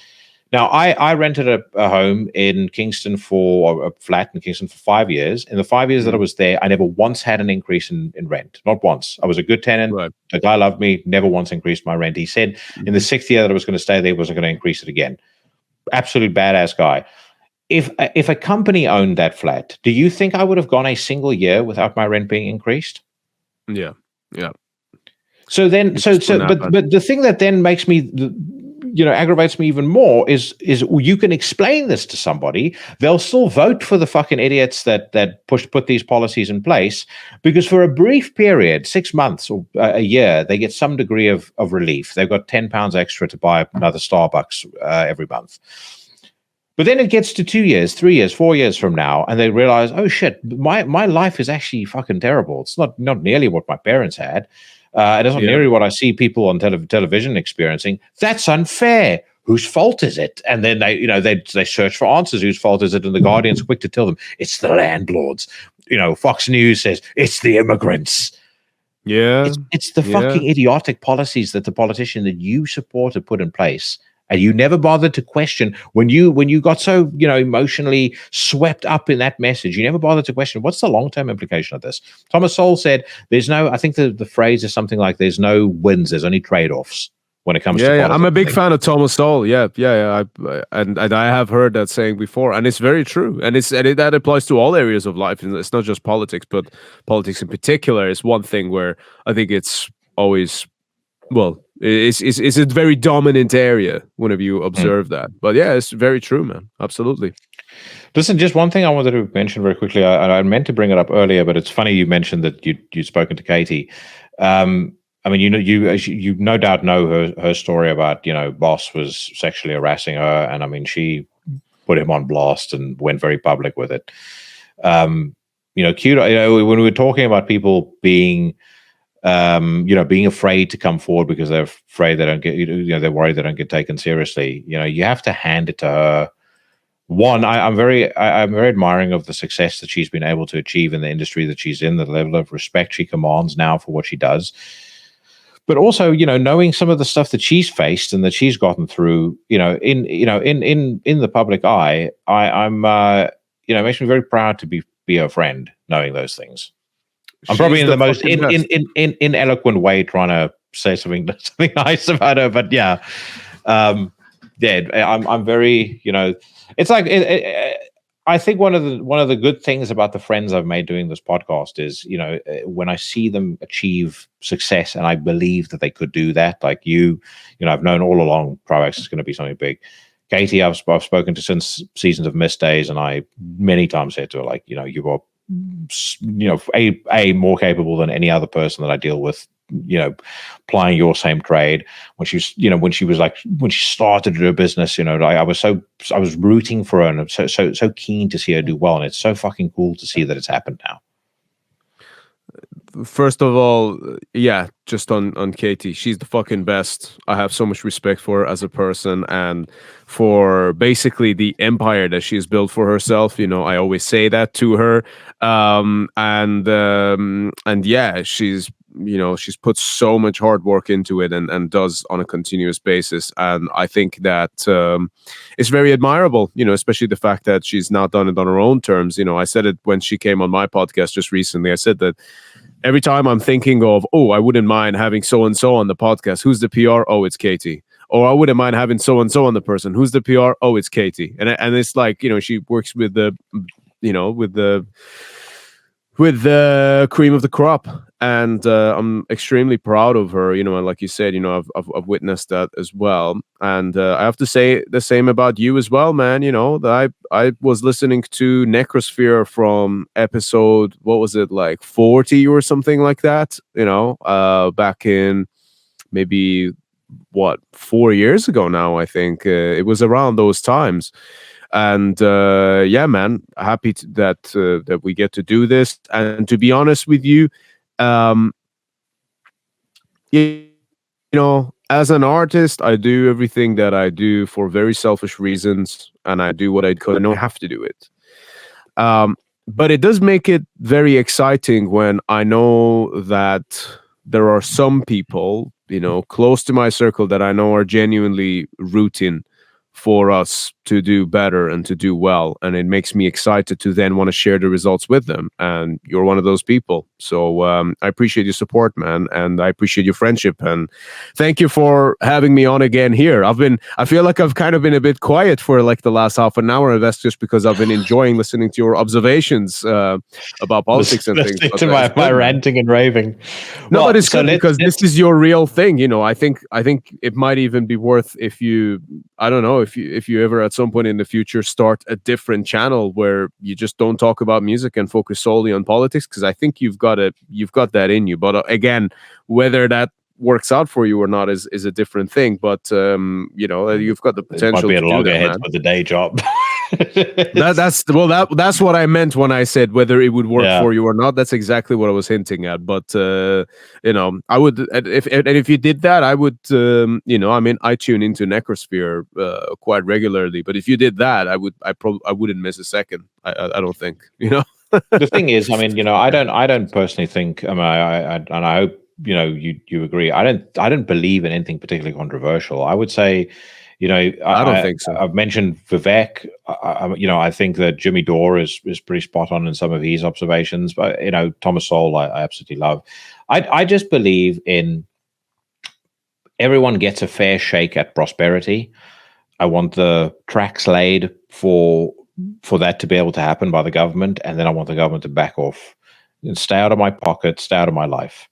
Now, I rented a home in Kingston a flat in Kingston for 5 years. In the 5 years that I was there, I never once had an increase in rent. Not once. I was a good tenant. Right. The guy loved me, never once increased my rent. He said in the 6th year that I was going to stay there, wasn't going to increase it again. Absolute badass guy. If a company owned that flat, do you think I would have gone a single year without my rent being increased? Yeah. So then, but the thing that then makes me... aggravates me even more is you can explain this to somebody, they'll still vote for the fucking idiots that put these policies in place, because for a brief period, 6 months or a year, they get some degree of relief. They've got £10 extra to buy another Starbucks every month. But then it gets to 2 years, 3 years, 4 years from now, and they realize, oh shit, my life is actually fucking terrible. It's not nearly what my parents had. It isn't nearly what I see people on television experiencing. That's unfair. Whose fault is it? And then they search for answers. Whose fault is it? And the Guardian's quick to tell them it's the landlords. Fox News says it's the immigrants. Yeah, it's the fucking idiotic policies that the politician that you support have put in place. And you never bothered to question when you got so emotionally swept up in that message. You never bothered to question what's the long-term implication of this. Thomas Sowell said, "There's no." I think the phrase is something like, "There's no wins. There's only trade-offs." When it comes to politics. I'm a big fan of Thomas Sowell. Yeah. And I have heard that saying before, and it's very true. And that applies to all areas of life. And it's not just politics, but politics in particular is one thing where I think it's always it's a very dominant area whenever you observe that. But yeah, it's very true, man. Absolutely. Listen, just one thing I wanted to mention very quickly. I meant to bring it up earlier, but it's funny you mentioned that you'd spoken to Katie. I mean, you no doubt know her story about, boss was sexually harassing her, and I mean, she put him on blast and went very public with it. Cute. When we were talking about people being, being afraid to come forward because they're afraid they don't get, they're worried they don't get taken seriously. You have to hand it to her. One, I'm very admiring of the success that she's been able to achieve in the industry that she's in, the level of respect she commands now for what she does. But also, knowing some of the stuff that she's faced and that she's gotten through, in the public eye, I'm it makes me very proud to be her friend, knowing those things. I'm probably in the most ineloquent way trying to say something nice about her, but I'm very, it's like I think one of the good things about the friends I've made doing this podcast is, when I see them achieve success, and I believe that they could do that, like I've known all along Trivax is going to be something big. Katie, I've spoken to since Seasons of Mist days, and I many times said to her, like, you are, a more capable than any other person that I deal with, plying your same trade. When she started her business, I was rooting for her, and I'm so keen to see her do well, and it's so fucking cool to see that it's happened now. First of all, just on Katie, she's the fucking best. I have so much respect for her as a person and for basically the empire that she's built for herself. I always say that to her. She's she's put so much hard work into it and does on a continuous basis. And I think that it's very admirable, especially the fact that she's now done it on her own terms. I said it when she came on my podcast just recently. I said that every time I'm thinking of, I wouldn't mind having so-and-so on the podcast. Who's the PR? Oh, it's Katie. Or I wouldn't mind having so-and-so on the person. Who's the PR? Oh, it's Katie. And it's like, she works with the, with the cream of the crop. And I'm extremely proud of her, and like you said, I've witnessed that as well. And I have to say the same about you as well, man. That I was listening to Necrosphere from episode, what was it, like 40 or something like that, back in maybe 4 years ago now, I think. It was around those times. And yeah, man, happy that we get to do this. And to be honest with you, as an artist, I do everything that I do for very selfish reasons, and I do what I could. I don't have to do it. But it does make it very exciting when I know that there are some people, close to my circle that I know are genuinely rooting for us to do better and to do well, and it makes me excited to then want to share the results with them, and you're one of those people. So I appreciate your support, man, and I appreciate your friendship, and thank you for having me on again here. I feel like I've kind of been a bit quiet for like the last half an hour, and that's just because I've been enjoying listening to your observations about politics and things. To my ranting and raving. No, but it's good because this is your real thing. I think it might even be worth if you, I don't know, if you ever at some point in the future start a different channel where you just don't talk about music and focus solely on politics, because I think you've got that in you. But again, whether that works out for you or not is a different thing. But you've got the potential. It might be to a do loggerhead that, for the day job. That's what I meant when I said whether it would work for you or not. That's exactly what I was hinting at. But I would, if you did that, I would, I tune into Necrosphere quite regularly. But if you did that, I wouldn't miss a second. I don't think. The thing is, I don't personally think. And I hope you agree. I don't believe in anything particularly controversial. I would say. I don't think so. I've mentioned Vivek. I think that Jimmy Dore is pretty spot on in some of his observations. But Thomas Sowell, I absolutely love. I just believe in everyone gets a fair shake at prosperity. I want the tracks laid for that to be able to happen by the government, and then I want the government to back off and stay out of my pocket, stay out of my life.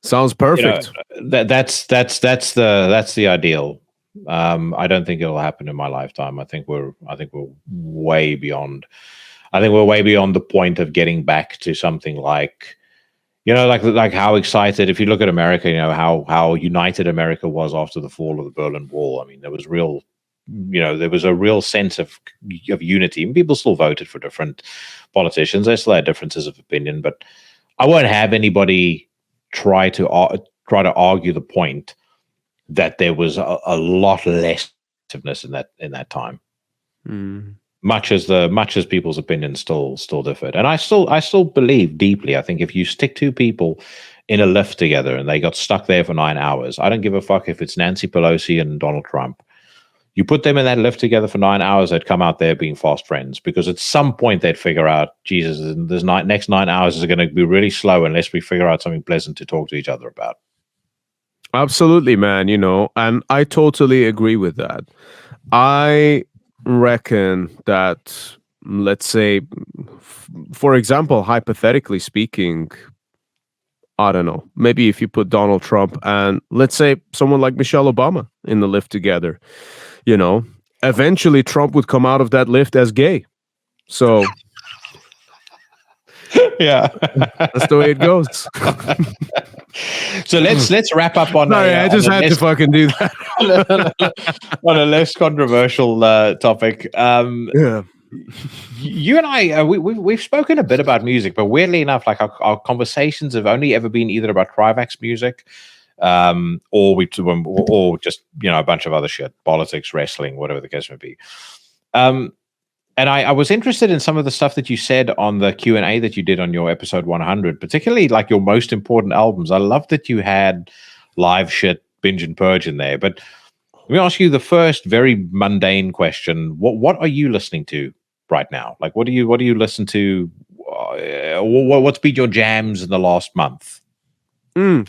Sounds perfect. That's the ideal. I don't think it'll happen in my lifetime. I think we're way beyond. I think we're way beyond the point of getting back to something like, like how excited. If you look at America, how united America was after the fall of the Berlin Wall. There was a real sense of unity. And people still voted for different politicians. They still had differences of opinion, but I won't have anybody try to argue the point that there was a lot less activeness in that time. Much as people's opinions still differed, and I still believe deeply. I think if you stick two people in a lift together and they got stuck there for 9 hours, I don't give a fuck if it's Nancy Pelosi and Donald Trump. You put them in that lift together for 9 hours, they'd come out there being fast friends, because at some point they'd figure out, Jesus, this next 9 hours is going to be really slow unless we figure out something pleasant to talk to each other about. Absolutely, man. And I totally agree with that. I reckon that, let's say, for example, hypothetically speaking, I don't know, maybe if you put Donald Trump and let's say someone like Michelle Obama in the lift together, eventually Trump would come out of that lift as gay. So yeah, that's the way it goes. So let's wrap up on. I just had to fucking do that on a less controversial topic. Yeah. You and I, we've spoken a bit about music, but weirdly enough, like our conversations have only ever been either about Trivax music, or just a bunch of other shit, politics, wrestling, whatever the case may be. And And I was interested in some of the stuff that you said on the Q&A that you did on your episode 100, particularly like your most important albums. I love that you had live shit, binge and purge in there. But let me ask you the first very mundane question. What are you listening to right now? Like, what do you listen to? What's been your jams in the last month?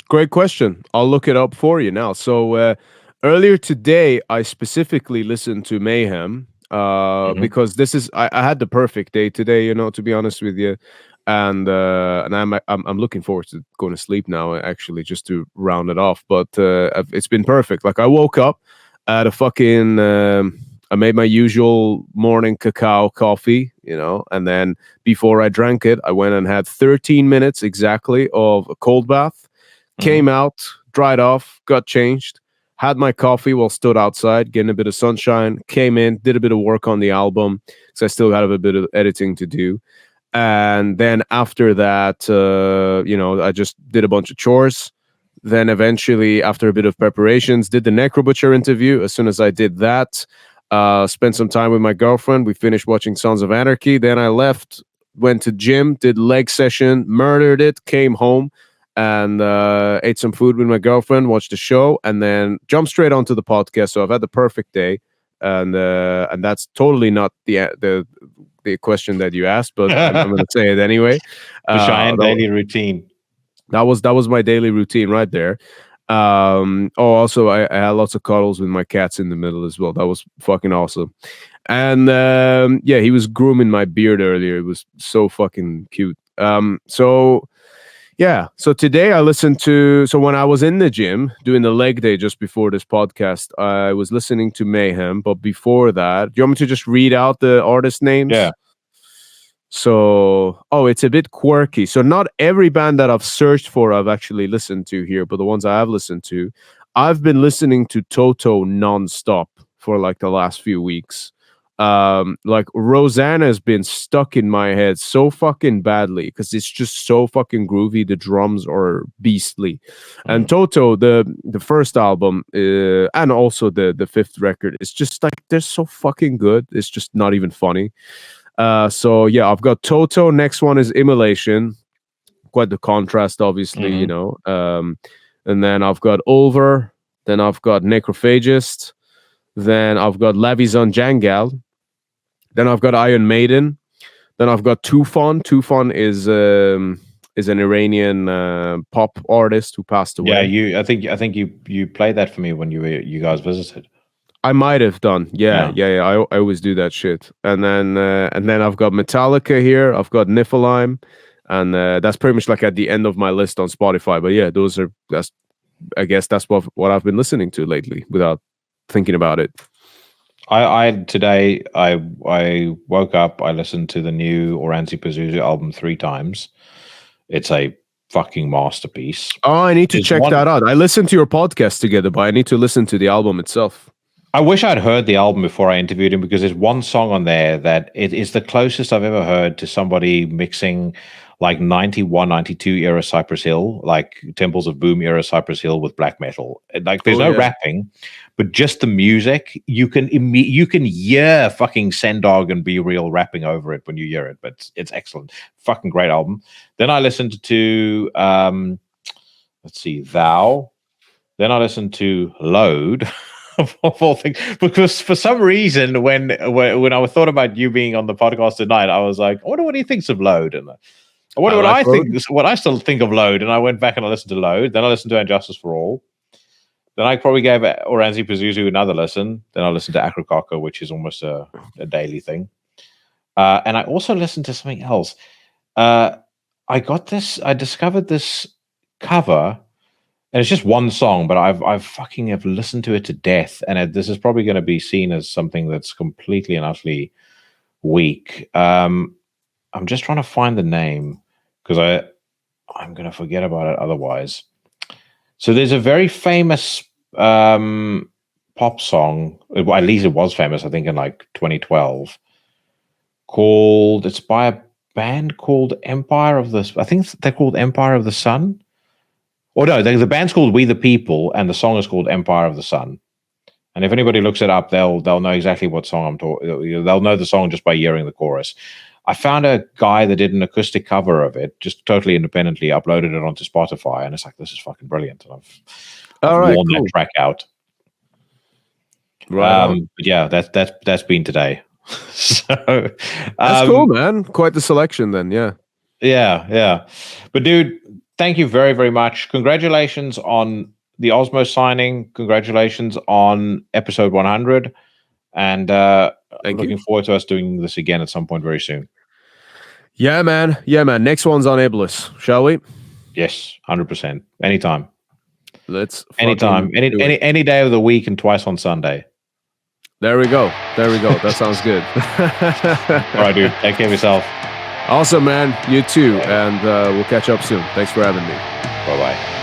Great question. I'll look it up for you now. So earlier today, I specifically listened to Mayhem because this is I had the perfect day today. You know, to be honest with you, and I'm looking forward to going to sleep now. Actually, just to round it off. But it's been perfect. Like I woke up at a fucking. I made my usual morning cacao coffee, you know, and then before I drank it, I went and had 13 minutes exactly of a cold bath. Came out, dried off, got changed, had my coffee while stood outside, getting a bit of sunshine, came in, did a bit of work on the album, because I still had a bit of editing to do. And then after that, you know, I just did a bunch of chores. Then eventually, after a bit of preparations, did the Necrobutcher interview. As soon as I did that, spent some time with my girlfriend. We finished watching Sons of Anarchy. Then I left, went to gym, did leg session, murdered it, came home, and ate some food with my girlfriend, watched the show, and then jumped straight onto the podcast. So I've had the perfect day, and that's totally not the question that you asked, but I'm going to say it anyway. The Shayan daily routine. That was my daily routine right there. Also I had lots of cuddles with my cats in the middle as well. That was fucking awesome. And yeah, he was grooming my beard earlier. It was so fucking cute. So today I listened to, so when I was in the gym doing the leg day just before this podcast, I was listening to Mayhem. But before that, do you want me to just read out the artist names? Yeah. So, it's a bit quirky. So not every band that I've searched for I've actually listened to here, but the ones I have listened to, I've been listening to Toto nonstop for like the last few weeks. Like Rosanna has been stuck in my head so fucking badly because it's just so fucking groovy. The drums are beastly. And Toto, the first album, and also the fifth record, it's just like they're so fucking good. It's just not even funny. So yeah, I've got Toto. Next one is Immolation. Quite the contrast, obviously, you know. And then I've got Ulver. Then I've got Necrophagist. Then I've got Lavizon Jangal. Then I've got Iron Maiden. Then I've got Tufan. Tufan is an Iranian pop artist who passed away. Yeah, I think you played that for me when you guys visited. I might have done. Yeah. I always do that shit. And then I've got Metallica here. I've got Niflheim, and that's pretty much like at the end of my list on Spotify. But yeah, I guess that's what I've been listening to lately without thinking about it. Today I woke up, I listened to the new Oranzi Pazuzu album 3 times. It's a fucking masterpiece. Oh, I need to check that out. I listened to your podcast together, but I need to listen to the album itself. I wish I'd heard the album before I interviewed him, because there's one song on there that it is the closest I've ever heard to somebody mixing like 91, 92 era Cypress Hill, like Temples of Boom era Cypress Hill with black metal. Like there's no rapping, but just the music, you can hear fucking Sendog and Be Real rapping over it when you hear it, but it's excellent. Fucking great album. Then I listened to, let's see, Thou. Then I listened to Load. Of all things, because for some reason when I thought about you being on the podcast tonight, I was like, I wonder what he thinks of Load, and what I still think of Load. And I went back and I listened to Load. Then I listened to Injustice for All. Then I probably gave Oranzi Pazuzu another listen. Then I listened to Akercocke, which is almost a daily thing. And I also listened to something else. I discovered this cover. And it's just one song, but I've fucking have listened to it to death, and this is probably going to be seen as something that's completely and utterly weak. I'm just trying to find the name because I'm going to forget about it otherwise. So there's a very famous pop song, well, at least it was famous, I think, in like 2012. It's by a band called Empire of the. I think they're called Empire of the Sun. Or no, the band's called We the People, and the song is called Empire of the Sun. And if anybody looks it up, they'll know exactly what song I'm talking. They'll know the song just by hearing the chorus. I found a guy that did an acoustic cover of it, just totally independently, uploaded it onto Spotify, and it's like, this is fucking brilliant. And I've worn that track out. Right. But yeah, that's been today. So that's cool, man. Quite the selection, then. Yeah. Yeah. But dude, thank you very, very much. Congratulations on the Osmose signing. Congratulations on episode 100. And looking forward to us doing this again at some point very soon. Yeah, man. Next one's on Iblis, shall we? Yes, 100%. Anytime. Let's anytime. Any day of the week and twice on Sunday. There we go. That sounds good. All right, dude. Take care of yourself. Awesome, man. You too. And we'll catch up soon. Thanks for having me. Bye-bye.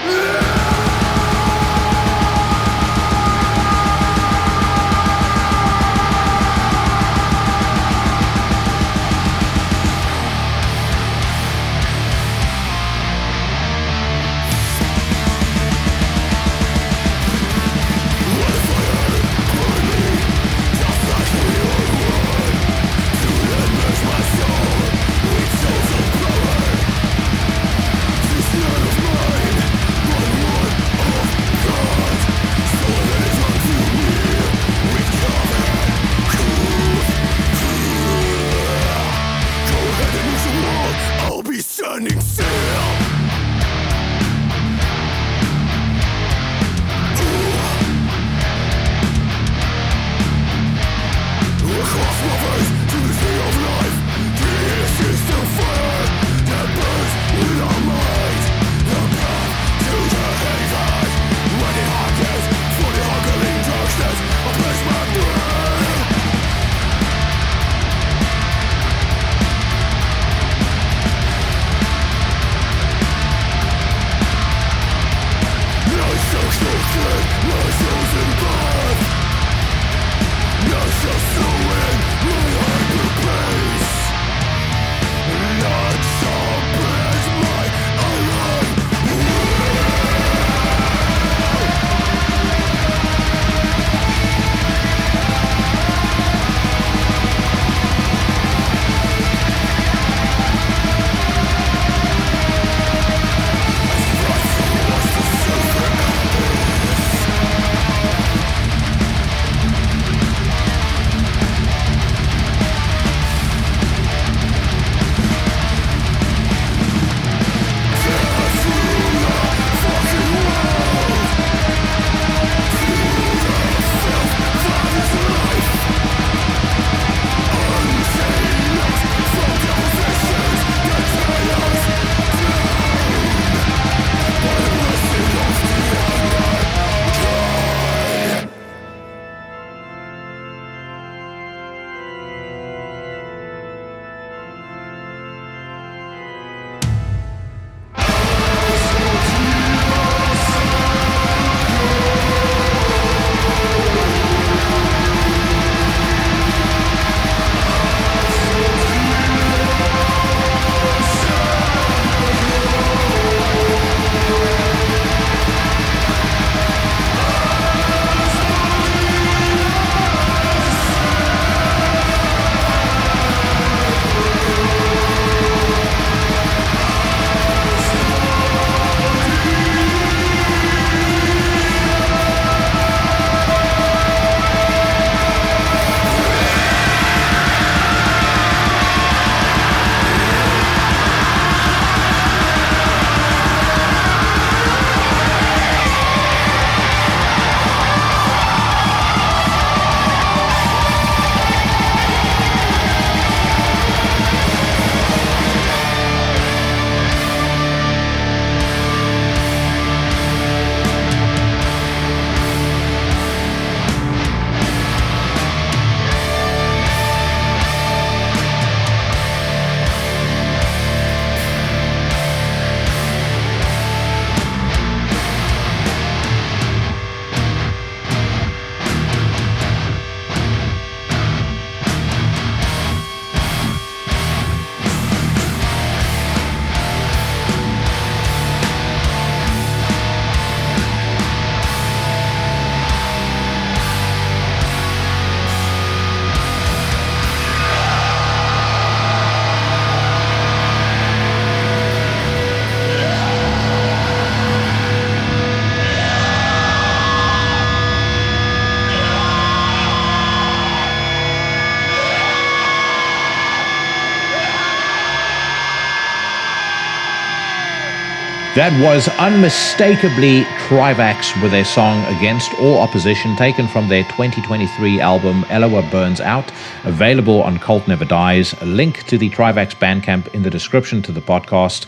That was unmistakably Trivax with their song Against All Opposition, taken from their 2023 album Eloah Burns Out, available on Cult Never Dies. A link to the Trivax Bandcamp in the description to the podcast.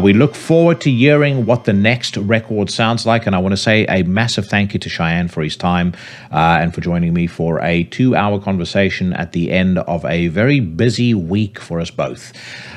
We look forward to hearing what the next record sounds like, and I want to say a massive thank you to Shayan for his time and for joining me for a 2-hour conversation at the end of a very busy week for us both.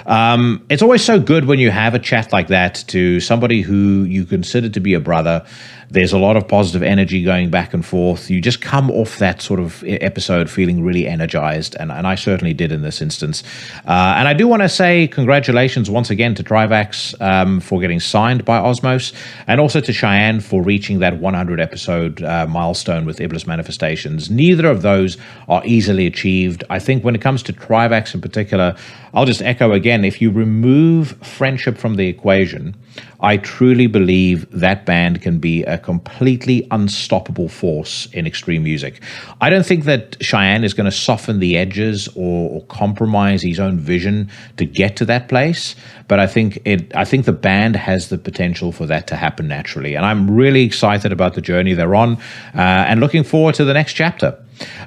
It's always so good when you have a chat like that to somebody who you consider to be a brother. There's a lot of positive energy going back and forth. You just come off that sort of episode feeling really energized, and I certainly did in this instance. And I do want to say congratulations once again to Trivax for getting signed by Osmose, and also to Shayan for reaching that 100 episode milestone with Iblis Manifestations. Neither of those are easily achieved. I think when it comes to Trivax in particular, I'll just echo again, if you remove friendship from the equation, I truly believe that band can be a completely unstoppable force in extreme music. I don't think that Shayan is going to soften the edges or compromise his own vision to get to that place, but I think the band has the potential for that to happen naturally, and I'm really excited about the journey they're on and looking forward to the next chapter.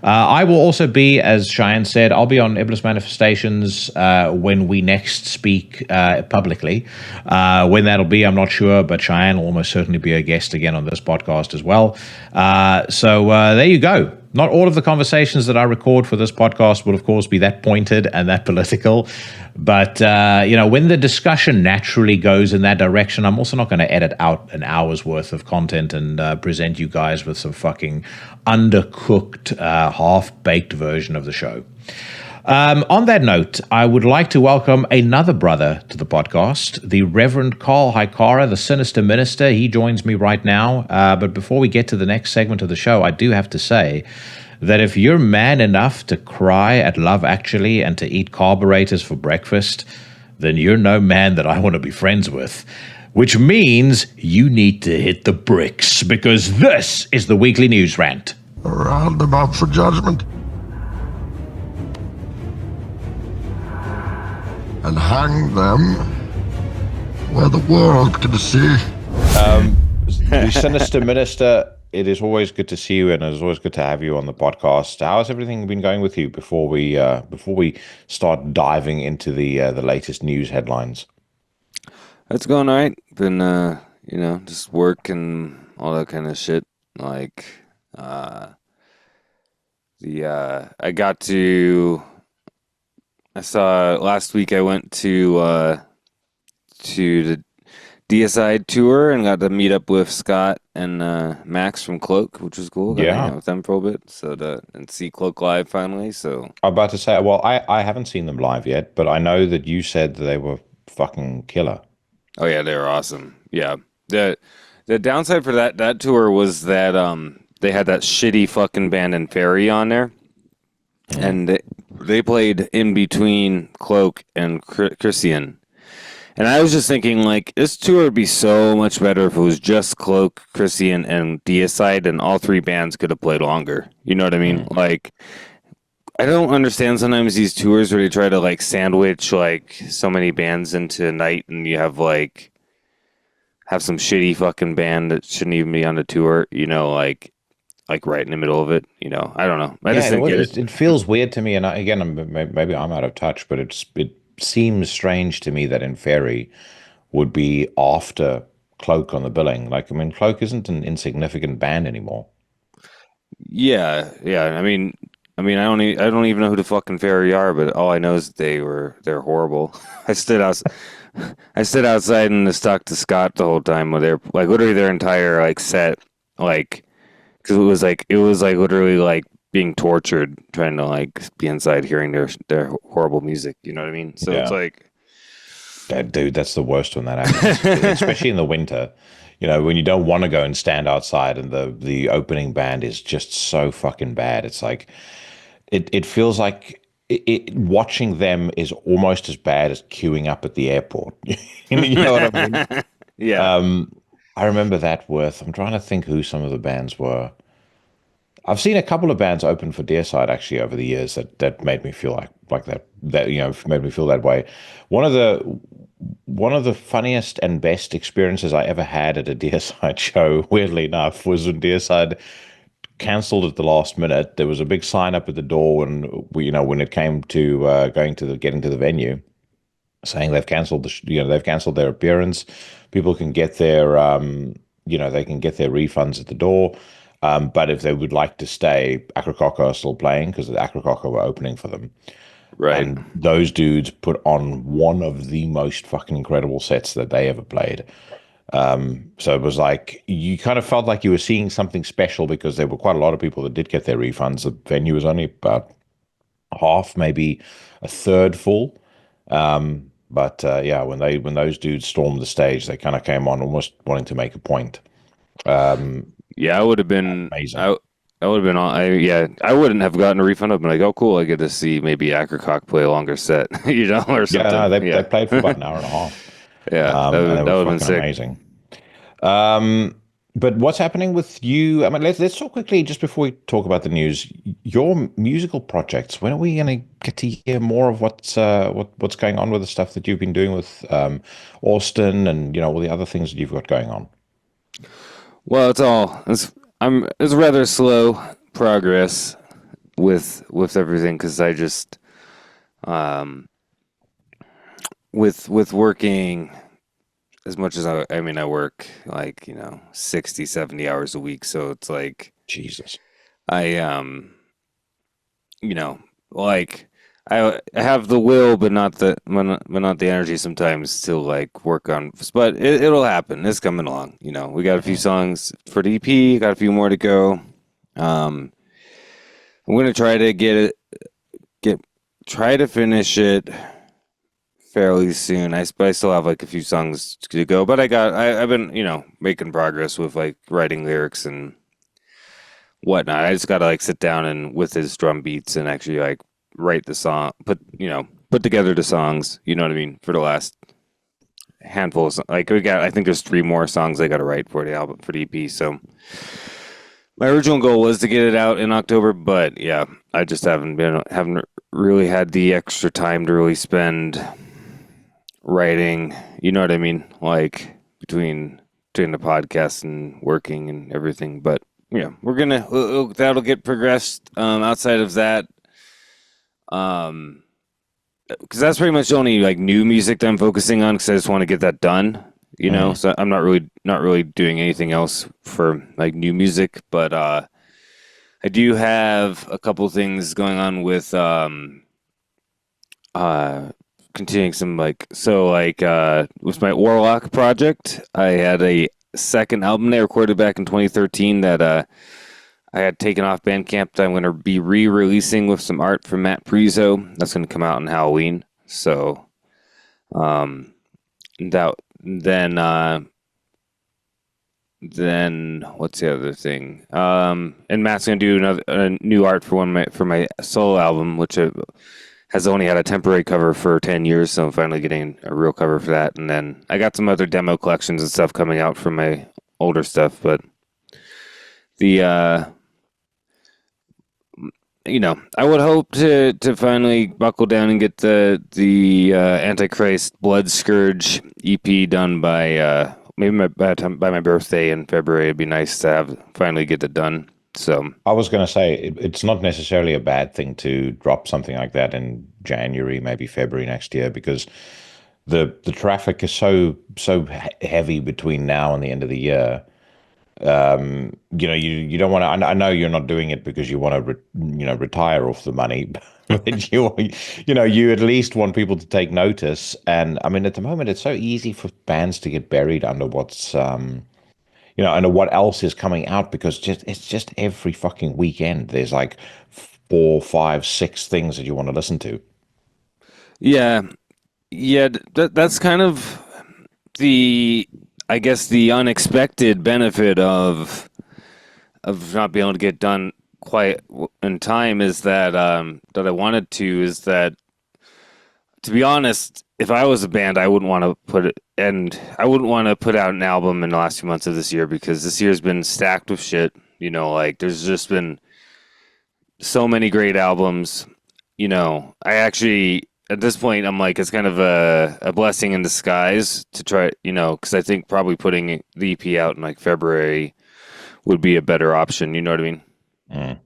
I will also be, as Shayan said, I'll be on Iblis Manifestations when we next speak publicly. When that'll be, I'm not sure, but Shayan will almost certainly be a guest again on this podcast as well. So there you go. Not all of the conversations that I record for this podcast will, of course, be that pointed and that political. But, when the discussion naturally goes in that direction, I'm also not going to edit out an hour's worth of content and present you guys with some fucking undercooked, half-baked version of the show. On that note, I would like to welcome another brother to the podcast, the Reverend Karl Hikara, the Sinister Minister. He joins me right now. But before we get to the next segment of the show, I do have to say that if you're man enough to cry at Love Actually and to eat carburetors for breakfast, then you're no man that I want to be friends with. Which means you need to hit the bricks, because this is the weekly news rant. A roundabout for judgment. And hang them where the world can see. The Sinister Minister, it is always good to see you, and it's always good to have you on the podcast. How's everything been going with you before we start diving into the latest news headlines? It's going all right. Been just work and all that kind of shit. Like I saw last week I went to the DSI tour and got to meet up with Scott and Max from Cloak, which was cool. Got to hang out with them for a bit, and see Cloak live finally. So I'm about to say, well, I haven't seen them live yet, but I know that you said that they were fucking killer. Oh yeah, they were awesome. Yeah, the downside for that tour was that they had that shitty fucking band and Fairy on there, and they played in between Cloak and Christian. And I was just thinking, like, this tour would be so much better if it was just Cloak, Christian, and Deicide, and all three bands could have played longer. You know what I mean? Like, I don't understand sometimes these tours where they try to, like, sandwich, like, so many bands into a night, and you have some shitty fucking band that shouldn't even be on the tour, like right in the middle of it, I don't know. I just think it feels weird to me, and maybe I'm out of touch, but it seems strange to me that Inferi would be after Cloak on the billing. Like, I mean, Cloak isn't an insignificant band anymore. Yeah. I mean, I don't even know who the fucking Fairy are, but all I know is that they're horrible. I stood outside and just talked to Scott the whole time with their, like, literally their entire, like, set, like, because it was literally like being tortured trying to, like, be inside hearing their horrible music. You know what I mean? So It's like, dude, that's the worst when that happens, especially in the winter. When you don't want to go and stand outside, and the opening band is just so fucking bad. It's like it feels like watching them is almost as bad as queuing up at the airport. You know what I mean? Yeah. I remember that I'm trying to think who some of the bands were. I've seen a couple of bands open for Deicide actually over the years that made me feel like, like that made me feel that way. One of the funniest and best experiences I ever had at a Deicide show, weirdly enough, was when Deicide cancelled at the last minute. There was a big sign up at the door when it came to getting to the venue, saying they've cancelled they've cancelled their appearance. People can get their they can get their refunds at the door. But if they would like to stay, Akercocke are still playing because the Akercocke were opening for them. Right. And those dudes put on one of the most fucking incredible sets that they ever played. So it was like you kind of felt like you were seeing something special because there were quite a lot of people that did get their refunds. The venue was only about half, maybe a third full. But when those dudes stormed the stage, they kind of came on almost wanting to make a point. Yeah, I would have been amazing. I would have been on. I wouldn't have gotten a refund. I've been like, oh, cool, I get to see maybe Akercocke play a longer set, or something. Yeah, no, they played for about an hour and a half. Yeah, that would have been sick. Amazing. But what's happening with you? I mean, let's talk quickly just before we talk about the news. Your musical projects. When are we going to get to hear more of what's going on with the stuff that you've been doing with Austin and all the other things that you've got going on? Well, it's rather slow progress with everything because I just with working as much as I work like 60, 70 hours a week, so it's like Jesus. I like I have the will but not the energy sometimes to like work on, but it'll happen. It's coming along. We got a few songs for the EP, got a few more to go. I'm gonna try to try to finish it fairly soon. I still have like a few songs to go, but I've been making progress with like writing lyrics and whatnot. I just gotta like sit down and with his drum beats and actually like write the song, put together the songs. You know what I mean? For the last handful of I think there's 3 more songs I got to write for the album, for the EP. So my original goal was to get it out in October, but yeah, I just haven't really had the extra time to really spend writing. You know what I mean? Like between doing the podcast and working and everything. But yeah, that'll get progressed. Outside of that, because that's pretty much the only like new music that I'm focusing on because I just want to get that done. So I'm not really doing anything else for like new music, but I do have a couple things going on with continuing some with my Warlock project. I had a second album they recorded back in 2013 that I had taken off Bandcamp that I'm going to be re-releasing with some art from Matt Prizo. That's going to come out on Halloween. So, then what's the other thing? And Matt's going to do a new art for my solo album, which has only had a temporary cover for 10 years. So I'm finally getting a real cover for that. And then I got some other demo collections and stuff coming out from my older stuff, but I would hope to finally buckle down and get the Antichrist Blood Scourge EP done by maybe by my birthday in February. It'd be nice to finally get it done. So I was going to say it's not necessarily a bad thing to drop something like that in January, maybe February next year, because the traffic is so heavy between now and the end of the year. You don't want to. I know you're not doing it because you want to retire off the money, but you at least want people to take notice. And I mean, at the moment, it's so easy for bands to get buried under what's under what else is coming out, because it's just every fucking weekend there's like 4, 5, 6 things that you want to listen to. Yeah, that's kind of I guess the unexpected benefit of not being able to get done quite in time is that I wanted to, is that, to be honest, if I was a band, I wouldn't want to put out an album in the last few months of this year, because this year's been stacked with shit. Like there's just been so many great albums. I actually at this point I'm like it's kind of a blessing in disguise to try, because I think probably putting the EP out in like February would be a better option. You know what I mean? Mm.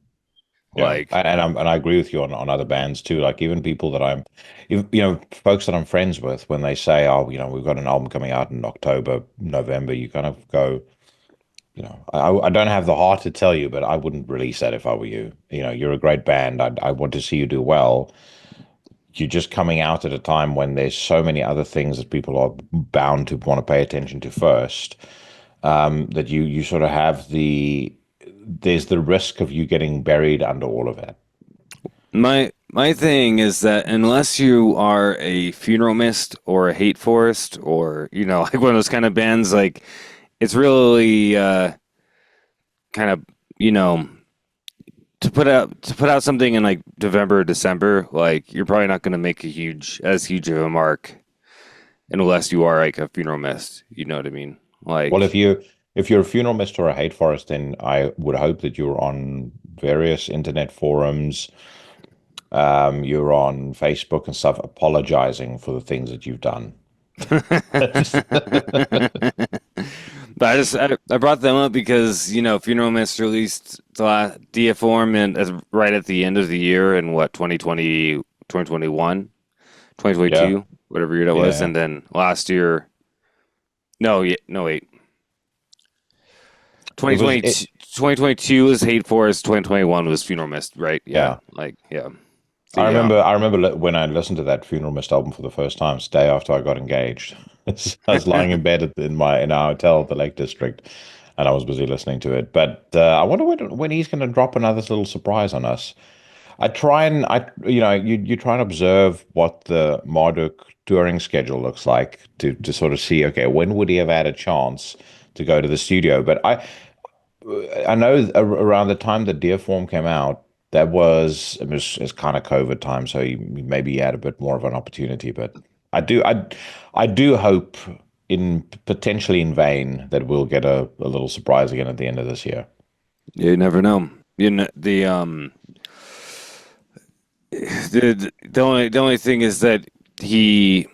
Yeah, Like, and I agree with you on other bands too. Like even people that folks that I'm friends with, when they say, "Oh, we've got an album coming out in October, November," you kind of go, I don't have the heart to tell you, but I wouldn't release that if I were you. You're a great band. I want to see you do well. You're just coming out at a time when there's so many other things that people are bound to want to pay attention to first. That you sort of have there's the risk of you getting buried under all of it. my thing is that unless you are a Funeral Mist or a Hate Forest or like one of those kind of bands, like it's really kind of to put out something in like November or December, like you're probably not going to make as huge of a mark unless you are like a Funeral Mist. You know what I mean? Like, Well, if you're a Funeral Mist or a Hate Forest, then I would hope that you're on various internet forums. You're on Facebook and stuff, apologizing for the things that you've done. but I brought them up because Funeral Mist released the Diaform and right at the end of the year in what 2020, 2021, 2022, whatever year that was, and then last year. No, wait. 2022 was Hate Forest. 2021 was Funeral Mist, right? Yeah. So, I remember when I listened to that Funeral Mist album for the first time. It's the day after I got engaged. I was lying in bed in our hotel at the Lake District, and I was busy listening to it. But I wonder when he's going to drop another little surprise on us. You try and observe what the Marduk touring schedule looks like to sort of see, okay, when would he have had a chance to go to the studio? But I know around the time that Deerform came out, it was kind of COVID time, so maybe he had a bit more of an opportunity. But I do hope, potentially in vain, that we'll get a little surprise again at the end of this year. You never know. The only thing is that he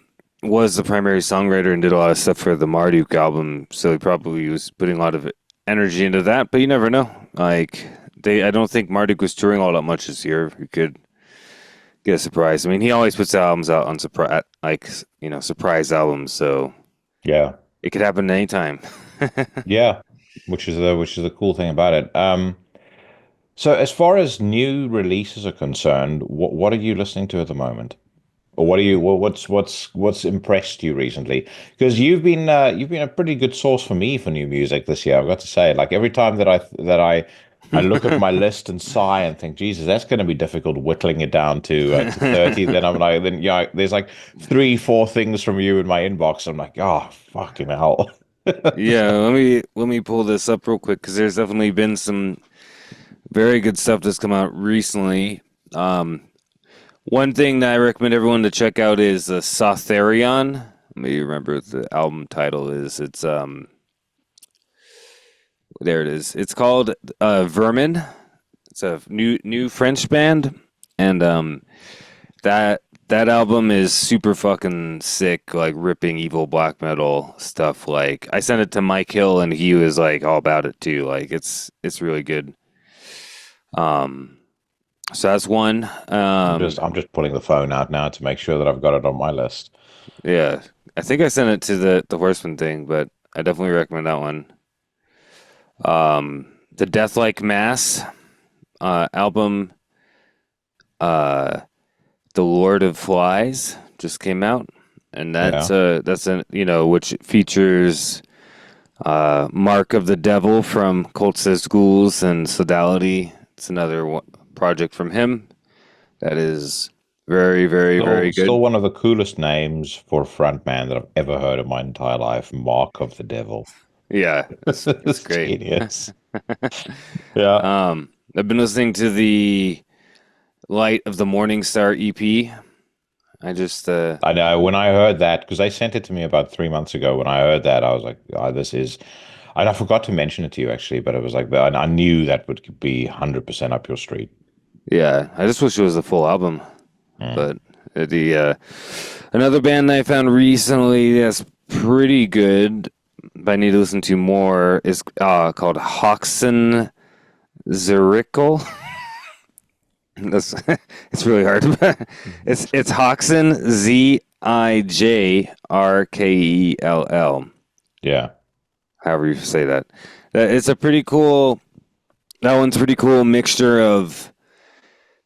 was the primary songwriter and did a lot of stuff for the Marduk album, so he probably was putting a lot of energy into that. But you never know. Like I don't think Marduk was touring all that much this year. We could get a surprise. I mean, he always puts albums out on surprise, surprise albums. So yeah, it could happen anytime. Yeah, which is the cool thing about it. So as far as new releases are concerned, what are you listening to at the moment, or what's impressed you recently? Because you've been a pretty good source for me for new music this year. I've got to say, like every time that I look at my list and sigh and think, Jesus, that's going to be difficult whittling it down to 30. Then I'm like, there's like 3-4 things from you in my inbox. I'm like, oh, fucking hell. Yeah, let me pull this up real quick because there's definitely been some very good stuff that's come out recently. One thing that I recommend everyone to check out is Sotharion. Let me remember what the album title is. It's there it is. It's called Vermin. It's a new French band, and that album is super fucking sick, like ripping evil black metal stuff. Like I sent it to Mike Hill, and he was like all about it too. Like it's really good. So that's one. I'm just pulling the phone out now to make sure that I've got it on my list. Yeah, I think I sent it to the Horseman thing, but I definitely recommend that one. The Deathlike Mass album, The Lord of Flies just came out, and that's which features Mark of the Devil from Cult Says Ghouls and Sodality. It's another project from him that is very, very, very good. Still one of the coolest names for a frontman that I've ever heard in my entire life, Mark of the Devil. Yeah, it's great. Genius. Yeah. I've been listening to the Light of the Morning Star EP. I know when I heard that, because they sent it to me about 3 months ago. When I heard that, I was like, oh, this is, and I forgot to mention it to you actually, but it was like, I knew that would be 100% up your street. Yeah, I just wish it was the full album. But the another band I found recently that's pretty good, but I need to listen to more, is called Hoxen Zirikel. That's it's really hard. it's Hoxen Zijrkell. Yeah. However you say that. It's a pretty cool. That one's pretty cool mixture of.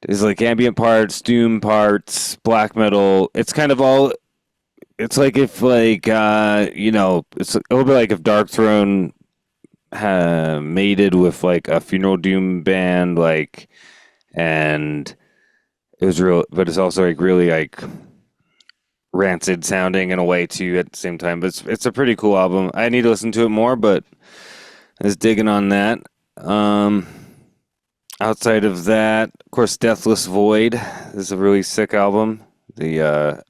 There's like ambient parts, doom parts, black metal. It's kind of all. It's like if it's a little bit like if Dark Throne mated with like a funeral doom band, like, and it was real, but it's also like really like rancid sounding in a way too at the same time. But it's a pretty cool album. I need to listen to it more, but I was digging on that. Outside of that, of course, Deathless Void is a really sick album. The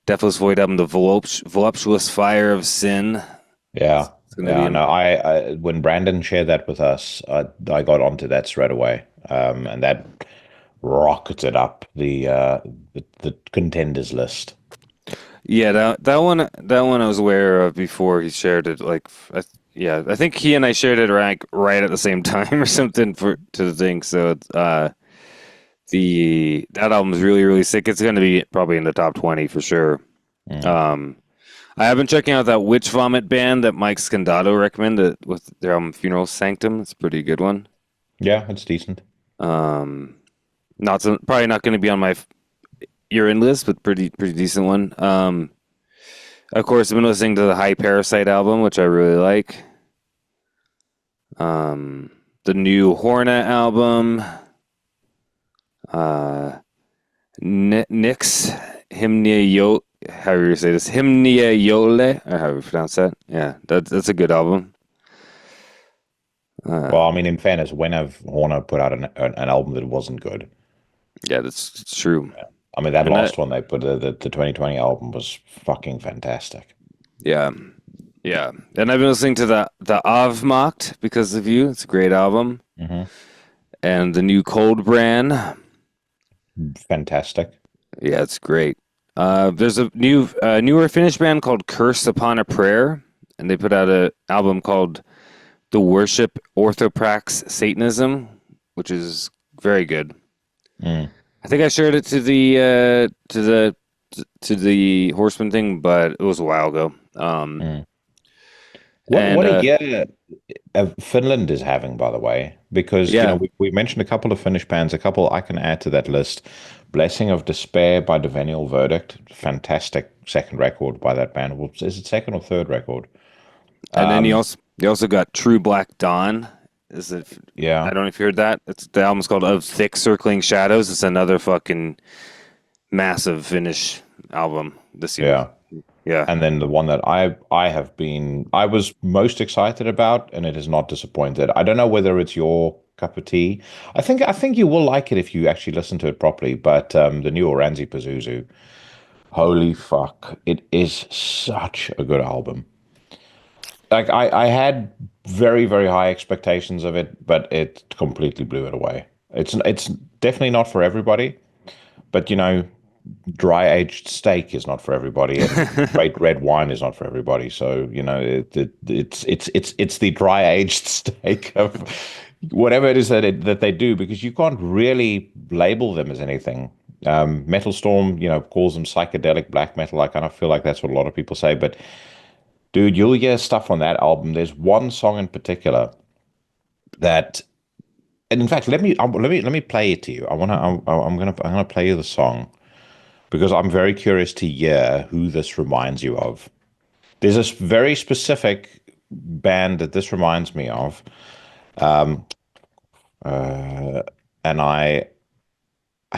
Deathless Void album, The Voluptuous Fire of Sin. Yeah. I when Brandon shared that with us, I got onto that straight away, and that rocketed up the contenders list. Yeah, that one I was aware of before he shared it. Like, I think he and I shared it right at the same time or something to the thing. So that album is really, really sick. It's going to be probably in the top 20 for sure. I have been checking out that Witch Vomit band that Mike Scandato recommended with their album Funeral Sanctum. It's a pretty good one. Yeah, it's decent. Probably not going to be on my year-end list, but pretty decent one. Of course, I've been listening to the High Parasite album, which I really like. The new Horna album. Nyx Hymnia however you say this, Hymnia Yole, or however you pronounce that. Yeah, that's a good album. Well, I mean, in fairness, when have Horner put out an album that wasn't good? Yeah, that's true. Yeah. I mean, that last one they put, the 2020 album was fucking fantastic. Yeah. And I've been listening to the Avmacht because of you. It's a great album. Mm-hmm. And the new Cold Brand. Fantastic. Yeah, it's great. There's a newer Finnish band called Curse Upon a Prayer, and they put out an album called The Worship Orthoprax Satanism, which is very good. I think I shared it to the Horseman thing, but it was a while ago. What a year Finland is having, by the way, because we mentioned a couple of Finnish bands, a couple I can add to that list. Blessing of Despair by Divenial Verdict, fantastic second record by that band. Well, is it second or third record? And then you also got True Black Dawn. Is it? Yeah. I don't know if you heard that. The album's called Of Thick Circling Shadows. It's another fucking massive Finnish album this year. Yeah. And then the one that I was most excited about, and it has not disappointed. I don't know whether it's your cup of tea. I think you will like it if you actually listen to it properly. But the new Oranzi Pazuzu, holy fuck, it is such a good album. Like I had very, very high expectations of it, but it completely blew it away. It's definitely not for everybody, but dry aged steak is not for everybody, and great red wine is not for everybody. So it's the dry aged steak of whatever it is that they do, because you can't really label them as anything. Metal Storm, calls them psychedelic black metal. I kind of feel like that's what a lot of people say, but dude, you'll hear stuff on that album. There's one song in particular that, and in fact, let me play it to you. I'm gonna play you the song because I'm very curious to hear who this reminds you of. There's a very specific band that this reminds me of, and I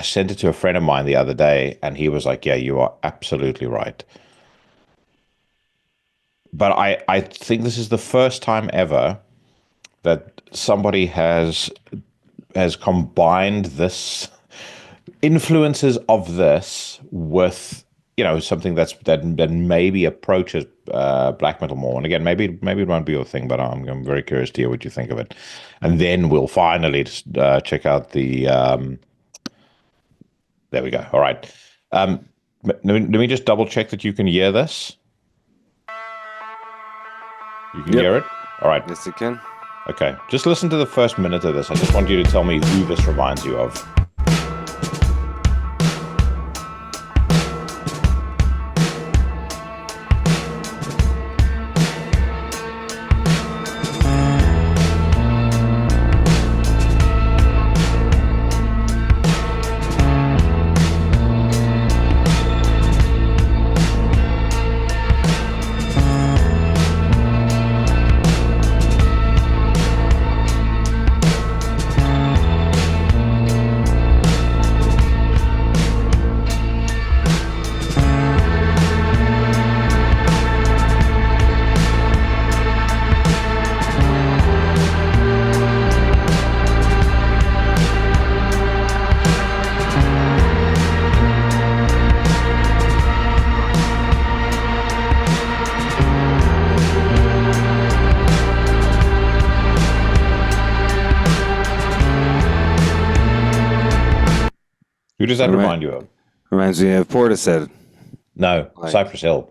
sent it to a friend of mine the other day, and he was like, "Yeah, you are absolutely right." But I think this is the first time ever that somebody has combined this influences of this with something that maybe approaches black metal more. And again, maybe it won't be your thing, but I'm very curious to hear what you think of it. And then we'll finally check out the There we go. All right. Let me just double check that you can hear this. You can hear it? All right. Yes, you can. Okay. Just listen to the first minute of this. I just want you to tell me who this reminds you of. Who does that remind you of? Reminds me of Portishead. No, Cypress Hill.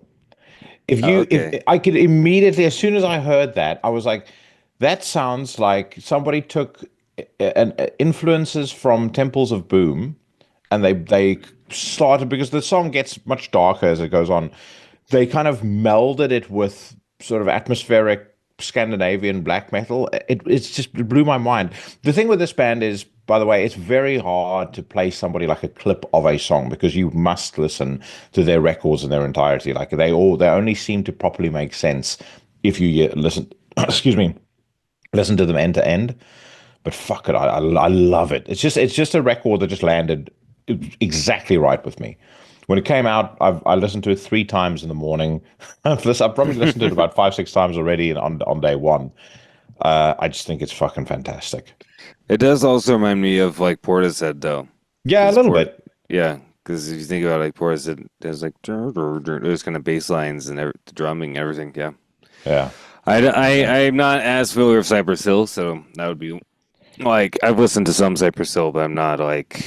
If I could immediately, as soon as I heard that, I was like, that sounds like somebody took influences from Temples of Boom, and they started, because the song gets much darker as it goes on. They kind of melded it with sort of atmospheric Scandinavian black metal. It blew my mind. The thing with this band is, by the way, it's very hard to play somebody like a clip of a song, because you must listen to their records in their entirety. Like they only seem to properly make sense if you listen. Excuse me, listen to them end to end. But fuck it, I love it. It's just a record that just landed exactly right with me. When it came out, I listened to it 3 times in the morning. I've probably listened to it about 5-6 times already on day one. I just think it's fucking fantastic. It does also remind me of like Portishead, though. Yeah, a little bit. Yeah, because if you think about like Portishead, there's like there's kind of bass lines and the drumming and everything. Yeah. Yeah. I'm not as familiar with Cypress Hill, so that would be like, I've listened to some Cypress Hill, but I'm not like,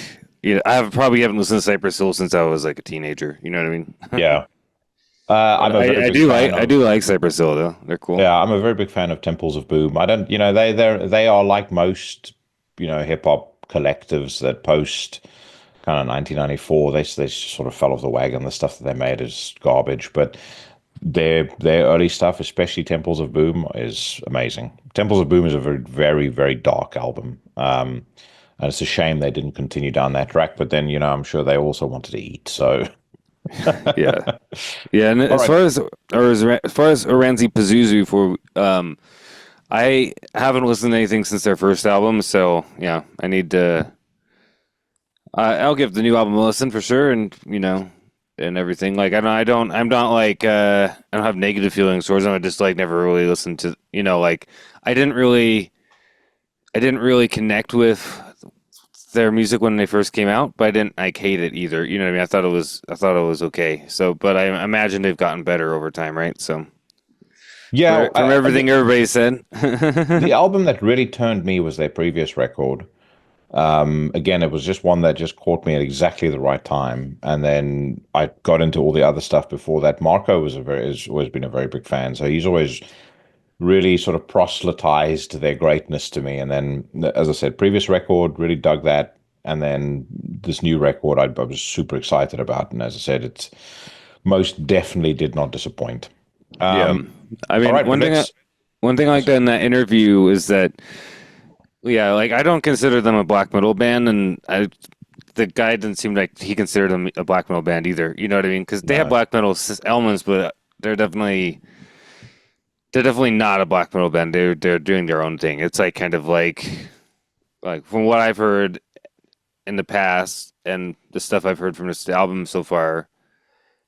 I probably haven't listened to Cypress Hill since I was like a teenager. You know what I mean? Yeah. I do like Cypress Hill though. They're cool. Yeah, I'm a very big fan of Temples of Boom. I don't, they are like most, hip hop collectives that post kind of 1994. They sort of fell off the wagon. The stuff that they made is garbage, but their early stuff, especially Temples of Boom, is amazing. Temples of Boom is a very, very, very dark album. And it's a shame they didn't continue down that track, but then, I'm sure they also wanted to eat, so. yeah. And as far as Oranzi Pazuzu, I haven't listened to anything since their first album, so yeah, I need to. I'll give the new album a listen for sure, and and everything. Like I'm not like I don't have negative feelings towards them. I just like never really listened to like I didn't really connect with their music when they first came out, but I didn't like hate it either. You know what I mean? I thought it was okay. So, but I imagine they've gotten better over time, right? So, yeah, from everything everybody said, the album that really turned me was their previous record. Again, it was just one that just caught me at exactly the right time, and then I got into all the other stuff before that. Marco has always been a very big fan, so he's always really sort of proselytized their greatness to me. And then, as I said, previous record, really dug that. And then this new record, I was super excited about. And as I said, it's most definitely did not disappoint. Yeah. I mean, right, one thing I liked in that interview is that, yeah, like I don't consider them a black metal band. And the guy didn't seem like he considered them a black metal band either. You know what I mean? Because they have black metal elements, but they're definitely not a black metal band. They're doing their own thing. It's like kind of like from what I've heard in the past and the stuff I've heard from this album so far,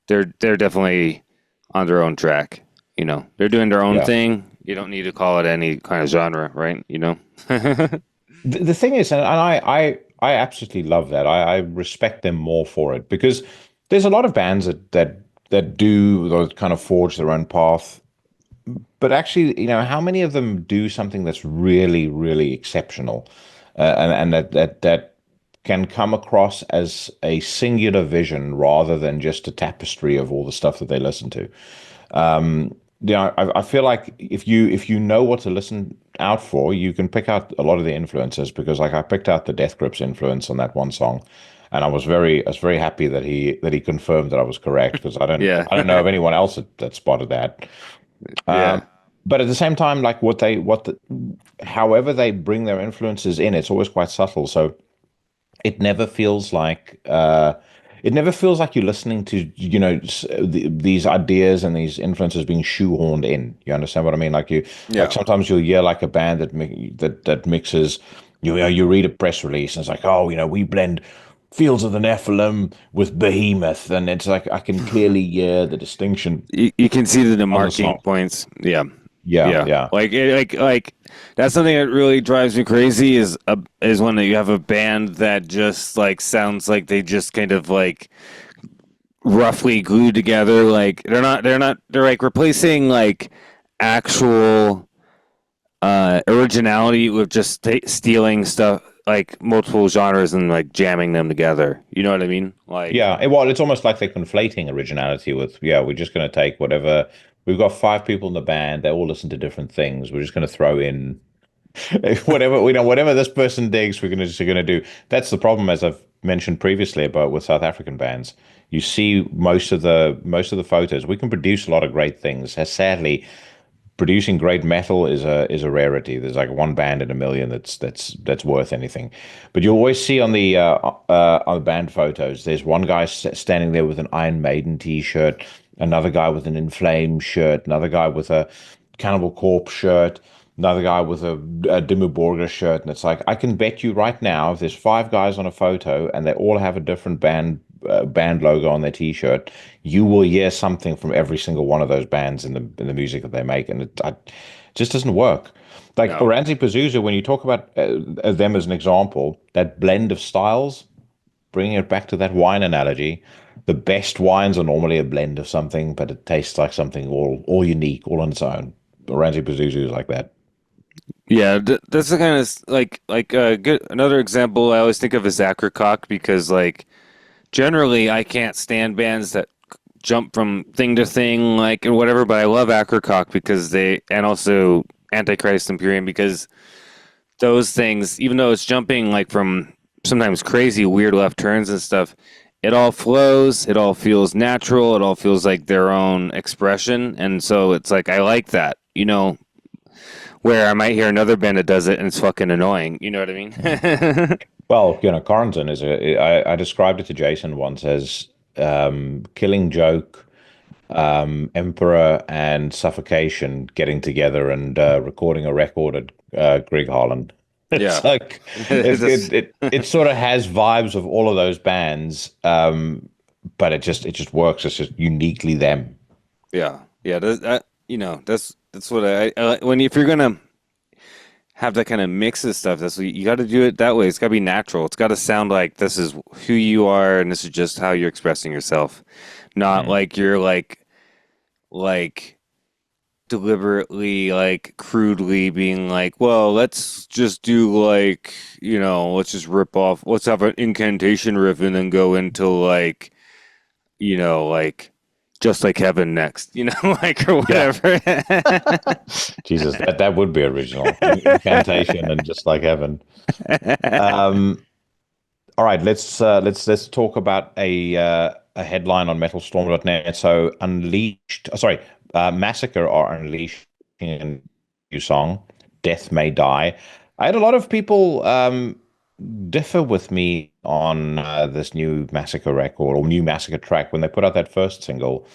they're definitely on their own track. They're doing their own thing. You don't need to call it any kind of genre, right? The thing is, and I absolutely love that. I respect them more for it, because there's a lot of bands that do those kind of forge their own path. But actually, how many of them do something that's really, really exceptional, and that can come across as a singular vision rather than just a tapestry of all the stuff that they listen to. I feel like if you know what to listen out for, you can pick out a lot of the influences, because like I picked out the Death Grips influence on that one song, and I was very happy that he confirmed that I was correct, because I don't know of anyone else that spotted that. But at the same time, like however they bring their influences in, it's always quite subtle. So it never feels like you're listening to these ideas and these influences being shoehorned in. You understand what I mean? Like like sometimes you'll hear like a band that mixes. You read a press release and it's like, oh, we blend Fields of the Nephilim with Behemoth, and it's like I can clearly hear the distinction. You can see the demarcating points. Yeah. Like that's something that really drives me crazy is when you have a band that just like sounds like they just kind of like roughly glued together. Like they're like replacing like actual originality with just stealing stuff, like multiple genres, and like jamming them together. You know what I mean? Like it's almost like they're conflating originality with we're just going to take whatever. We've got 5 people in the band. They all listen to different things. We're just going to throw in whatever this person digs. We're going to do. That's the problem, as I've mentioned previously about with South African bands. You see most of the photos. We can produce a lot of great things. Sadly, producing great metal is a rarity. There's like one band in a million that's worth anything. But you always see on the band photos, there's one guy standing there with an Iron Maiden T-shirt, another guy with an In Flames shirt, another guy with a Cannibal Corpse shirt, another guy with a Dimmu Borgir shirt, and it's like I can bet you right now, if there's 5 guys on a photo and they all have a different band logo on their T-shirt, you will hear something from every single one of those bands in the music that they make, and it just doesn't work. Like Oranzi Pazuzu, when you talk about them as an example, that blend of styles, bringing it back to that wine analogy, the best wines are normally a blend of something, but it tastes like something all unique, all on its own. Oranzi Pazuzu is like that. Yeah, that's the kind of like good. Another example I always think of is Akercocke, because like generally I can't stand bands that jump from thing to thing like and whatever, but I love Akercocke because and also Antichrist Imperium, because those things, even though it's jumping like from sometimes crazy weird left turns and stuff, it all flows, it all feels natural, it all feels like their own expression, and so it's like I like that, where I might hear another band that does it and it's fucking annoying. You know what I mean? Well, Carnton I described it to Jason once as Killing Joke, Emperor, and Suffocation getting together and recording a record at Greg Harlan. It's like it sort of has vibes of all of those bands, but it just works. It's just uniquely them. Yeah. That's what I if you're gonna have that kind of mix of stuff, that's what you got to do it that way. It's got to be natural. It's got to sound like this is who you are and this is just how you're expressing yourself, not like you're like deliberately, like crudely being like, well, let's just do like, let's just rip off, let's have an incantation riff and then go into like, like Just Like Heaven next, like, or whatever. Yeah. Jesus, that would be original. Incantation and Just Like Heaven. All right, let's talk about a headline on metalstorm.net. So Massacre are unleashing a new song, Death May Die. I had a lot of people differ with me on this new Massacre record or new Massacre track. When they put out that first single,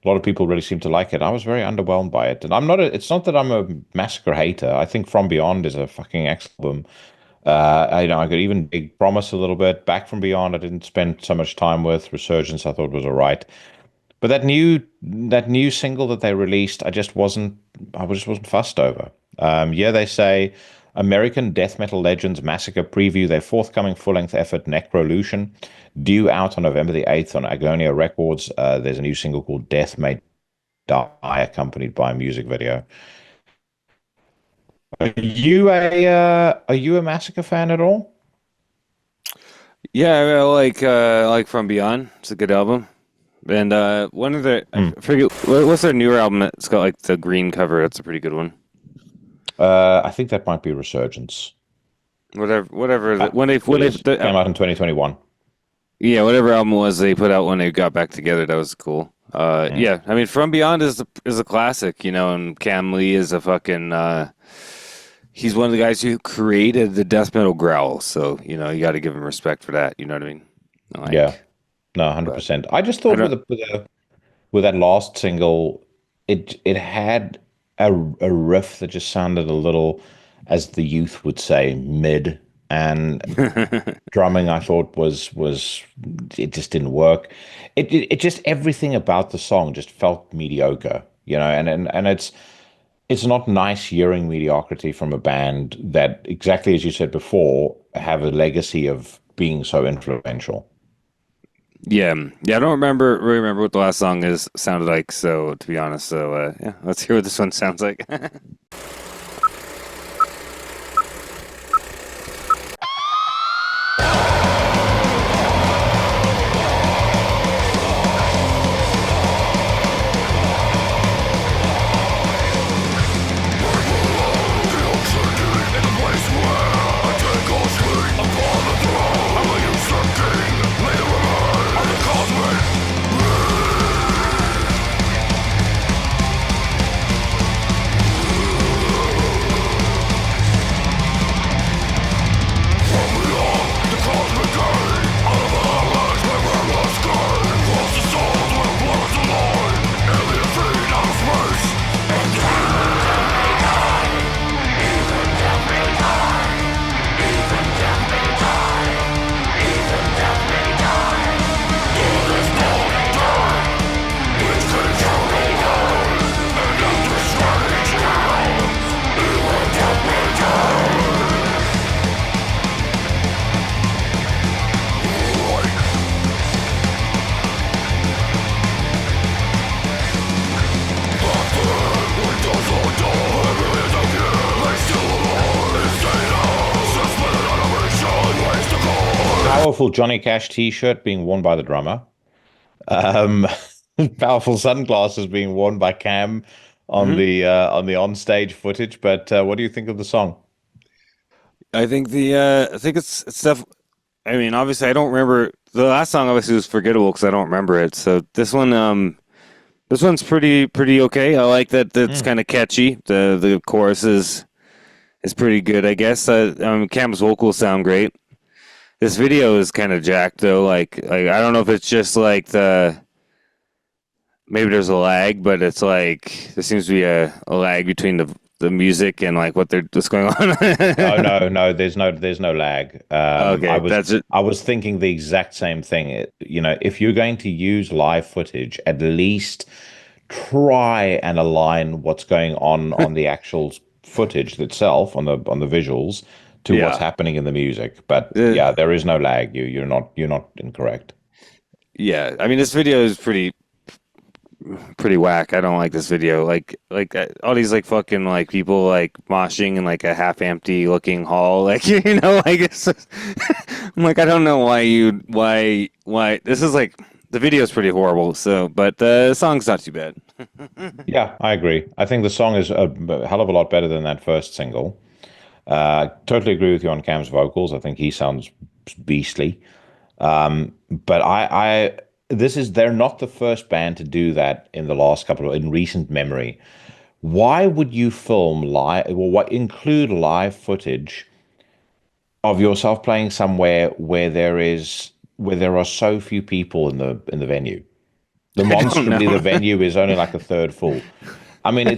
a lot of people really seemed to like it. I was very underwhelmed by it, and it's not that I'm a Massacre hater. I think From Beyond is a fucking excellent album. I could even dig Promise a little bit. Back From Beyond, I didn't spend so much time with. Resurgence, I thought was all right. But that new single that they released, I just wasn't fussed over. They say American death metal legends Massacre preview their forthcoming full-length effort Necrolution, due out on November the 8th on Agonia Records. There's a new single called Death May Die, accompanied by a music video. Are you a Massacre fan at all? Yeah, I like From Beyond. It's a good album. And one of the I forget what's their newer album. It's got like the green cover. That's a pretty good one. I think that might be Resurgence. Whatever. Came out in 2021. Yeah, whatever album it was they put out when they got back together, that was cool. Yeah, I mean, From Beyond is a classic, you know, and Cam Lee is a fucking. He's one of the guys who created the death metal growl, so you know you got to give him respect for that. You know what I mean? Like, yeah, no, 100%. I just thought with that last single, it had a riff that just sounded a little, as the youth would say, mid. And drumming, I thought was it just didn't work. It just everything about the song just felt mediocre, you know. And it's not nice hearing mediocrity from a band that, exactly as you said before, have a legacy of being so influential. Yeah. I don't really remember what the last song sounded like. So to be honest, yeah, let's hear what this one sounds like. Powerful Johnny Cash T-shirt being worn by the drummer. Powerful sunglasses being worn by Cam on the onstage footage. But what do you think of the song? I think it's stuff. I mean, obviously, I don't remember the last song. Obviously, was forgettable because I don't remember it. So this one's pretty okay. I like that. It's kind of catchy. The chorus is pretty good, I guess. Cam's vocals sound great. This video is kind of jacked though. Like I don't know if it's just like maybe there's a lag, but it's like there seems to be a lag between the music and like what's going on. No, there's no lag. Okay, that's it. I was thinking the exact same thing. You know, if you're going to use live footage, at least try and align what's going on the actual footage itself, on the visuals, to what's happening in the music. But yeah, there is no lag. You're not incorrect. Yeah, I mean, this video is pretty whack. I don't like this video. Like all these like fucking like people like moshing in like a half empty looking hall. Like, you know, like it's just, I'm like, I don't know why this is like, the video is pretty horrible. So, but the song's not too bad. Yeah, I agree. I think the song is a hell of a lot better than that first single. Totally agree with you on Cam's vocals. I think he sounds beastly. But they're not the first band to do that in recent memory. Why would you film live, or include live footage of yourself playing somewhere where there are so few people in the venue? Demonstrably, the venue is only like a third full. I mean,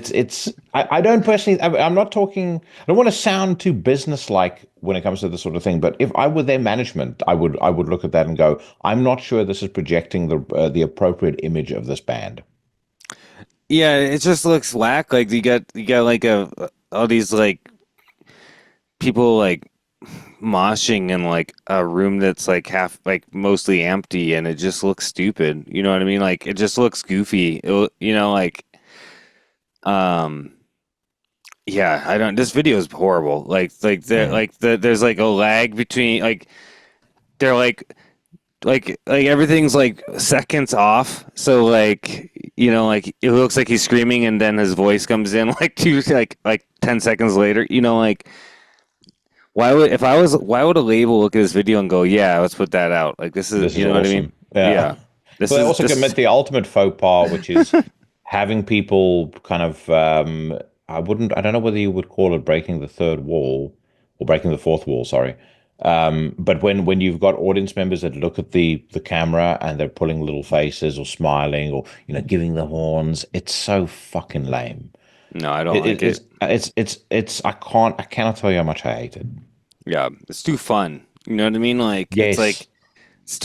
I don't personally, I'm not talking, I don't want to sound too business-like when it comes to this sort of thing, but if I were their management, I would look at that and go, I'm not sure this is projecting the appropriate image of this band. Yeah, it just looks whack. Like you got like all these like people like moshing in like a room that's like half, like mostly empty, and it just looks stupid. You know what I mean? Like it just looks goofy. You know, like yeah, I don't. This video is horrible. There's like a lag between like. they're like everything's like seconds off. So like, you know, like it looks like he's screaming and then his voice comes in like 10 seconds later, you know, like why would a label look at this video and go, yeah, let's put that out? Like this is you know awesome. what I mean? Yeah. This So they is also commit the ultimate faux pas, which is having people kind of I don't know whether you would call it breaking the third wall or breaking the fourth wall, sorry. But when you've got audience members that look at the camera and they're pulling little faces or smiling or, you know, giving the horns, it's so fucking lame. No, I don't like it. It's I cannot tell you how much I hate it. Yeah, it's too fun. You know what I mean? Like Yes. it's like it's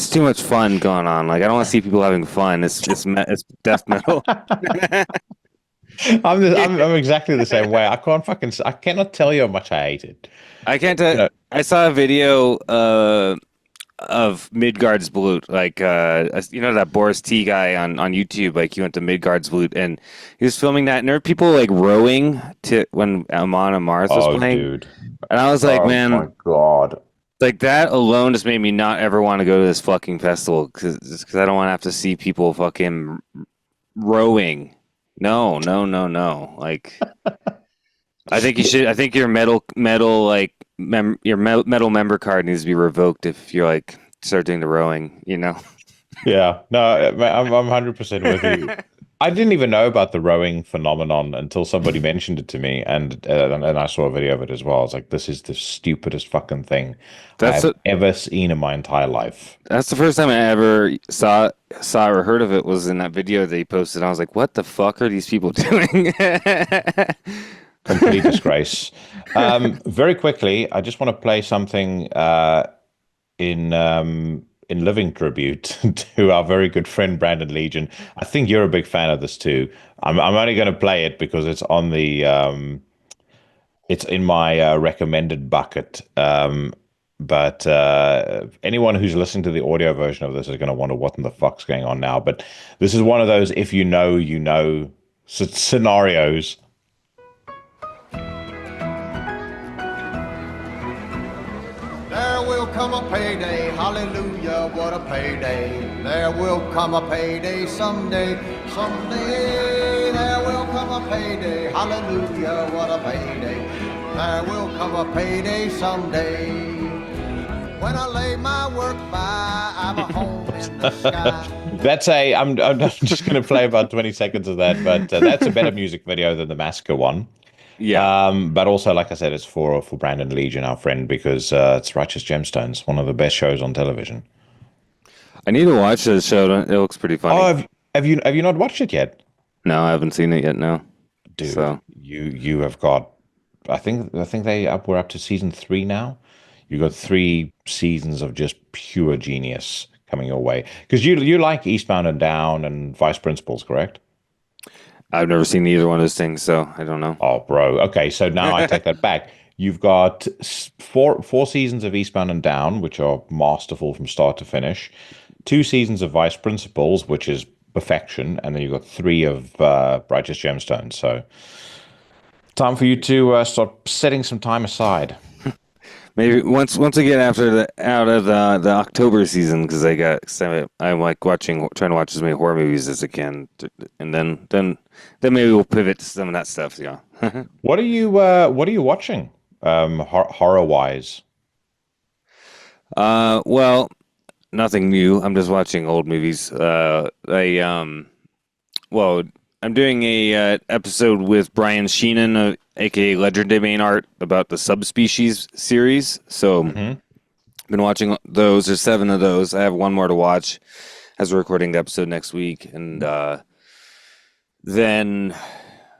too much fun going on. Like I don't want to see people having fun. It's death metal. I'm exactly the same way. I cannot tell you how much I hate it. I can't tell. No. I saw a video of Midgard's Blut, like you know that Boris T guy on YouTube. Like he went to Midgard's Blut and he was filming that, and there were people like rowing to when Amon Amarth was playing. Dude. And I was like, man, my God. like that alone just made me not ever want to go to this fucking festival because I don't want to have to see people fucking rowing. No. Like, I think you should. I think your metal like your metal member card needs to be revoked if you're like start doing the rowing. You know? Yeah. No, I'm 100% with you. I didn't even know about the rowing phenomenon until somebody mentioned it to me, and I saw a video of it as well. I was like, "This is the stupidest fucking thing I've ever seen in my entire life." That's the first time I ever saw or heard of it was in that video they posted. I was like, "What the fuck are these people doing?" Complete disgrace. Very quickly, I just want to play something in living tribute to our very good friend Brandon Legion. I think you're a big fan of this too. I'm only going to play it because it's on the it's in my recommended bucket. But anyone who's listening to the audio version of this is going to wonder what in the fuck's going on now. But this is one of those if you know, you know scenarios. There will come a payday, hallelujah, what a payday. There will come a payday someday. There will come a payday, hallelujah, what a payday. There will come a payday someday. When I lay my work by, I'm a home in the sky. I'm just going to play about 20 seconds of that, but that's a better music video than the Massacre one. Yeah. But also, like I said, it's for Brandon Legion, our friend, because it's Righteous Gemstones, one of the best shows on television. I need to watch this show. It looks pretty funny. Oh, have you not watched it yet? No, I haven't seen it yet. No, dude, so. you have got. I think we're up to season 3 now. You got 3 seasons of just pure genius coming your way because you like Eastbound and Down and Vice Principals, correct? I've never seen either one of those things, so I don't know. Oh, bro. Okay, so now I take that back. You've got four seasons of Eastbound and Down, which are masterful from start to finish. 2 seasons of Vice Principals, which is perfection, and then you've got 3 of Righteous Gemstones. So, time for you to start setting some time aside. Maybe once again out of the October season because I'm like trying to watch as many horror movies as I can, and then maybe we'll pivot to some of that stuff. Yeah. What are you watching horror wise? Well, nothing new. I'm just watching old movies. I'm doing a episode with Brian Sheenan, aka Legendary Main Art, about the Subspecies series. So, I've been watching those. There's 7 of those. I have 1 more to watch as we're recording the episode next week. And then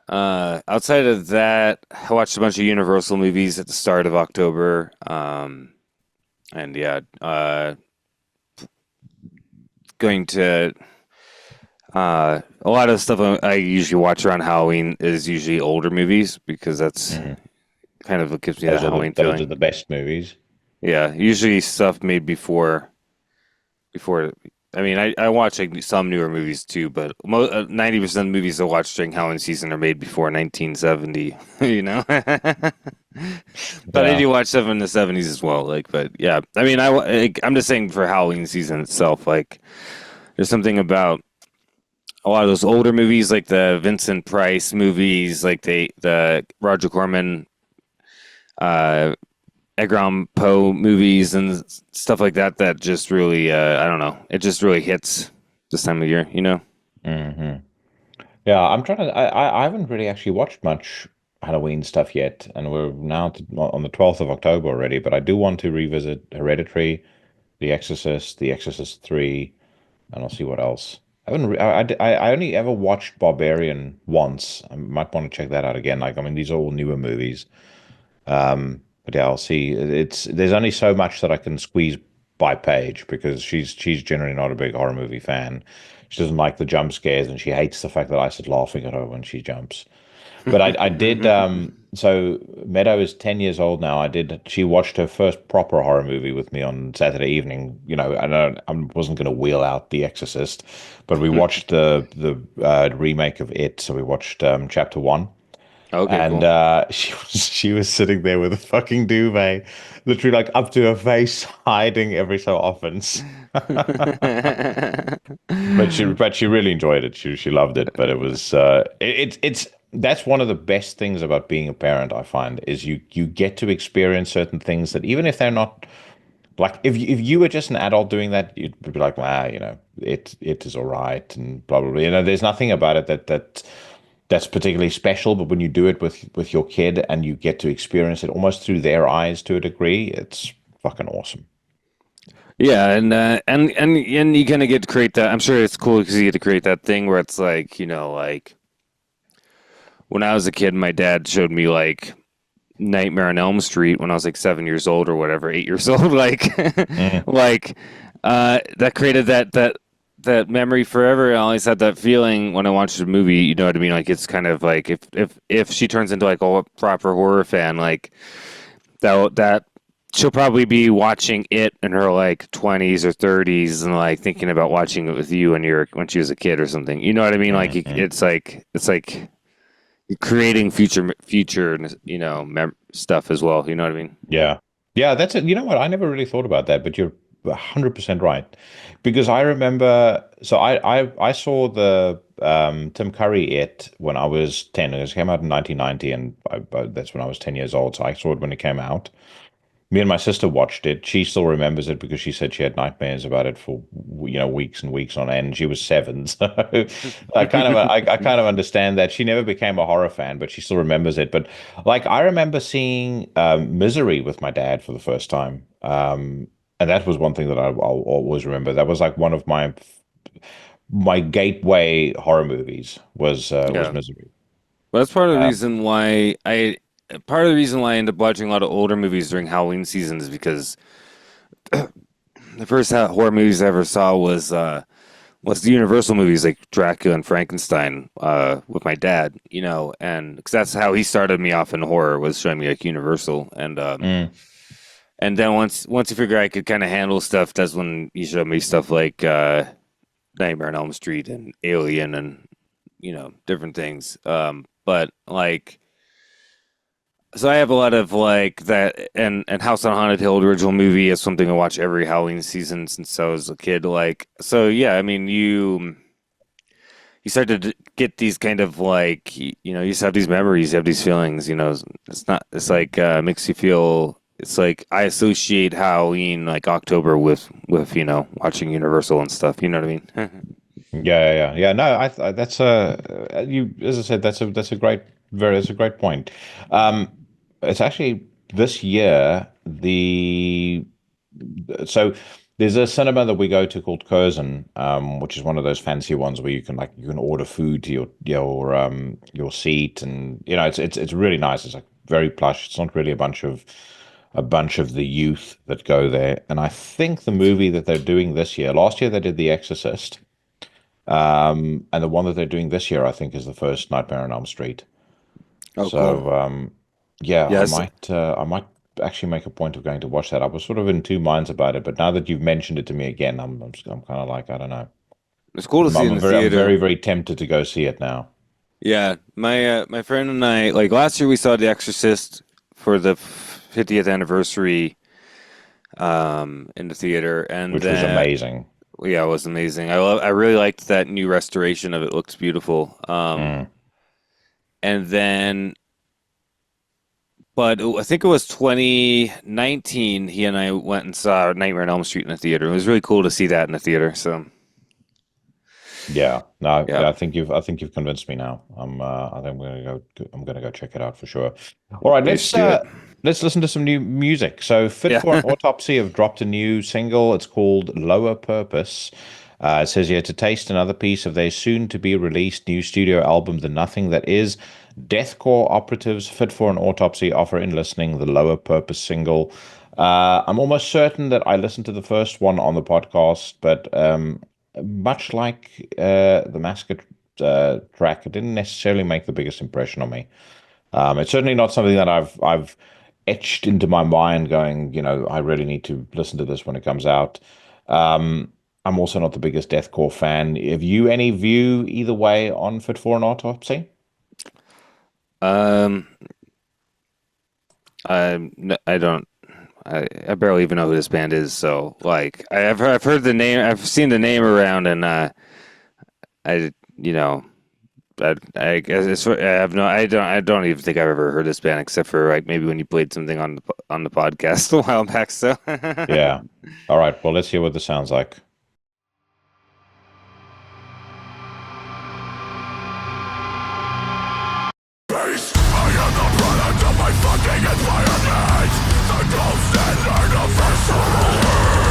outside of that, I watched a bunch of Universal movies at the start of October. Going to. A lot of stuff I usually watch around Halloween is usually older movies because that's kind of what gives me that Halloween feeling. Those are the best movies. Yeah, usually stuff made before. I mean, I watch like some newer movies too, but 90% of the movies I watch during Halloween season are made before 1970. You know. But I Yeah. do watch stuff in the 70s as well. Like, but yeah, I mean, I'm just saying for Halloween season itself, like, there's something about a lot of those older movies, like the Vincent Price movies, like the Roger Corman, Edgar Allan Poe movies and stuff like that. That just really, I don't know, it just really hits this time of year, you know? Hmm. Yeah, I'm trying to. I haven't really actually watched much Halloween stuff yet, and we're now on the 12th of October already. But I do want to revisit Hereditary, The Exorcist, The Exorcist 3, and I'll see what else. I haven't. I only ever watched Barbarian once. I might want to check that out again. Like, I mean, these are all newer movies. But yeah, I'll see. There's only so much that I can squeeze by Paige because she's generally not a big horror movie fan. She doesn't like the jump scares, and she hates the fact that I sit laughing at her when she jumps. But I did. So Meadow is 10 years old now. She watched her first proper horror movie with me on Saturday evening. You know, I wasn't going to wheel out The Exorcist, but we watched the remake of it. So we watched chapter 1. Okay, And cool. she was sitting there with a fucking duvet, literally like up to her face, hiding every so often. But she really enjoyed it. She loved it. But it was it's that's one of the best things about being a parent, I find, is you get to experience certain things that even if they're not like if you were just an adult doing that, you'd be like, wow, you know, it is all right, and blah blah blah. You know, there's nothing about it that's particularly special, but when you do it with your kid and you get to experience it almost through their eyes to a degree, it's fucking awesome. Yeah, and you kind of get to create that. I'm sure it's cool because you get to create that thing where it's like, you know, like when I was a kid, my dad showed me like Nightmare on Elm Street when I was like 7 years old or whatever, 8 years old. Like, like that created that memory forever. I always had that feeling when I watched a movie. You know what I mean? Like it's kind of like if she turns into like a proper horror fan, like that she'll probably be watching it in her like 20s or 30s and like thinking about watching it with you when she was a kid or something. You know what I mean? Like it's like you're creating future you know stuff as well. You know what I mean? Yeah. Yeah, that's it. You know what? I never really thought about that, but you're 100% right. Because I remember, so I saw the Tim Curry It when I was 10. It came out in 1990, and that's when I was 10 years old. So I saw it when it came out. Me and my sister watched it. She still remembers it because she said she had nightmares about it for weeks and weeks on end. She was 7, so I kind of understand that. She never became a horror fan, but she still remembers it. But like I remember seeing Misery with my dad for the first time, and that was one thing that I'll always remember. That was like one of my gateway horror movies was Misery. Well, that's part of the reason why I end up watching a lot of older movies during Halloween season is because the first horror movies I ever saw was the Universal movies like Dracula and Frankenstein with my dad, you know, and because that's how he started me off in horror, was showing me like Universal, and then once you figure I could kind of handle stuff, that's when he showed me stuff like Nightmare on Elm Street and Alien and you know different things, but like. So I have a lot of like that, and House on Haunted Hill, the original movie, is something I watch every Halloween season since I was a kid. Like, so yeah, I mean, you start to get these kind of like, you know, you just have these memories, you have these feelings. You know, it's like makes you feel. It's like I associate Halloween like October with you know watching Universal and stuff. You know what I mean? Yeah. No, that's you as I said, that's a great point. It's actually this year so there's a cinema that we go to called Curzon, which is one of those fancy ones where you can order food to your seat, and you know it's really nice. It's like very plush. It's not really a bunch of the youth that go there. And I think the movie that they're doing this year, last year they did The Exorcist. And the one that they're doing this year, I think, is the first Nightmare on Elm Street. Oh, So, cool. yeah, Yes. I might actually make a point of going to watch that. I was sort of in two minds about it, but now that you've mentioned it to me again, I'm kind of like, I don't know. It's cool to see in the I'm theater. very, very tempted to go see it now. Yeah, my friend and I, like last year we saw The Exorcist for the 50th anniversary in the theater, and Which was amazing. Yeah, it was amazing. I really liked that new restoration of it. Looks beautiful. And then, but I think it was 2019. He and I went and saw Nightmare on Elm Street in the theater. It was really cool to see that in the theater. So, yeah, no, yeah. I think you've convinced me now. I think I'm gonna go check it out for sure. All right, let's listen to some new music. So, Fit for an Autopsy have dropped a new single. It's called Lower Purpose. It says here, to taste another piece of their soon-to-be-released new studio album, The Nothing That Is, deathcore operatives Fit for an Autopsy offer in listening the Lower Purpose single. I'm almost certain that I listened to the first one on the podcast, but much like the Massacre track, it didn't necessarily make the biggest impression on me. It's certainly not something that I've etched into my mind going, I really need to listen to this when it comes out. I'm also not the biggest deathcore fan. Have you any view either way on Fit for an Autopsy? I don't. I barely even know who this band is. So like, I've heard the name. I've seen the name around, and I guess I have no. I don't even think I've ever heard this band except for like maybe when you played something on the podcast a while back. So yeah. All right. Well, let's hear what this sounds like. Fucking environment, the gold standard of visceral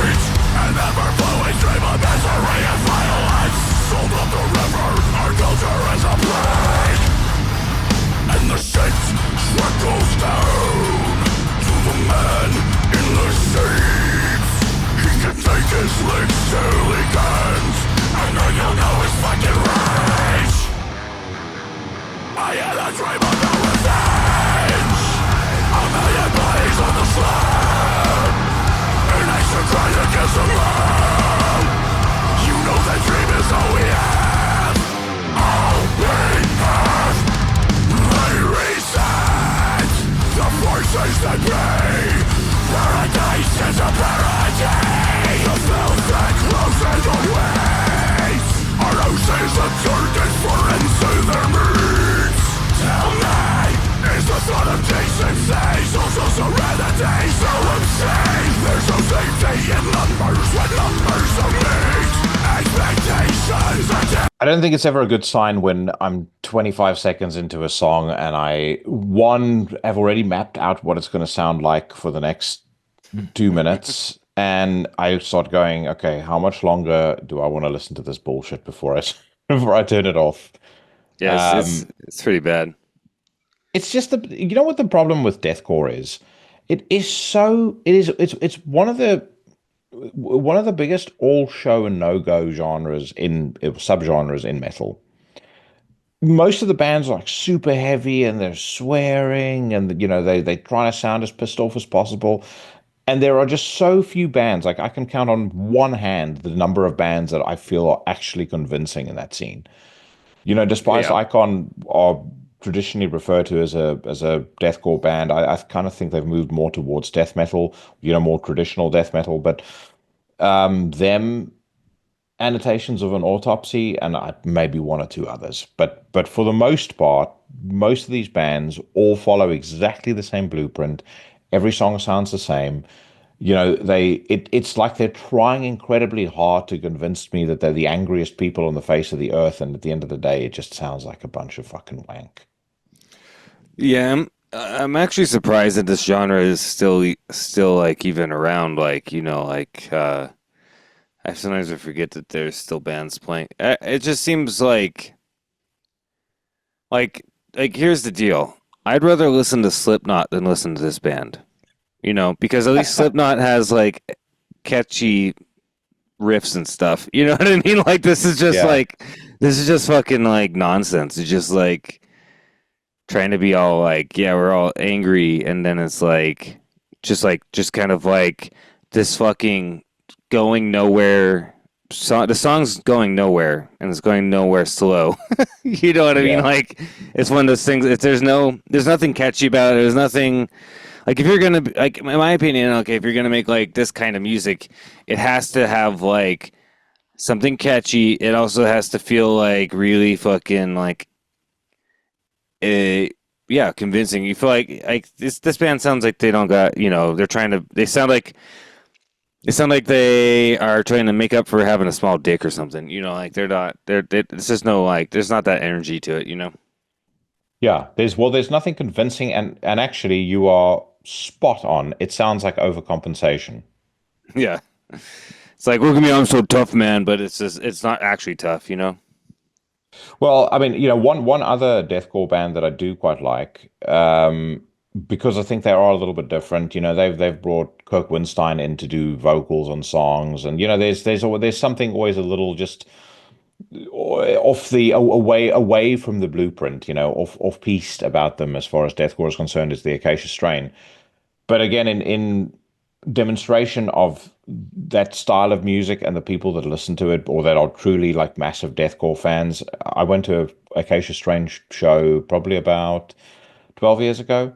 hate, an ever-flowing stream of misery and violence. Sold up the river, our culture is a plague, and the shit trickles down to the man in the seats. He can take his licks till he can't, and then you'll know his fucking rage. I had a dream of no revenge. A million bodies on the slab, an extra cry against the love. You know that dream is all we have. All we have. They reset the forces that be. Paradise is a parody. The filth that closes the ways. Our houses have turned as foreign to their meats. Tell me, is the thought of decency social serenity so obscene? There's no safety in numbers when numbers don't meet expectations. I don't think it's ever a good sign when I'm 25 seconds into a song and I've already mapped out what it's going to sound like for the next 2 minutes, and I start going, okay, how much longer do I want to listen to this bullshit before I turn it off? Yeah, it's pretty bad. It's just you know what the problem with deathcore is? It's one of the biggest all show and no go subgenres in metal. Most of the bands are like super heavy and they're swearing and they try to sound as pissed off as possible. And there are just so few bands, like I can count on one hand the number of bands that I feel are actually convincing in that scene. Despite Icon are traditionally referred to as a deathcore band, I kind of think they've moved more towards death metal, more traditional death metal. But them, Annotations of an Autopsy, and maybe one or two others. But for the most part, most of these bands all follow exactly the same blueprint. Every song sounds the same. It's like they're trying incredibly hard to convince me that they're the angriest people on the face of the earth, and at the end of the day, it just sounds like a bunch of fucking wank. Yeah, I'm actually surprised that this genre is still like even around. I sometimes forget that there's still bands playing. It just seems like here's the deal. I'd rather listen to Slipknot than listen to this band. Because at least Slipknot has like catchy riffs and stuff. You know what I mean? Like this is just fucking like nonsense. It's just like trying to be all like, yeah, we're all angry, and then it's just kind of like this fucking going nowhere the song's going nowhere, and it's going nowhere slow. You know what I mean? Like, it's one of those things. There's nothing catchy about it. There's nothing. Like, if you're gonna, like, in my opinion, okay, if you're gonna make like this kind of music, it has to have like something catchy. It also has to feel like really fucking like, convincing. You feel like this band sounds like they don't got, they sound like they are trying to make up for having a small dick or something. Like it's just no, like, there's not that energy to it. Yeah, there's nothing convincing, and actually you are spot on. It sounds like overcompensation. Yeah. It's like, look at me, I'm so tough, man, but it's not actually tough, Well, I mean, one other deathcore band that I do quite like, because I think they are a little bit different. They've brought Kirk Winstein in to do vocals on songs, and there's something always a little just away from the blueprint, off piste about them as far as deathcore is concerned, is the Acacia Strain. But again, in demonstration of that style of music and the people that listen to it, or that are truly like massive deathcore fans, I went to a Acacia Strain show probably about 12 years ago,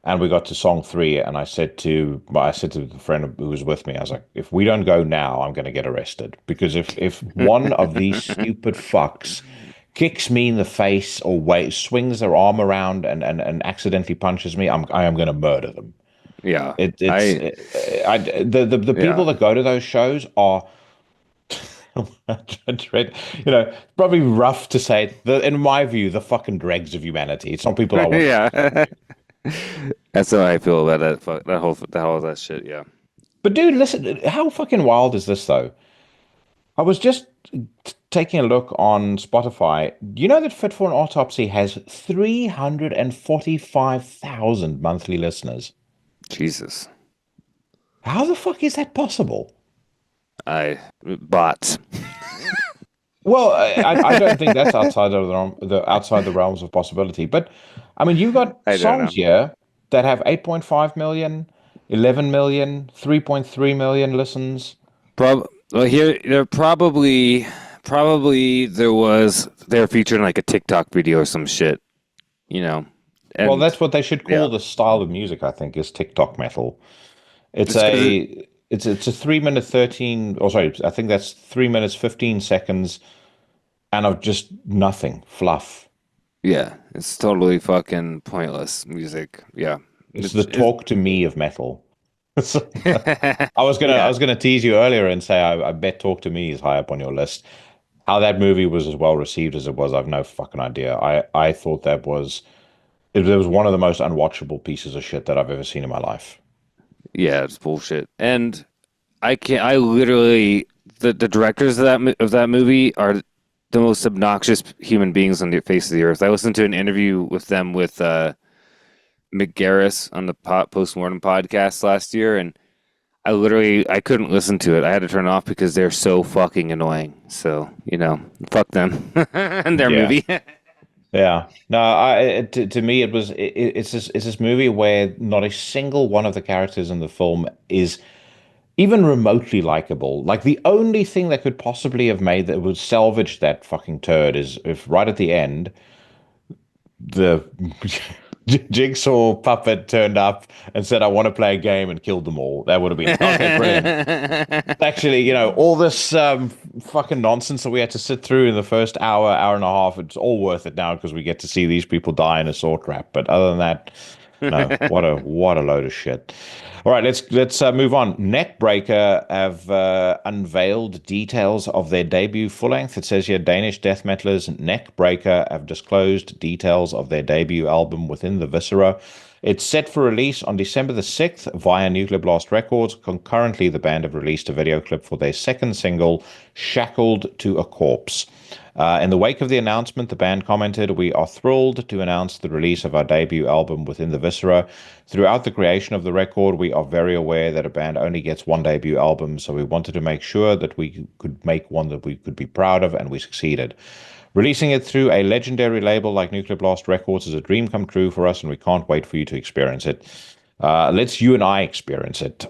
and we got to song 3, and I said to the friend who was with me, I was like, if we don't go now, I'm going to get arrested, because if one of these stupid fucks kicks me in the face or swings their arm around and accidentally punches me, I am going to murder them. Yeah, the people that go to those shows are, probably rough to say, in my view, the fucking dregs of humanity. It's not people I want. Yeah, that's how I feel about that shit. Yeah, but dude, listen, how fucking wild is this though? I was just taking a look on Spotify. You know that Fit for an Autopsy has 345,000 monthly listeners. Jesus. How the fuck is that possible? Bots. Well, I don't think that's outside of the realms of possibility. But I mean, you got songs here that have 8.5 million, 11 million, 3.3 million listens. Well, here they're probably they're featuring like a TikTok video or some shit, And, well, that's what they should call the style of music, I think, is TikTok metal. It's a 3 minute 13, or sorry, I think that's 3 minutes 15 seconds, and of just nothing, fluff. Yeah, it's totally fucking pointless music. Yeah, it's the talk to me of metal. I was gonna tease you earlier and say I bet Talk to Me is high up on your list. How that movie was as well received as it was, I've no fucking idea. I thought it was one of the most unwatchable pieces of shit that I've ever seen in my life. Yeah, it's bullshit. And I literally, the directors of that movie are the most obnoxious human beings on the face of the earth. I listened to an interview with them with Mick Garris on the Postmortem podcast last year, and I couldn't listen to it. I had to turn it off because they're so fucking annoying. So, fuck them and their movie. Yeah. No, to me, it's this movie where not a single one of the characters in the film is even remotely likable. Like, the only thing that could possibly have made that would salvage that fucking turd is if right at the end, the Jigsaw puppet turned up and said, I want to play a game, and killed them all. That would have been okay, brilliant. Actually, all this fucking nonsense that we had to sit through in the first hour and a half, it's all worth it now because we get to see these people die in a saw trap. But other than that, no, what a load of shit. All right, let's move on. Neckbreaker have unveiled details of their debut full-length. It says here, Danish death metalers Neckbreaker have disclosed details of their debut album Within the Viscera. It's set for release on December the 6th via Nuclear Blast Records. Concurrently, the band have released a video clip for their second single, Shackled to a Corpse. In the wake of the announcement, the band commented, "We are thrilled to announce the release of our debut album Within the Viscera. Throughout the creation of the record, we are very aware that a band only gets one debut album, so we wanted to make sure that we could make one that we could be proud of, and we succeeded. Releasing it through a legendary label like Nuclear Blast Records is a dream come true for us, and we can't wait for you to experience it. Let's you and I experience it."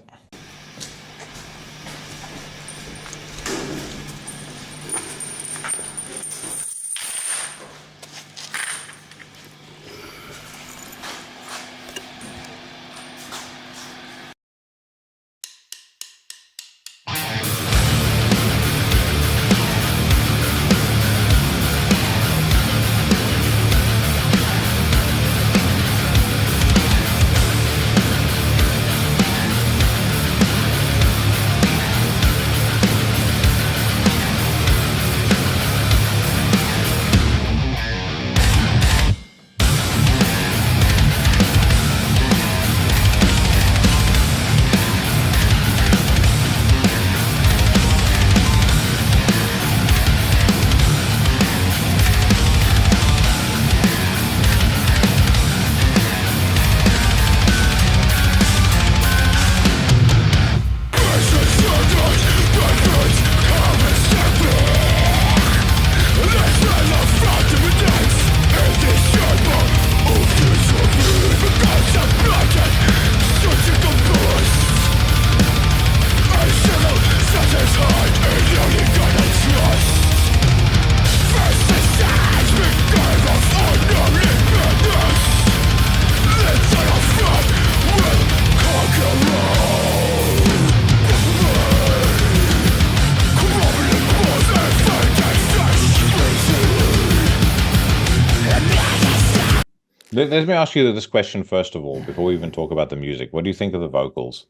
Let me ask you this question first of all, before we even talk about the music. What do you think of the vocals?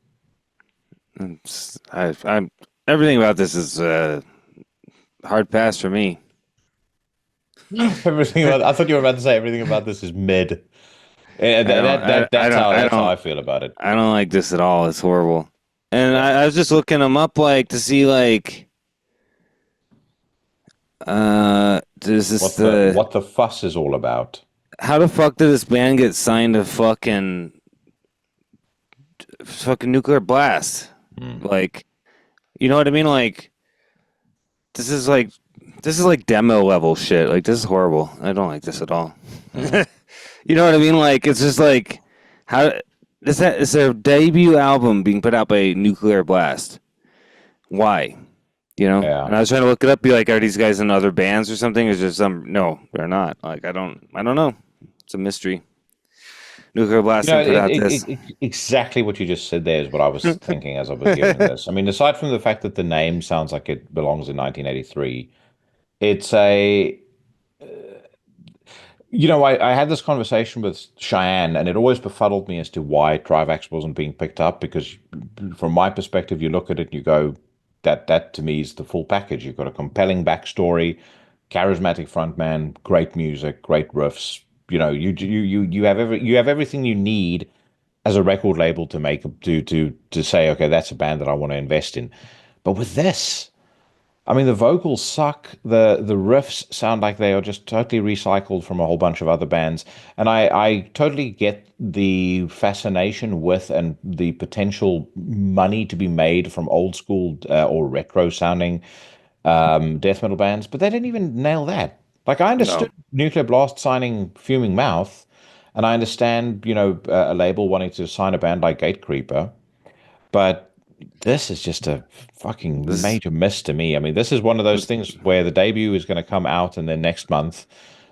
I'm everything about this is hard pass for me. Everything about. I thought you were about to say everything about this is mid. That's how I feel about it. I don't like this at all. It's horrible. And I was just looking them up, like, to see, like, what the fuss is all about. How the fuck did this band get signed to fucking Nuclear Blast? Like, you know what I mean? Like, this is like demo level shit. Like, this is horrible. I don't like this at all. You know what I mean? Like, it's just like, how is their debut album being put out by Nuclear Blast? Why? You know? Yeah. And I was trying to look it up, be like, are these guys in other bands or something? Is just no, they're not. Like, I don't know. It's a mystery. Nuclear Blast put out this. Exactly what you just said there is what I was thinking as I was hearing this. I mean, aside from the fact that the name sounds like it belongs in 1983, it's a... I had this conversation with Shayan, and it always befuddled me as to why Trivax wasn't being picked up, because from my perspective, you look at it and you go, that to me is the full package. You've got a compelling backstory, charismatic frontman, great music, great riffs. You know, you have everything you need as a record label to say, okay, that's a band that I want to invest in. But with this, I mean, the vocals suck. The riffs sound like they are just totally recycled from a whole bunch of other bands. And I totally get the fascination with and the potential money to be made from old school or retro sounding death metal bands, but they didn't even nail that. Like, I understood Nuclear Blast signing Fuming Mouth, and I understand, a label wanting to sign a band like Gatecreeper, but this is just a fucking major miss to me. I mean, this is one of those things where the debut is going to come out, and then next month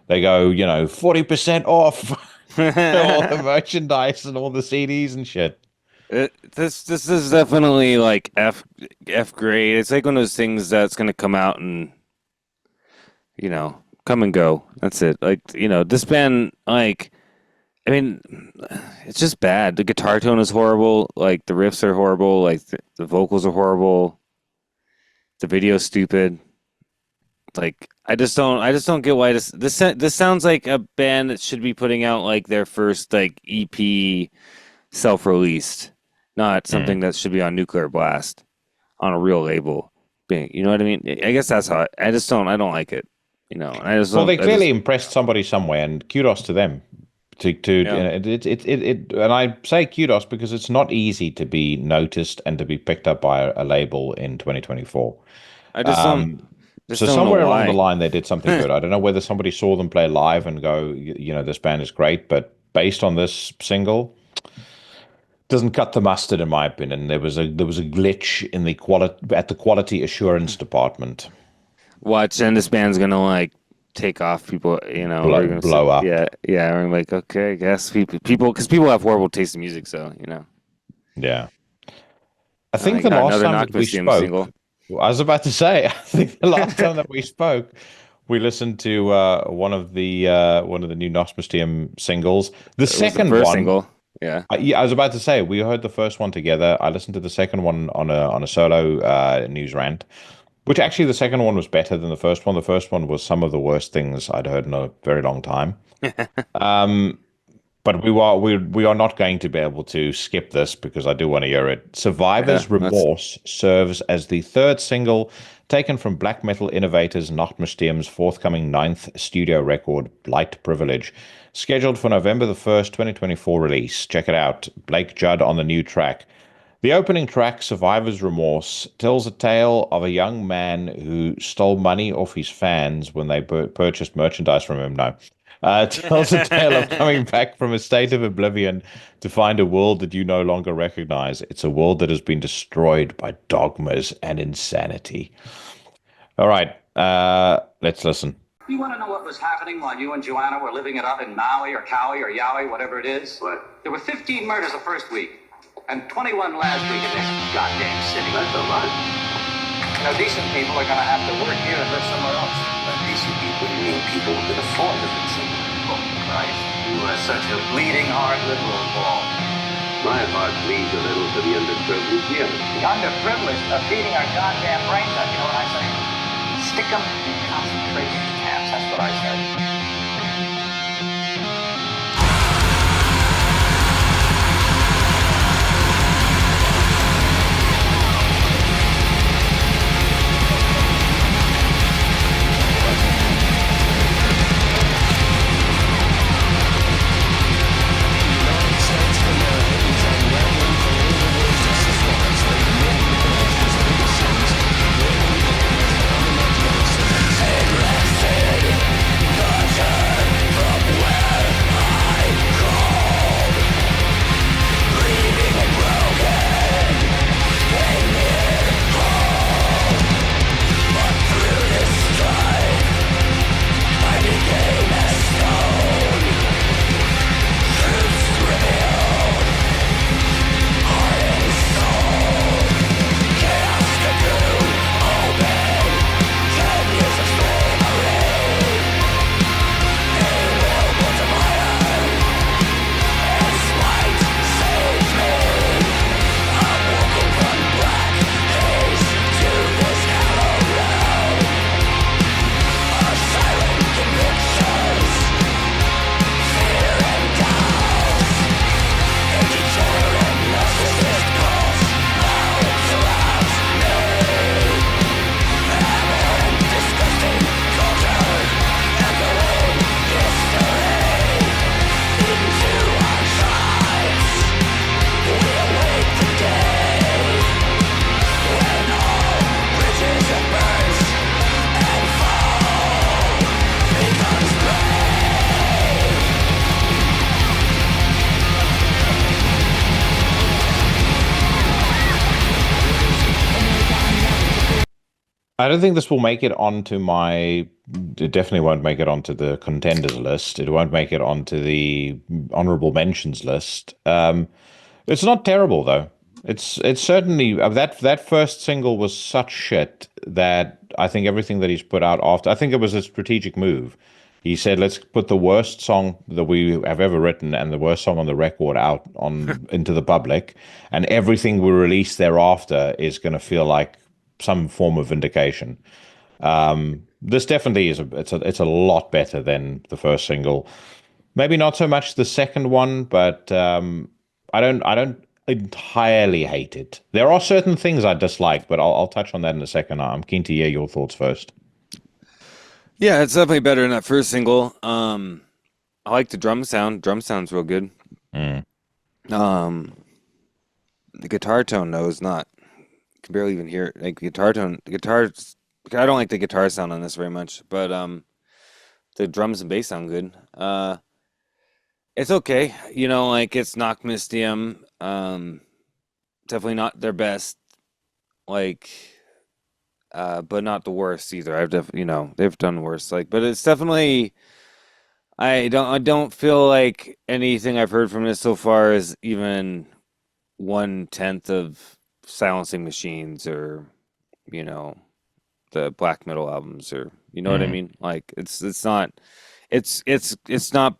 they go, 40% off all the merchandise and all the CDs and shit. This is definitely like F grade. It's like one of those things that's going to come out and, come and go. That's it. Like, this band, like, I mean, it's just bad. The guitar tone is horrible. Like, the riffs are horrible. Like, the vocals are horrible. The video's stupid. Like, I just don't get why this sounds like a band that should be putting out like their first like EP self-released, not something that should be on Nuclear Blast on a real label. You know what I mean? I guess that's how I don't like it. They clearly impressed somebody somewhere, and kudos to them. And I say kudos because it's not easy to be noticed and to be picked up by a label in 2024. So somewhere along the line they did something good. I don't know whether somebody saw them play live and go, this band is great, but based on this single, doesn't cut the mustard in my opinion. There was a glitch in the quality assurance department. Watch, and this band's gonna like take off. People, blow up. Yeah. I'm like, okay, I guess people have horrible taste in music, so Yeah, I think the last time that we spoke, single. I was about to say, I think the last time that we spoke, we listened to one of the new Necrosphere singles. The second one, single. Yeah. I was about to say we heard the first one together. I listened to the second one on a solo news rant, which actually the second one was better than the first one. The first one was some of the worst things I'd heard in a very long time. But we are not going to be able to skip this because I do want to hear it. Survivor's Remorse serves as the third single taken from black metal innovators Necrosphere's forthcoming 9th studio record, Light Privilege, scheduled for November the 1st, 2024 release. Check it out. Blake Judd on the new track. The opening track, Survivor's Remorse, tells a tale of a young man who stole money off his fans when they purchased merchandise from him. No. Tells a tale of coming back from a state of oblivion to find a world that you no longer recognize. It's a world that has been destroyed by dogmas and insanity. All right, let's listen. You want to know what was happening while you and Joanna were living it up in Maui or Cowie or Yowie, whatever it is? What? There were 15 murders the first week and 21 last week in this goddamn city. That's a lot. Decent people are going to have to work here and live somewhere else. Decent people? You mean people who can afford to live somewhere? Oh, Christ. You are such a bleeding heart liberal, Paul. My heart bleeds a little for the underprivileged, yes. The underprivileged are feeding our goddamn brains out, you know what I say? Stick them in concentration camps, that's what I say. I don't think this will make it onto my. It definitely won't make it onto the contenders list. It won't make it onto the honorable mentions list. It's not terrible though. It's certainly that first single was such shit that I think everything that he's put out after. I think it was a strategic move. He said, "Let's put the worst song that we have ever written and the worst song on the record out on into the public, and everything we release thereafter is going to feel like some form of vindication." This definitely is it's a lot better than the first single. Maybe not so much the second one, but I don't entirely hate it. There are certain things I dislike, but I'll touch on that in a second. I'm keen to hear your thoughts first. Yeah, it's definitely better than that first single. I like the drum sound. Drum sound's real good. The guitar tone though is not. I can barely even hear it. Like the guitar tone. The guitars. I don't like the guitar sound on this very much, but the drums and bass sound good. It's okay. You know, like it's Knock Mystium. Definitely not their best. Like. But not the worst either. They've done worse. Like, but it's definitely. I don't feel like anything I've heard from this so far is even 1/10 of Silencing Machines or, the black metal albums or what I mean. Like it's not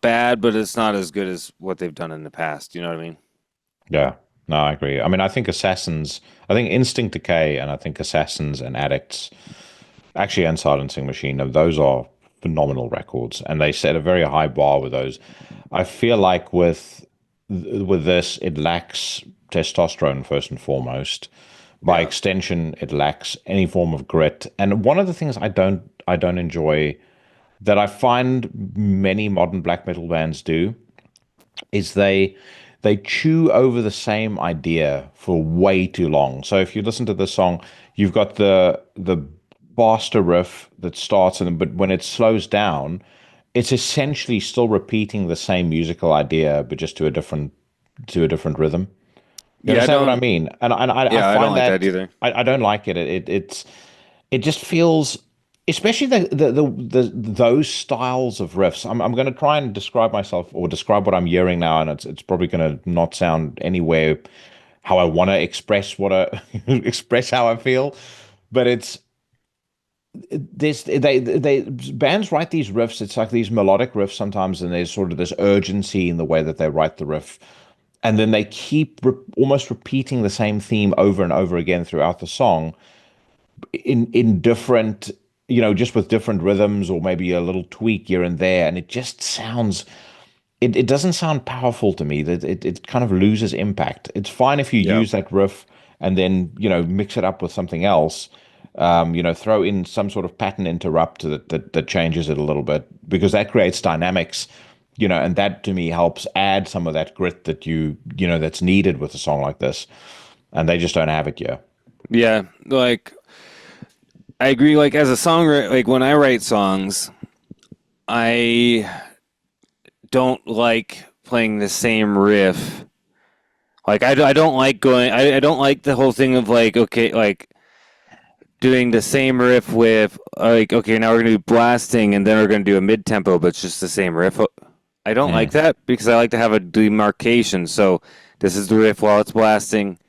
bad, but it's not as good as what they've done in the past. You know what I mean? Yeah. No, I agree. I mean, I think Instinct Decay and I think Assassins and Addicts, actually, and Silencing Machine, those are phenomenal records, and they set a very high bar with those. I feel like with this, it lacks testosterone first and foremost. By extension, it lacks any form of grit. And one of the things I don't enjoy that I find many modern black metal bands do is they chew over the same idea for way too long. So if you listen to the song, you've got the Buster riff that starts, but when it slows down, it's essentially still repeating the same musical idea, but just to a different rhythm. You understand what I mean? And I find I don't like that either. I don't like it. It just feels, especially those styles of riffs. I'm going to try and describe myself or describe what I'm hearing now, and it's probably going to not sound anywhere how I want to express express how I feel. But they bands write these riffs. It's like these melodic riffs sometimes, and there's sort of this urgency in the way that they write the riff, and then they keep almost repeating the same theme over and over again throughout the song, in different, just with different rhythms or maybe a little tweak here and there, and it just sounds. It doesn't sound powerful to me. That it kind of loses impact. It's fine if you use that riff and then mix it up with something else. Throw in some sort of pattern interrupt that changes it a little bit, because that creates dynamics, and that to me helps add some of that grit that that's needed with a song like this, and they just don't have it here. Yeah, like I agree. Like as a songwriter, like when I write songs, I don't like playing the same riff. Like I don't like going. I don't like the whole thing of like, okay, like doing the same riff with like, okay, now we're gonna do blasting and then we're gonna do a mid tempo, but it's just the same riff. I don't like that, because I like to have a demarcation. So this is the riff while it's blasting.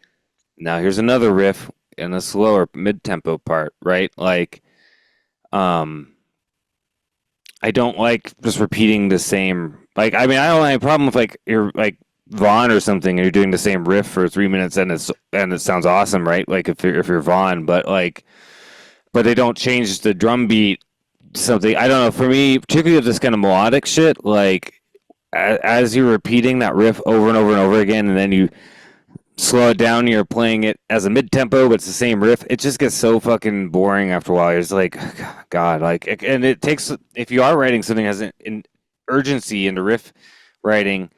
Now here's another riff in a slower mid tempo part, right? Like, I don't like just repeating the same. Like, I mean, I don't have a problem with like you're like Vaughn or something, and you're doing the same riff for 3 minutes, and it sounds awesome, right? Like if you're Vaughn, but they don't change the drum beat. Something, I don't know. For me, particularly with this kind of melodic shit, like as you're repeating that riff over and over and over again, and then you slow it down, you're playing it as a mid tempo, but it's the same riff. It just gets so fucking boring after a while. You're just like, God, like, and it takes, if you are writing something that has an urgency into riff writing,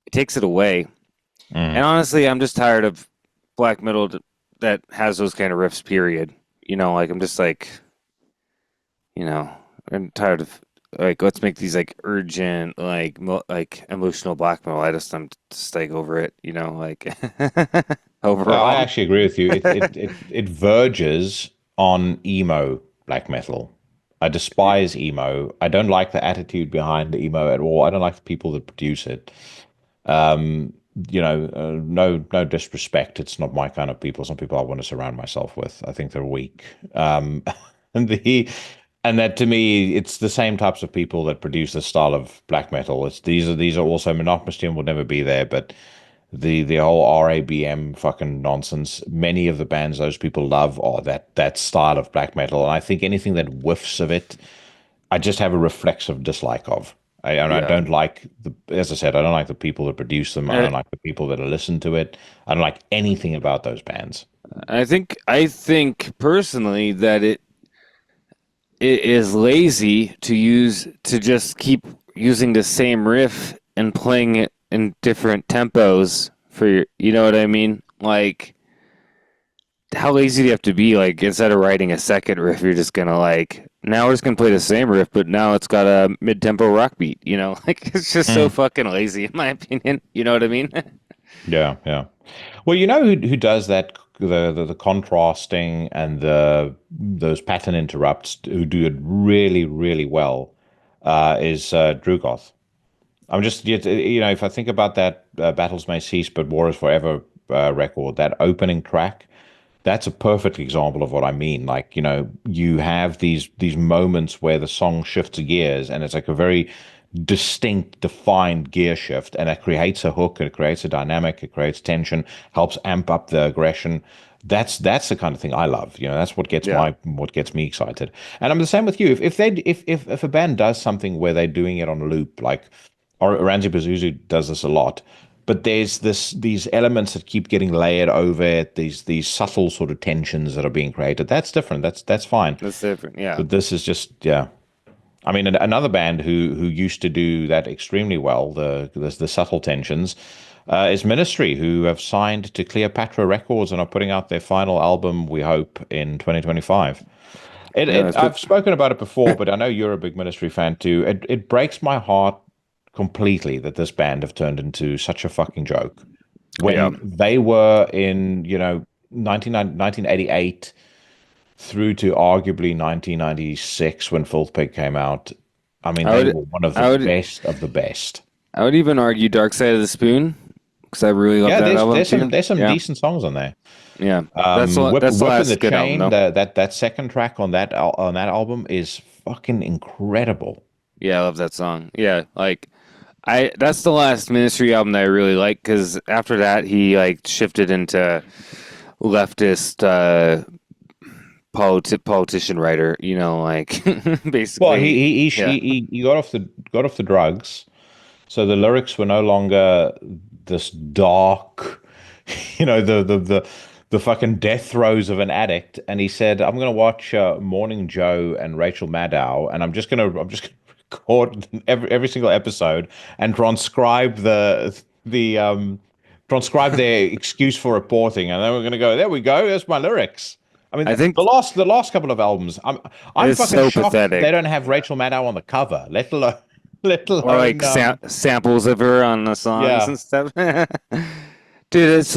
it takes it away. And honestly, I'm just tired of black metal that has those kind of riffs, period. Like, I'm just like, I'm tired of, like, let's make these like urgent, like emotional black metal. I'm just like over it, like overall. Well, I actually agree with you. It verges on emo black metal. I despise emo. I don't like the attitude behind emo at all. I don't like the people that produce it. No disrespect. It's not my kind of people. Some people I want to surround myself with. I think they're weak. And that to me, it's the same types of people that produce this style of black metal. These are also Monotonous will never be there, but the whole RABM fucking nonsense. Many of the bands those people love are that style of black metal, and I think anything that whiffs of it, I just have a reflexive dislike of. I don't like as I said, I don't like the people that produce them. I don't like the people that listen to it. I don't like anything about those bands. I think personally that it is lazy to just keep using the same riff and playing it in different tempos for your, you know what I mean? Like, how lazy do you have to be? Like, instead of writing a second riff, you're just gonna like, now we're just gonna play the same riff, but now it's got a mid-tempo rock beat, Like, it's just so fucking lazy, in my opinion. You know what I mean? Yeah. Well, who does that, the contrasting and those pattern interrupts, who do it really, really well, is Drugoth. I'm just, if I think about that Battles May Cease, but War is Forever record, that opening track, that's a perfect example of what I mean. Like, you have these moments where the song shifts gears, and it's like a very distinct, defined gear shift, and it creates a hook, it creates a dynamic, it creates tension, helps amp up the aggression. That's the kind of thing I love. That's what gets what gets me excited. And I'm the same with you. If a band does something where they're doing it on a loop, like Oranzi Pazuzu does this a lot, but there's these elements that keep getting layered over it, these subtle sort of tensions that are being created. That's different. That's fine. That's different, yeah. But this is just, I mean, another band who used to do that extremely well, the subtle tensions, is Ministry, who have signed to Cleopatra Records and are putting out their final album, we hope, in 2025. I've spoken about it before, but I know you're a big Ministry fan too. It breaks my heart completely that this band have turned into such a fucking joke. When they were in, 1988 through to arguably 1996 when Filth Pig came out, I mean, they were one of the best of the best. I would even argue Dark Side of the Spoon because I really love Yeah, that album. there's some yeah. decent songs on there. Yeah, That's the Whip in last the good Chain. album, though. That second track on that album is fucking incredible. Yeah, I love that song. Yeah, like that's the last Ministry album that I really like, because after that he like shifted into leftist politician writer. You know, like basically. Well, he got off the drugs, so the lyrics were no longer this dark, the fucking death throes of an addict. And he said, "I'm going to watch Morning Joe and Rachel Maddow, and I'm just gonna record every single episode and transcribe transcribe their excuse for reporting, and then we're going to go, there we go, there's my lyrics." I mean, I think the last couple of albums, I'm fucking so shocked pathetic. they don't have Rachel Maddow on the cover, let alone or like samples of her on the songs and stuff. Dude, it's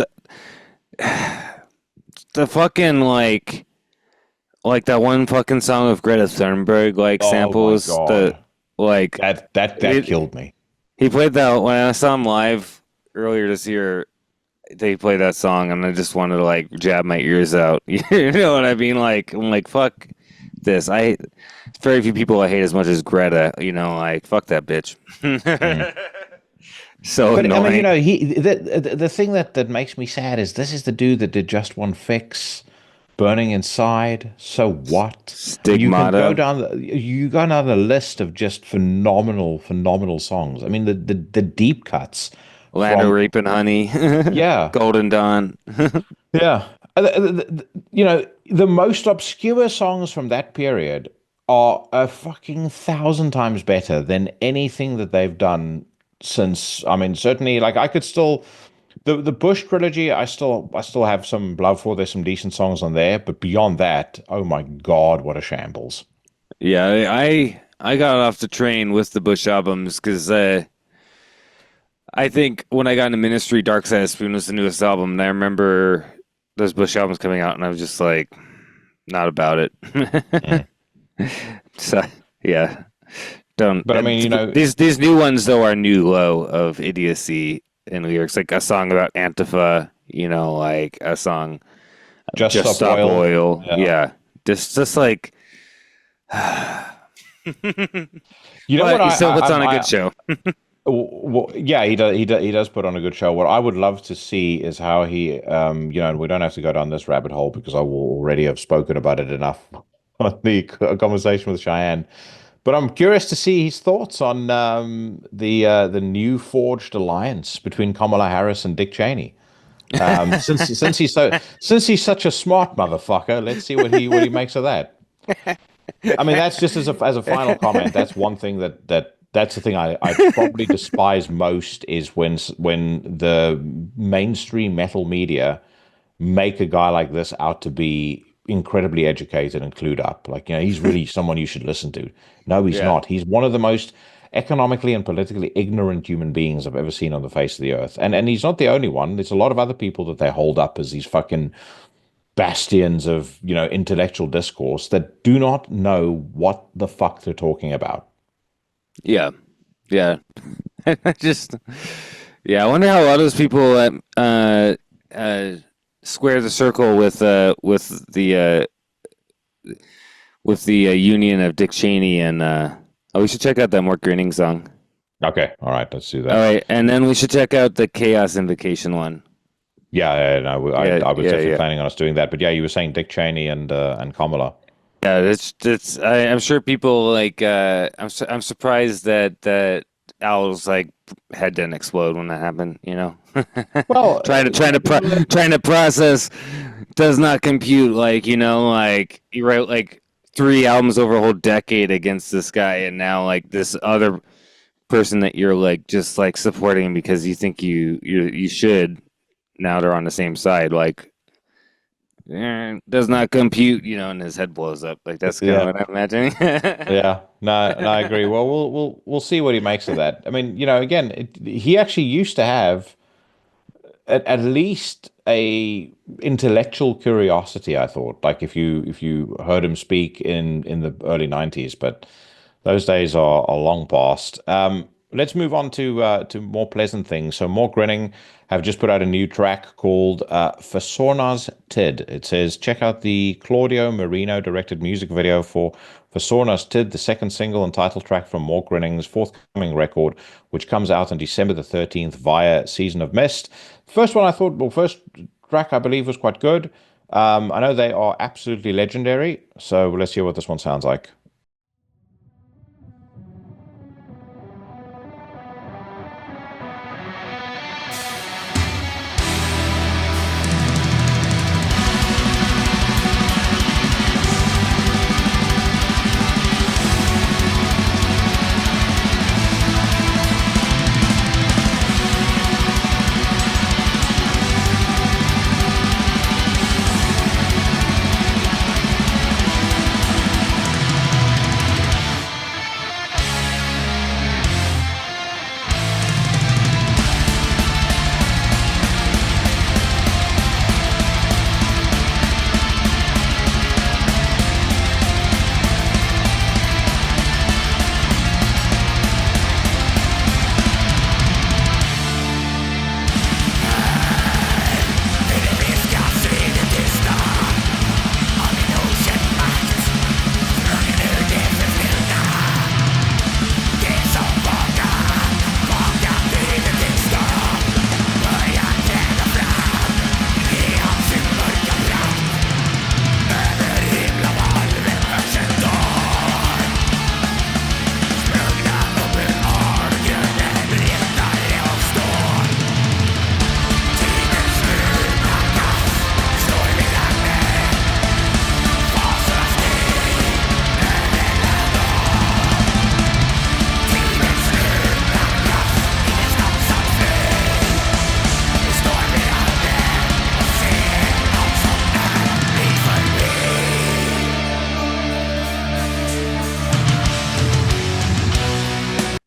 the fucking like that one fucking song of Greta Thunberg samples. That killed me. He played that when I saw him live earlier this year. They played that song, and I just wanted to like jab my ears out. You know what I mean? Like, I'm like, fuck this. Very few people I hate as much as Greta. You know, like, fuck that bitch. So but annoying. I mean, the thing that makes me sad is this is the dude that did Just One Fix, Burning Inside. So what? Stigmata. You go down the list of just phenomenal songs. I mean, the deep cuts. Land of Rape and Honey. Yeah. Golden Dawn. Yeah. The most obscure songs from that period are a fucking 1,000 times better than anything that they've done since. I mean, certainly, like, I could still... The Bush trilogy, I still have some love for. There's some decent songs on there, but beyond that, oh my God, what a shambles. Yeah, I got off the train with the Bush albums because... I think when I got into Ministry, Dark Side of Spoon was the newest album, and I remember those Bush albums coming out, and I was just like, not about it. So, yeah. Don't. But I mean, these new ones though are new low of idiocy in lyrics, like a song about Antifa. You know, like a song, Just Stop Oil. Yeah. Just like. You know what? He still puts on a good show. Well, yeah, he does put on a good show. What I would love to see is how he, and we don't have to go down this rabbit hole because I will already have spoken about it enough on the conversation with Shayan. But I'm curious to see his thoughts on the new forged alliance between Kamala Harris and Dick Cheney. Since he's such a smart motherfucker, let's see what he makes of that. I mean, that's just as a final comment. That's one thing that's the thing I probably despise most is when the mainstream metal media make a guy like this out to be incredibly educated and clued up. Like, he's really someone you should listen to. No, he's not. He's one of the most economically and politically ignorant human beings I've ever seen on the face of the earth. And he's not the only one. There's a lot of other people that they hold up as these fucking bastions of, intellectual discourse that do not know what the fuck they're talking about. Yeah. I wonder how a lot of those people square the circle with the union of Dick Cheney and we should check out that Mork Gryning song. Okay, all right, let's do that. All right, and then we should check out the Chaos Invocation one. I was definitely planning on us doing that, but yeah, you were saying Dick Cheney and Kamala. Yeah, it's. I'm sure people like. I'm surprised that Al's like head didn't explode when that happened. Well, trying to process does not compute. Like like you wrote like 3 albums over a whole decade against this guy, and now like this other person that you're like just like supporting because you think you should. Now they're on the same side. Like. Does not compute, and his head blows up. Like that's kind of what I'm imagining. No, I agree. Well, we'll see what he makes of that. I mean, again, he actually used to have at least a intellectual curiosity. I thought, like if you heard him speak in the early 90s, but those days are long past. let's move on to more pleasant things. So Mork Gryning have just put out a new track called Fasorna's Tid. It says, check out the Claudio Marino directed music video for Fasorna's Tid, the second single and title track from Mork Gryning's forthcoming record, which comes out on December the 13th via Season of Mist. First track I believe was quite good. I know they are absolutely legendary, so let's hear what this one sounds like.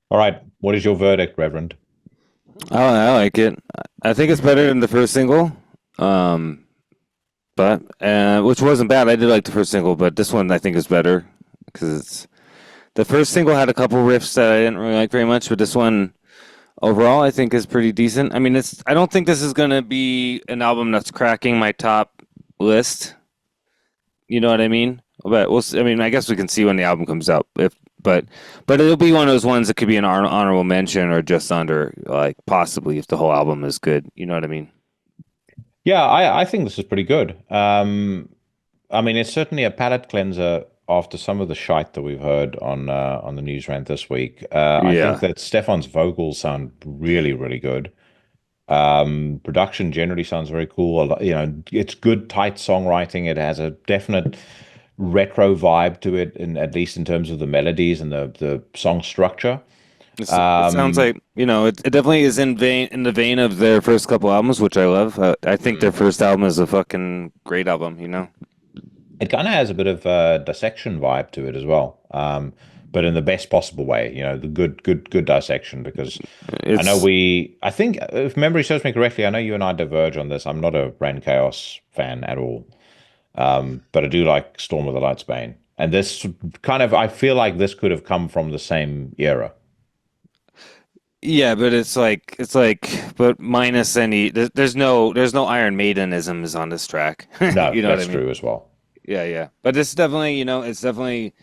All right, what is your verdict, Reverend? Oh, I like it. I think it's better than the first single, but which wasn't bad. I did like the first single, but this one I think is better because the first single had a couple riffs that I didn't really like very much, but this one overall I think is pretty decent. I mean, I don't think this is gonna be an album that's cracking my top list. You know what I mean? But I guess we can see when the album comes out. But it'll be one of those ones that could be an honorable mention or just under, like possibly if the whole album is good. You know what I mean? Yeah, I think this is pretty good. I mean, it's certainly a palate cleanser after some of the shite that we've heard on the news rant this week. I think that Stefan's vocals sound really, really good. Production generally sounds very cool. You know, it's good, tight songwriting. It has a definite retro vibe to it, at least in terms of the melodies and the song structure. It sounds like, you know, it definitely is in the vein of their first couple albums, which I love. I think their first album is a fucking great album, you know? It kind of has a bit of a dissection vibe to it as well, but in the best possible way, you know, the good dissection, because I think, if memory serves me correctly, I know you and I diverge on this. I'm not a Rant Chaos fan at all. But I do like Storm of the Light's Bane. And this I feel like this could have come from the same era. Yeah, but but minus any, there's no Iron Maidenisms on this track. No, you know that's true as well. Yeah. But it's definitely, you know, it's definitely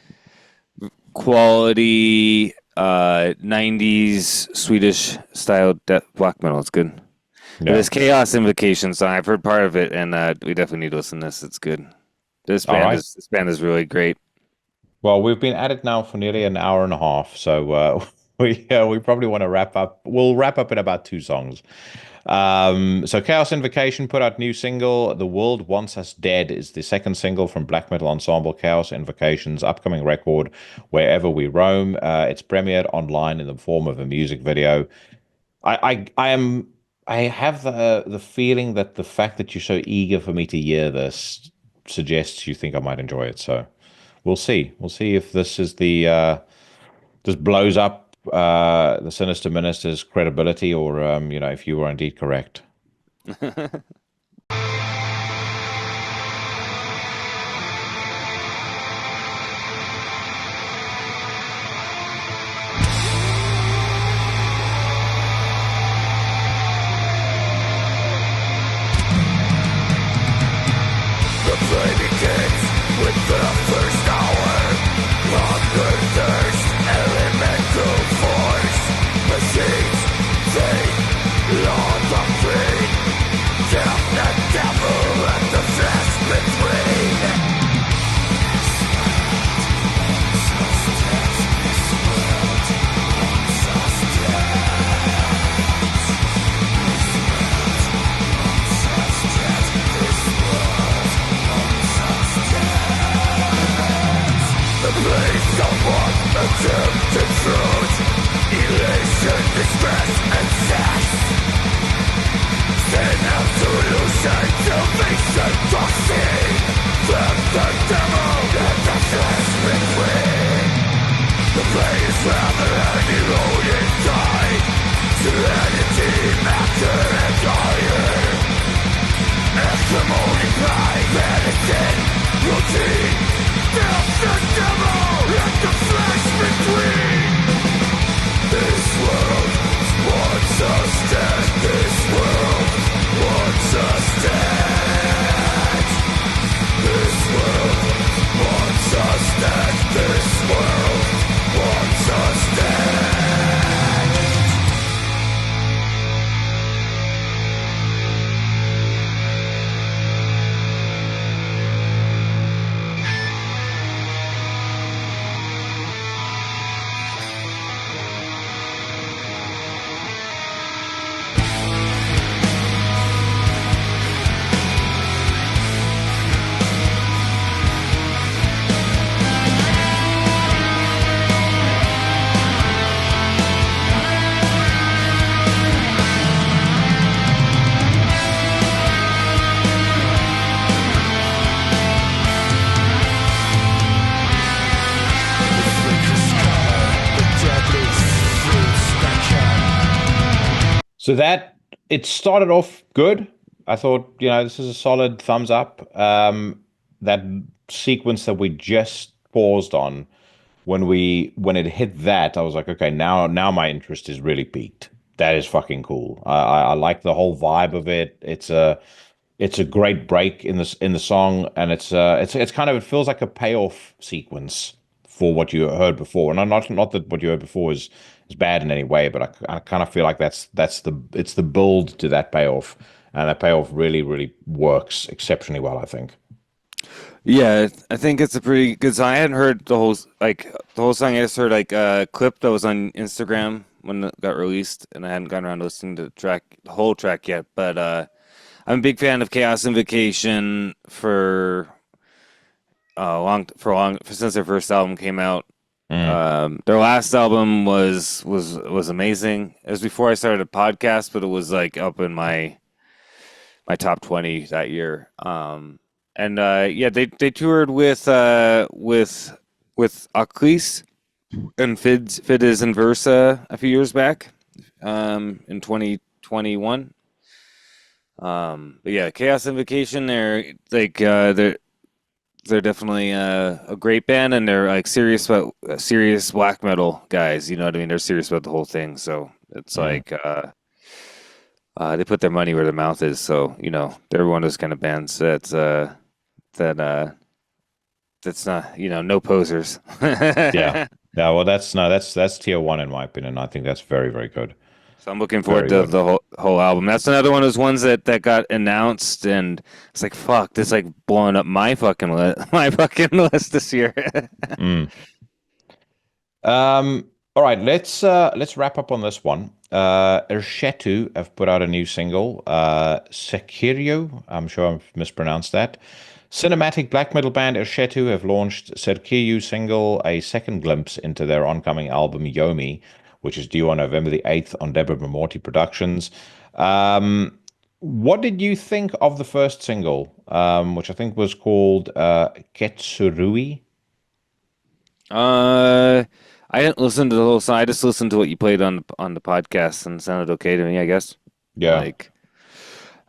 quality, 90s Swedish style black metal. It's good. Yeah. This Chaos Invocation song, I've heard part of it, and we definitely need to listen to this. It's good. This band is really great. Well, we've been at it now for nearly an hour and a half, so we probably want to wrap up. We'll wrap up in about 2 songs. So Chaos Invocation put out new single, The World Wants Us Dead, is the second single from black metal ensemble Chaos Invocation's upcoming record, Wherever We Roam. It's premiered online in the form of a music video. I have the feeling that the fact that you're so eager for me to hear this suggests you think I might enjoy it. So we'll see. We'll see if this is this blows up the Sinister Minister's credibility, or you know, if you were indeed correct. So that it started off good. I thought, this is a solid thumbs up. That sequence that we just paused on, when it hit that, I was like, okay, now my interest is really peaked. That is fucking cool. I like the whole vibe of it. It's a great break in the song, and it's kind of, it feels like a payoff sequence for what you heard before. And not that what you heard before is bad in any way, but I kind of feel like it's the build to that payoff, and that payoff really, really works exceptionally well, I think. Yeah, I think it's a pretty good song. I hadn't heard the whole song. I just heard a clip that was on Instagram when it got released, and I hadn't gotten around to listening to the whole track yet. But I'm a big fan of Chaos Invocation since their first album came out. Their last album was amazing. It was before I started a podcast, but it was up in my top 20 that year. They toured with Akercocke and Fides and Versa a few years back, in 2021. Chaos Invocation, they're definitely a great band, and they're serious black metal guys. You know what I mean? They're serious about the whole thing. So it's they put their money where their mouth is. So they're one of those kind of bands that's not no posers. Yeah. Well, that's tier one in my opinion. I think that's very, very good. So I'm looking forward to the whole album. That's another one of those ones that got announced, and it's like, fuck, this blowing up my fucking list this year. All right, let's wrap up on this one. Ershetu have put out a new single, Sekirio. I'm sure I've mispronounced that. Cinematic black metal band Ershetu have launched Sekirio single, a second glimpse into their oncoming album Yomi, which is due on November the 8th on Deborah Mamorti Productions. What did you think of the first single, which I think was called Ketsurui? I didn't listen to the whole song. I just listened to what you played on the podcast, and it sounded okay to me, I guess. Yeah.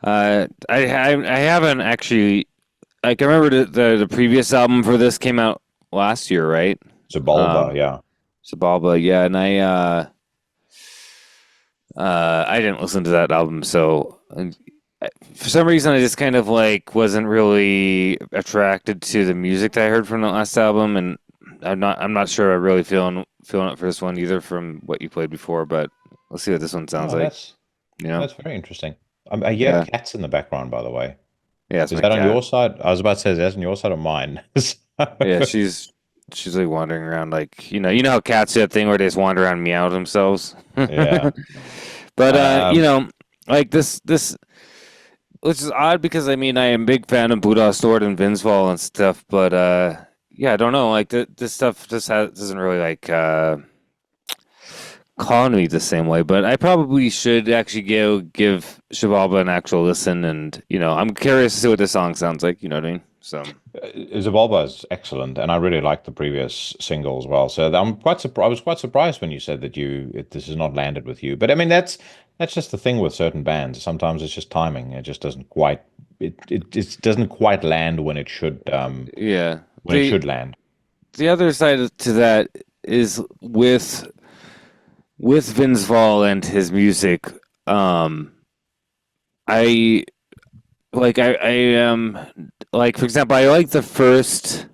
I haven't actually. I remember the previous album for this came out last year, right? Zabalba, yeah. Zabalba, yeah, and I didn't listen to that album, so for some reason I just kind of wasn't really attracted to the music that I heard from the last album, and I'm not sure I'm really feeling it for this one either from what you played before, but let's see what this one sounds like. That's very interesting. I hear cats in the background, by the way. Yeah, is that on your side? I was about to say, is that on your side or mine? Yeah, she's wandering around you know how cats do that thing where they just wander around and meow themselves. Yeah. But this which is odd because I am a big fan of Buddha Sword and Vinsval and stuff, but I don't know, this stuff just doesn't really call me the same way, but I probably should actually give Zabalba an actual listen, and I'm curious to see what this song sounds like, you know what I mean? So Zabalba is excellent, and I really liked the previous single as well. So I'm quite surprised. I was quite surprised when you said that this has not landed with you. But that's just the thing with certain bands. Sometimes it's just timing. It just doesn't quite it just doesn't quite land when it should Yeah. when it should land. The other side to that is with Vince Vaughn and his music. I am like, for example, I like the first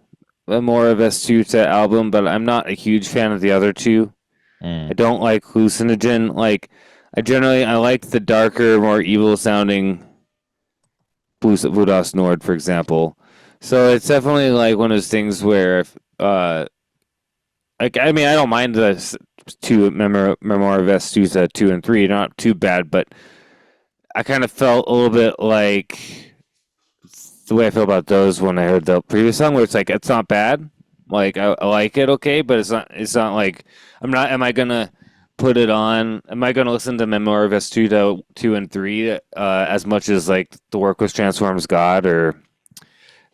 Amora Vestuta album, but I'm not a huge fan of the other two. I don't like Hallucinogen. Like, I like the darker, more evil sounding Vudas Nord, for example. So it's definitely like one of those things where, like, I mean, I don't mind the two Memoria Vestuta 2 and 3, not too bad, but I kind of felt a little bit like the way I feel about those when I heard the previous song, where it's like, it's not bad. Like, I like it, okay, but it's not like, am I gonna put it on? Am I gonna listen to Memoria Vestuta 2 and 3 as much as like the work with Transforms God or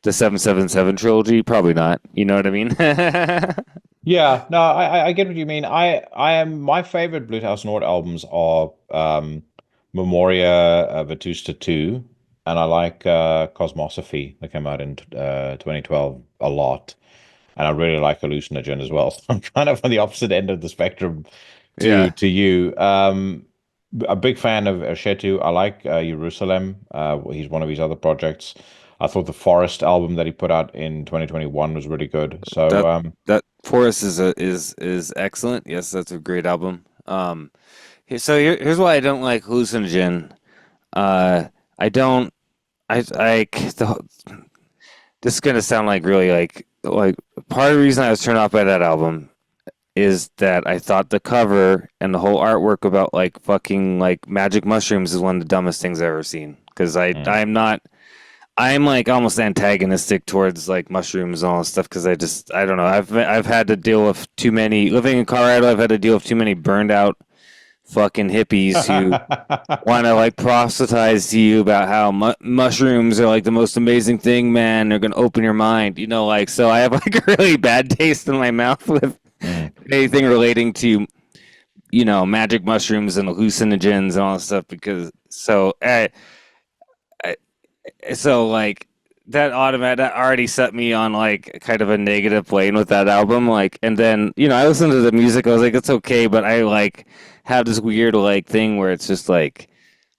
the 777 trilogy? Probably not. You know what I mean? Yeah, no, I get what you mean. I am my favorite Bloodhouse Nord albums are Memoria Vetusta 2, and I like Cosmosophy that came out in 2012 a lot. And I really like Hallucinogen as well. So I'm kind of on the opposite end of the spectrum to you. A big fan of Shetu. I like Jerusalem. He's one of his other projects. I thought the Forest album that he put out in 2021 was really good. So that Forest is excellent. Yes, that's a great album. So here's why I don't like Hallucinogen. I this is gonna sound like really like part of the reason I was turned off by that album is that I thought the cover and the whole artwork about like fucking like magic mushrooms is one of the dumbest things I've ever seen. Because I'm like almost antagonistic towards like mushrooms and all this stuff, because I don't know. I've had to deal with too many living in Colorado. I've had to deal with too many burned out fucking hippies who want to like proselytize to you about how mushrooms are like the most amazing thing, man. They're gonna open your mind, you know. Like, so I have like a really bad taste in my mouth with anything relating to, you know, magic mushrooms and hallucinogens and all that stuff. Because so like that already set me on like kind of a negative plane with that album. Like, and then, you know, I listened to the music. I was like, it's okay, but I like have this weird like thing where it's just like,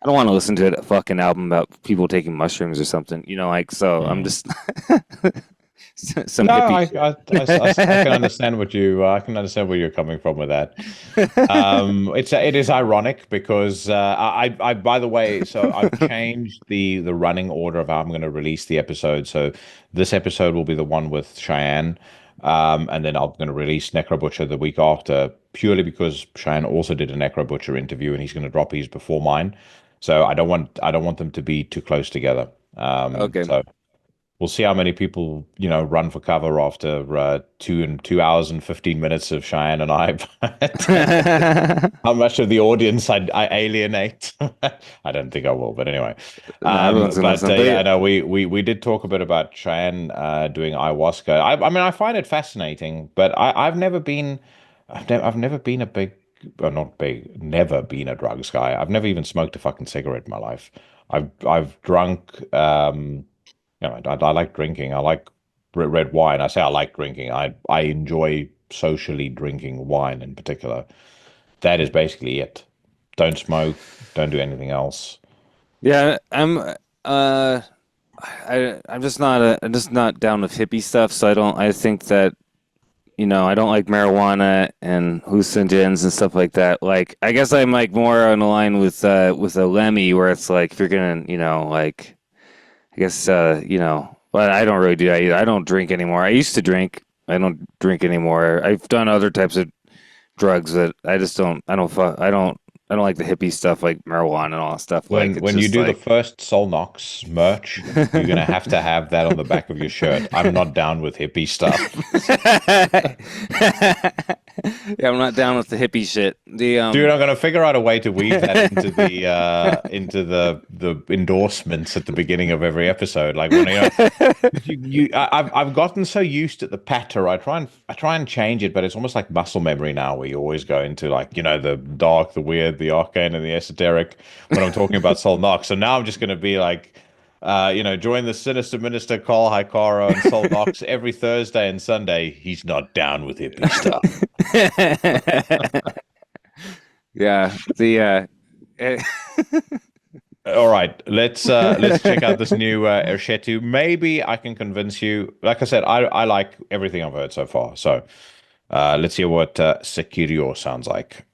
I don't want to listen to a fucking album about people taking mushrooms or something, you know, like, so I'm just some hippie. I can understand what I can understand where you're coming from with that. It is ironic because I by the way, so I've changed the running order of how I'm going to release the episode. So this episode will be the one with Shayan, and then I'm going to release Necro Butcher the week after, purely because Shayan also did a Necro Butcher interview and he's going to drop his before mine. So I don't want them to be too close together. Okay. So we'll see how many people, you know, run for cover after 2 hours and 15 minutes of Cheyenne and I. How much of the audience I alienate? I don't think I will, but anyway. We did talk a bit about Cheyenne doing ayahuasca. I mean, I find it fascinating, but I've never been a big, or not big, never been a drugs guy. I've never even smoked a fucking cigarette in my life. I've drunk. You know, I like drinking. I like red wine. I say I like drinking. I enjoy socially drinking wine in particular. That is basically it. Don't smoke. Don't do anything else. Yeah, I'm just not down with hippie stuff. So I think that, you know, I don't like marijuana and hallucinogens and stuff like that. Like, I guess I'm like more on the line with a Lemmy, where it's like, if you're gonna, you know, like, I guess, you know, but I don't really do that either. I don't drink anymore. I used to drink. I don't drink anymore. I've done other types of drugs that I just don't. I don't like the hippie stuff, like marijuana and all that stuff. When you do the first Sol Nox merch, you're gonna have to have that on the back of your shirt. I'm not down with hippie stuff. Yeah, I'm not down with the hippie shit. Dude, I'm gonna figure out a way to weave that into the endorsements at the beginning of every episode. Like, when I've gotten so used to the patter. I try and change it, but it's almost like muscle memory now, where you always go into, like, you know, the dark, the weird, the arcane, and the esoteric when I'm talking about Sol Nox. So now I'm just gonna be like, Join the Sinister Minister Karl Hikara and Sol Nox every Thursday and Sunday. He's not down with hippie stuff. Yeah. All right, let's check out this new Ershetu. Maybe I can convince you. Like I said, I like everything I've heard so far. So let's hear what Sekirio sounds like.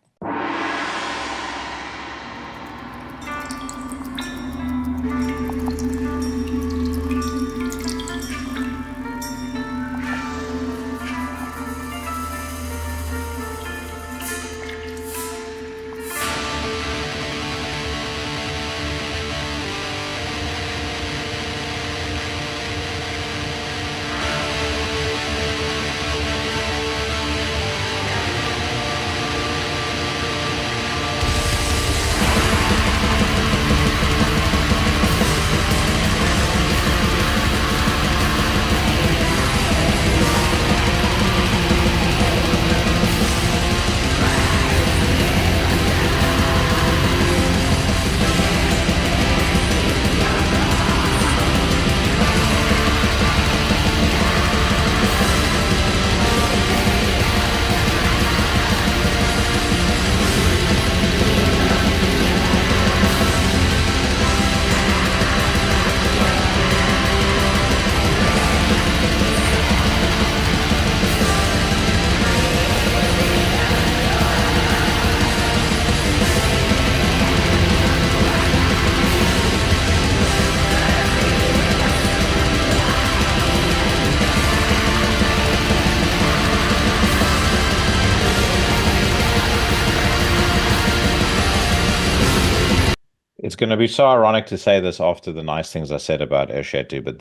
It's going to be so ironic to say this after the nice things I said about Ershetu, but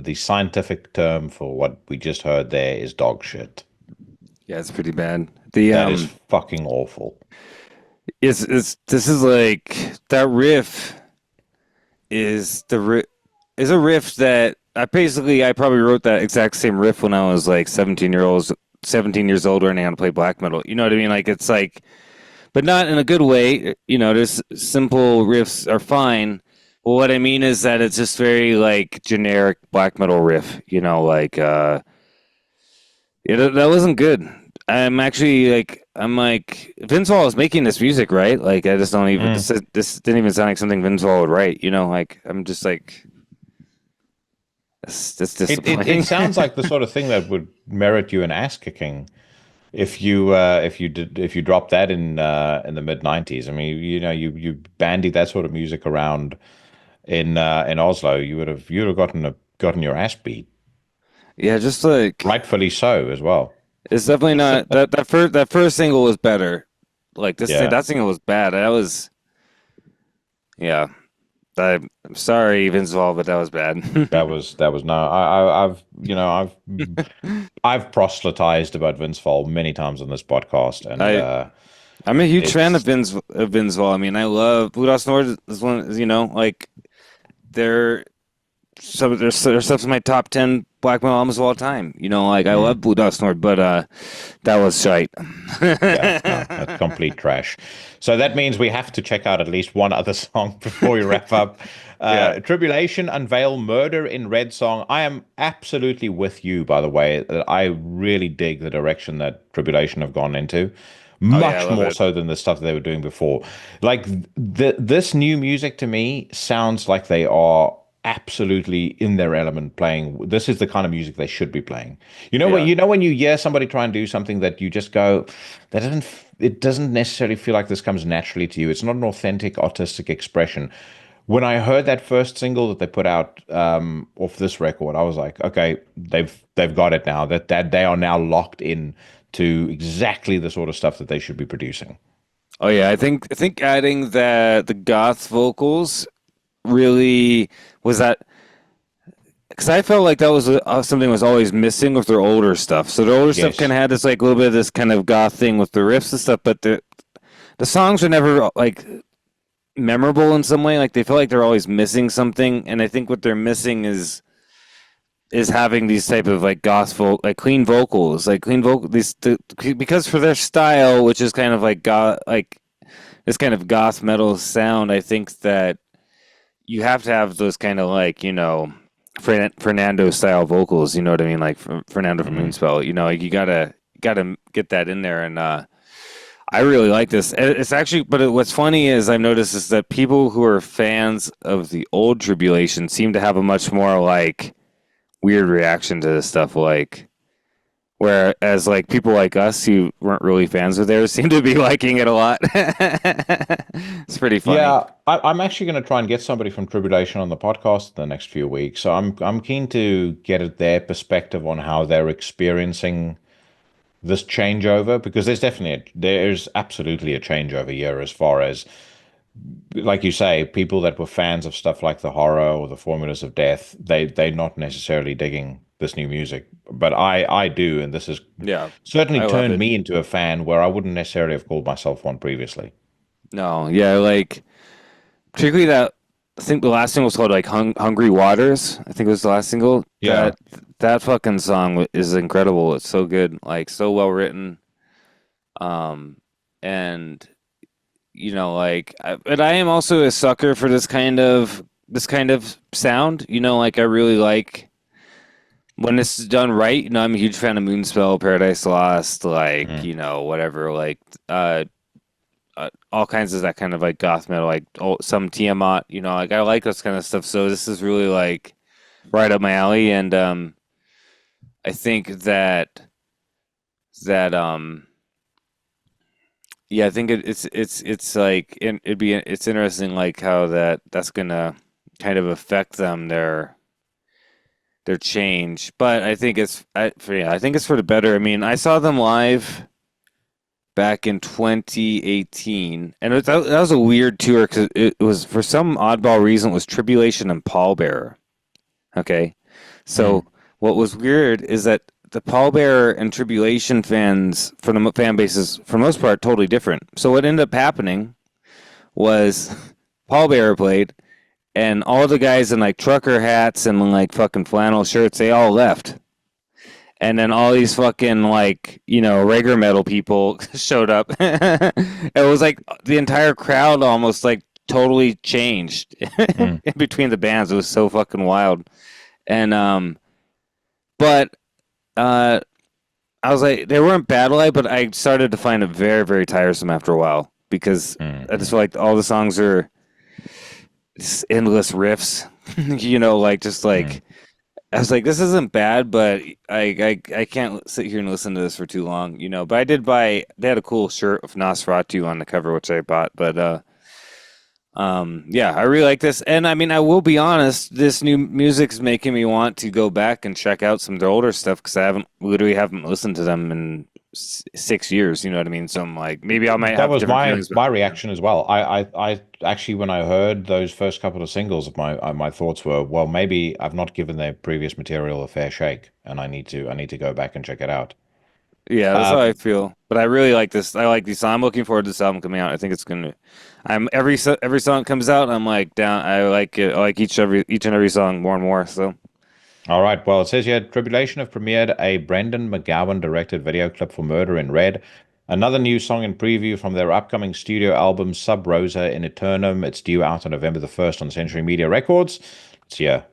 the scientific term for what we just heard there is dog shit. Yeah, it's pretty bad. That is fucking awful. This is like that riff is a riff that I probably wrote that exact same riff when I was like 17 years old learning how to play black metal. You know what I mean? Like it's like, but not in a good way. Just simple riffs are fine. Well, what I mean is that it's just very like generic black metal riff. That wasn't good. I'm like Vince Vaughn is making this music, right? Like I just don't even this didn't even sound like something Vince Vaughn would write. Like I'm just like it's disappointing. It sounds like the sort of thing that would merit you an ass kicking if you dropped that in the mid 90s. I mean, you bandied that sort of music around in Oslo, you would have gotten your ass beat. Yeah, just like rightfully so as well. It's definitely not that first single was better. Like that single was bad. That was I'm sorry, Vince Vaughn, but that was bad. that was no. I've proselytized about Vince Vaughn many times on this podcast, and I'm a huge fan of Vince Vaughn. I mean, I love Blue Dot Snort is one. Like their stuff's in my top 10 black metal albums of all time. I love Blue Dot Snort, but that was shite. That's complete trash. So that means we have to check out at least one other song before we wrap up. Tribulation unveil Murder in Red song. I am absolutely with you, by the way. I really dig the direction that Tribulation have gone into. Much more so than the stuff that they were doing before. Like this new music to me sounds like they are absolutely in their element playing. This is the kind of music they should be playing. When you hear somebody try and do something that you just go, it doesn't necessarily feel like this comes naturally to you. It's not an authentic artistic expression. When I heard that first single that they put out off this record, I was like, okay, they've got it now. That they are now locked in to exactly the sort of stuff that they should be producing. Oh yeah, I think adding the goth vocals really was that, because I felt like that was something was always missing with their older stuff. So their older stuff kind of had this like a little bit of this kind of goth thing with the riffs and stuff, but the songs are never like memorable in some way. Like they feel like they're always missing something, and I think what they're missing is having these type of like clean vocals, because for their style, which is kind of like goth, like this kind of goth metal sound. I think that you have to have those kind of like, you know, Fernando style vocals, you know what I mean? Like Fernando from Moonspell, you know, like you gotta get that in there. And I really like this. It's actually, but what's funny is I've noticed is that people who are fans of the old Tribulation seem to have a much more like weird reaction to this stuff. Like, whereas like people like us who weren't really fans of theirs seem to be liking it a lot. It's pretty funny. Yeah, I'm actually going to try and get somebody from Tribulation on the podcast in the next few weeks. So I'm keen to get their perspective on how they're experiencing this changeover, because there's absolutely a changeover here as far as, like you say, people that were fans of stuff like the horror or the Formulas of Death, they're not necessarily digging this new music, but I do, and this has certainly turned me into a fan where I wouldn't necessarily have called myself one previously. No, yeah, like particularly that. I think the last single was called like "Hungry Waters." I think it was the last single. Yeah, that fucking song is incredible. It's so good, like so well written. And you know, like, but I am also a sucker for this kind of sound. You know, like I really like when it's done right. You know, I'm a huge fan of Moonspell, Paradise Lost, like you know, whatever, like all kinds of that kind of like goth metal, like some Tiamat. You know, like I like this kind of stuff. So this is really like right up my alley, and I think that yeah, I think it's like it's interesting like how that's gonna kind of affect them, their change. But I think I think it's for the better. I mean, I saw them live back in 2018, and that was a weird tour because it was, for some oddball reason, it was Tribulation and Pallbearer. Okay, so what was weird is that the Pallbearer and Tribulation fans, for the fan bases, for the most part, totally different. So what ended up happening was Pallbearer played, and all the guys in like trucker hats and like fucking flannel shirts, they all left. And then all these fucking like, you know, regular metal people showed up. It was like the entire crowd almost like totally changed in between the bands. It was so fucking wild. And but I was like, they weren't bad live, but I started to find it very, very tiresome after a while, because I just feel like all the songs are just endless riffs, you know, like just like I was like, this isn't bad, but I can't sit here and listen to this for too long, you know. But I did buy, they had a cool shirt of Nosferatu on the cover, which I bought, but yeah, I really like this. And I mean, I will be honest, this new music's making me want to go back and check out some of their older stuff, because I literally haven't listened to them in 6 years, you know what I mean? So I'm like, maybe I might have. That was my reaction as well. I actually, when I heard those first couple of singles, my thoughts were, well, maybe I've not given their previous material a fair shake, and I need to go back and check it out. Yeah, that's how I feel. But I really like this. I like these songs. I'm looking forward to this album coming out. I think it's gonna. Every song that comes out, I'm like down. I like it. I like each and every song more and more. So. All right. Well, it says here, Tribulation have premiered a Brendan McGowan directed video clip for Murder in Red, another new song in preview from their upcoming studio album Sub Rosa in Eternum. It's due out on November the 1st on Century Media Records. Let's hear.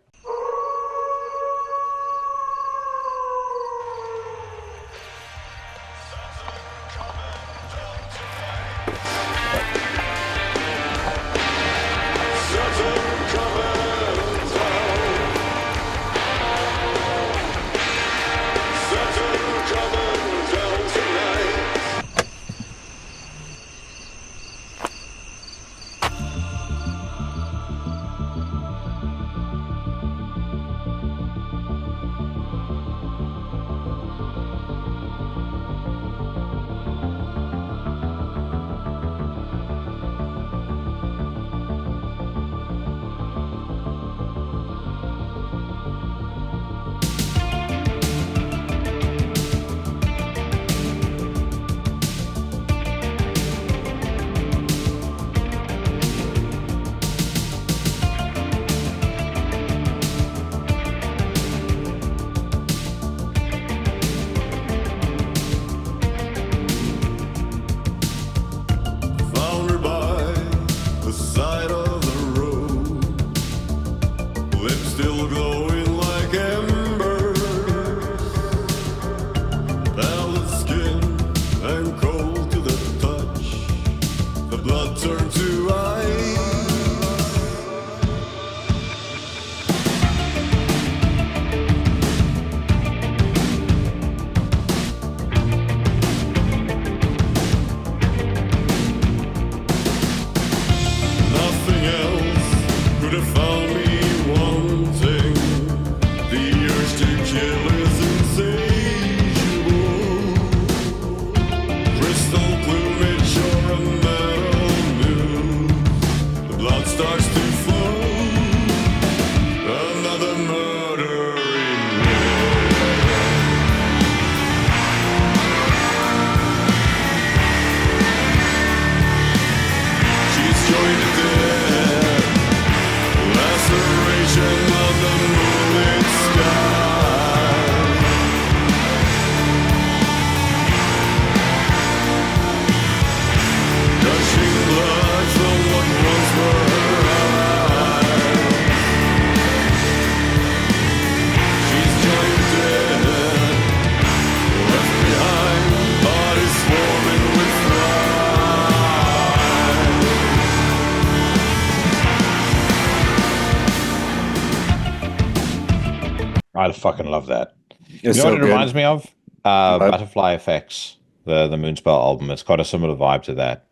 I fucking love that. It's You know so what it good. reminds me of? What? Butterfly Effects, the Moonspell album. It's got a similar vibe to that.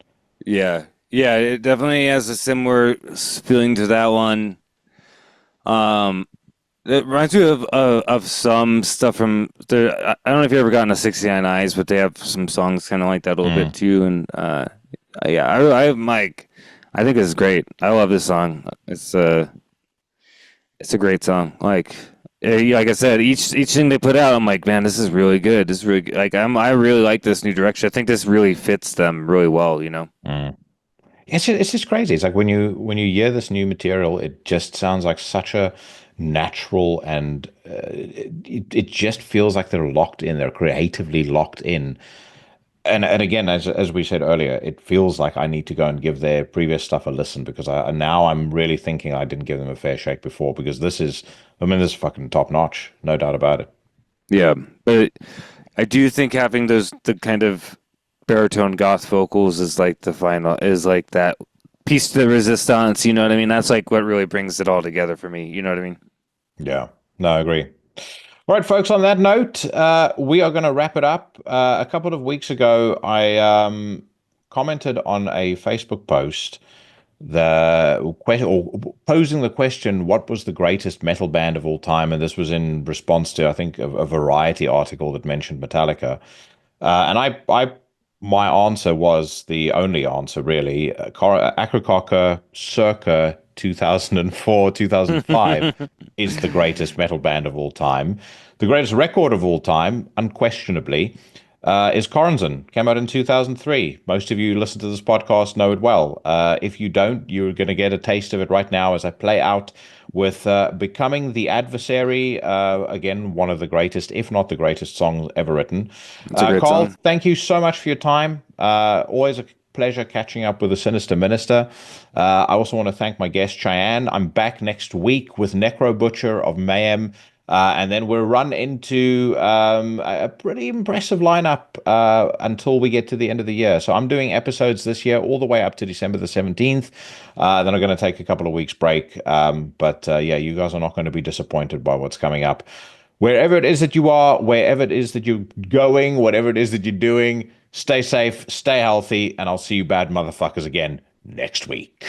Yeah, it definitely has a similar feeling to that one. It reminds me of some stuff from there. I don't know if you ever gotten a 69 Eyes, but they have some songs kind of like that a little bit too. And yeah, I'm like, I think this is great. I love this song. It's a great song. Like I said, each thing they put out, I'm like, man, this is really good. This is really good. Like I really like this new direction. I think this really fits them really well. You know. It's just crazy. It's like when you hear this new material, it just sounds like such a natural, and it just feels like they're locked in. They're creatively locked in. And again, as we said earlier, it feels like I need to go and give their previous stuff a listen, because now I'm really thinking I didn't give them a fair shake before, because this is fucking top notch, no doubt about it. Yeah, but I do think having the kind of baritone goth vocals is like that piece to the resistance. You know what I mean? That's like what really brings it all together for me. You know what I mean? Yeah, no, I agree. All right, folks, on that note, we are going to wrap it up. A couple of weeks ago, I commented on a Facebook post posing the question, what was the greatest metal band of all time? And this was in response to, I think, a Variety article that mentioned Metallica. And my answer was the only answer, really. Akercocke circa 2004, 2005 is the greatest metal band of all time. The greatest record of all time, unquestionably, is Corenson. Came out in 2003. Most of you listen to this podcast know it well. If you don't, you're going to get a taste of it right now as I play out with Becoming the Adversary. Again, one of the greatest, if not the greatest, songs ever written. Carl, song. thank you so much for your time. Always a pleasure catching up with the Sinister Minister. I also want to thank my guest, Shayan. I'm back next week with Necro Butcher of Mayhem. And then we'll run into a pretty impressive lineup until we get to the end of the year. So I'm doing episodes this year all the way up to December the 17th. Then I'm going to take a couple of weeks break. But yeah, you guys are not going to be disappointed by what's coming up. Wherever it is that you are, wherever it is that you're going, whatever it is that you're doing, stay safe, stay healthy, and I'll see you bad motherfuckers again next week.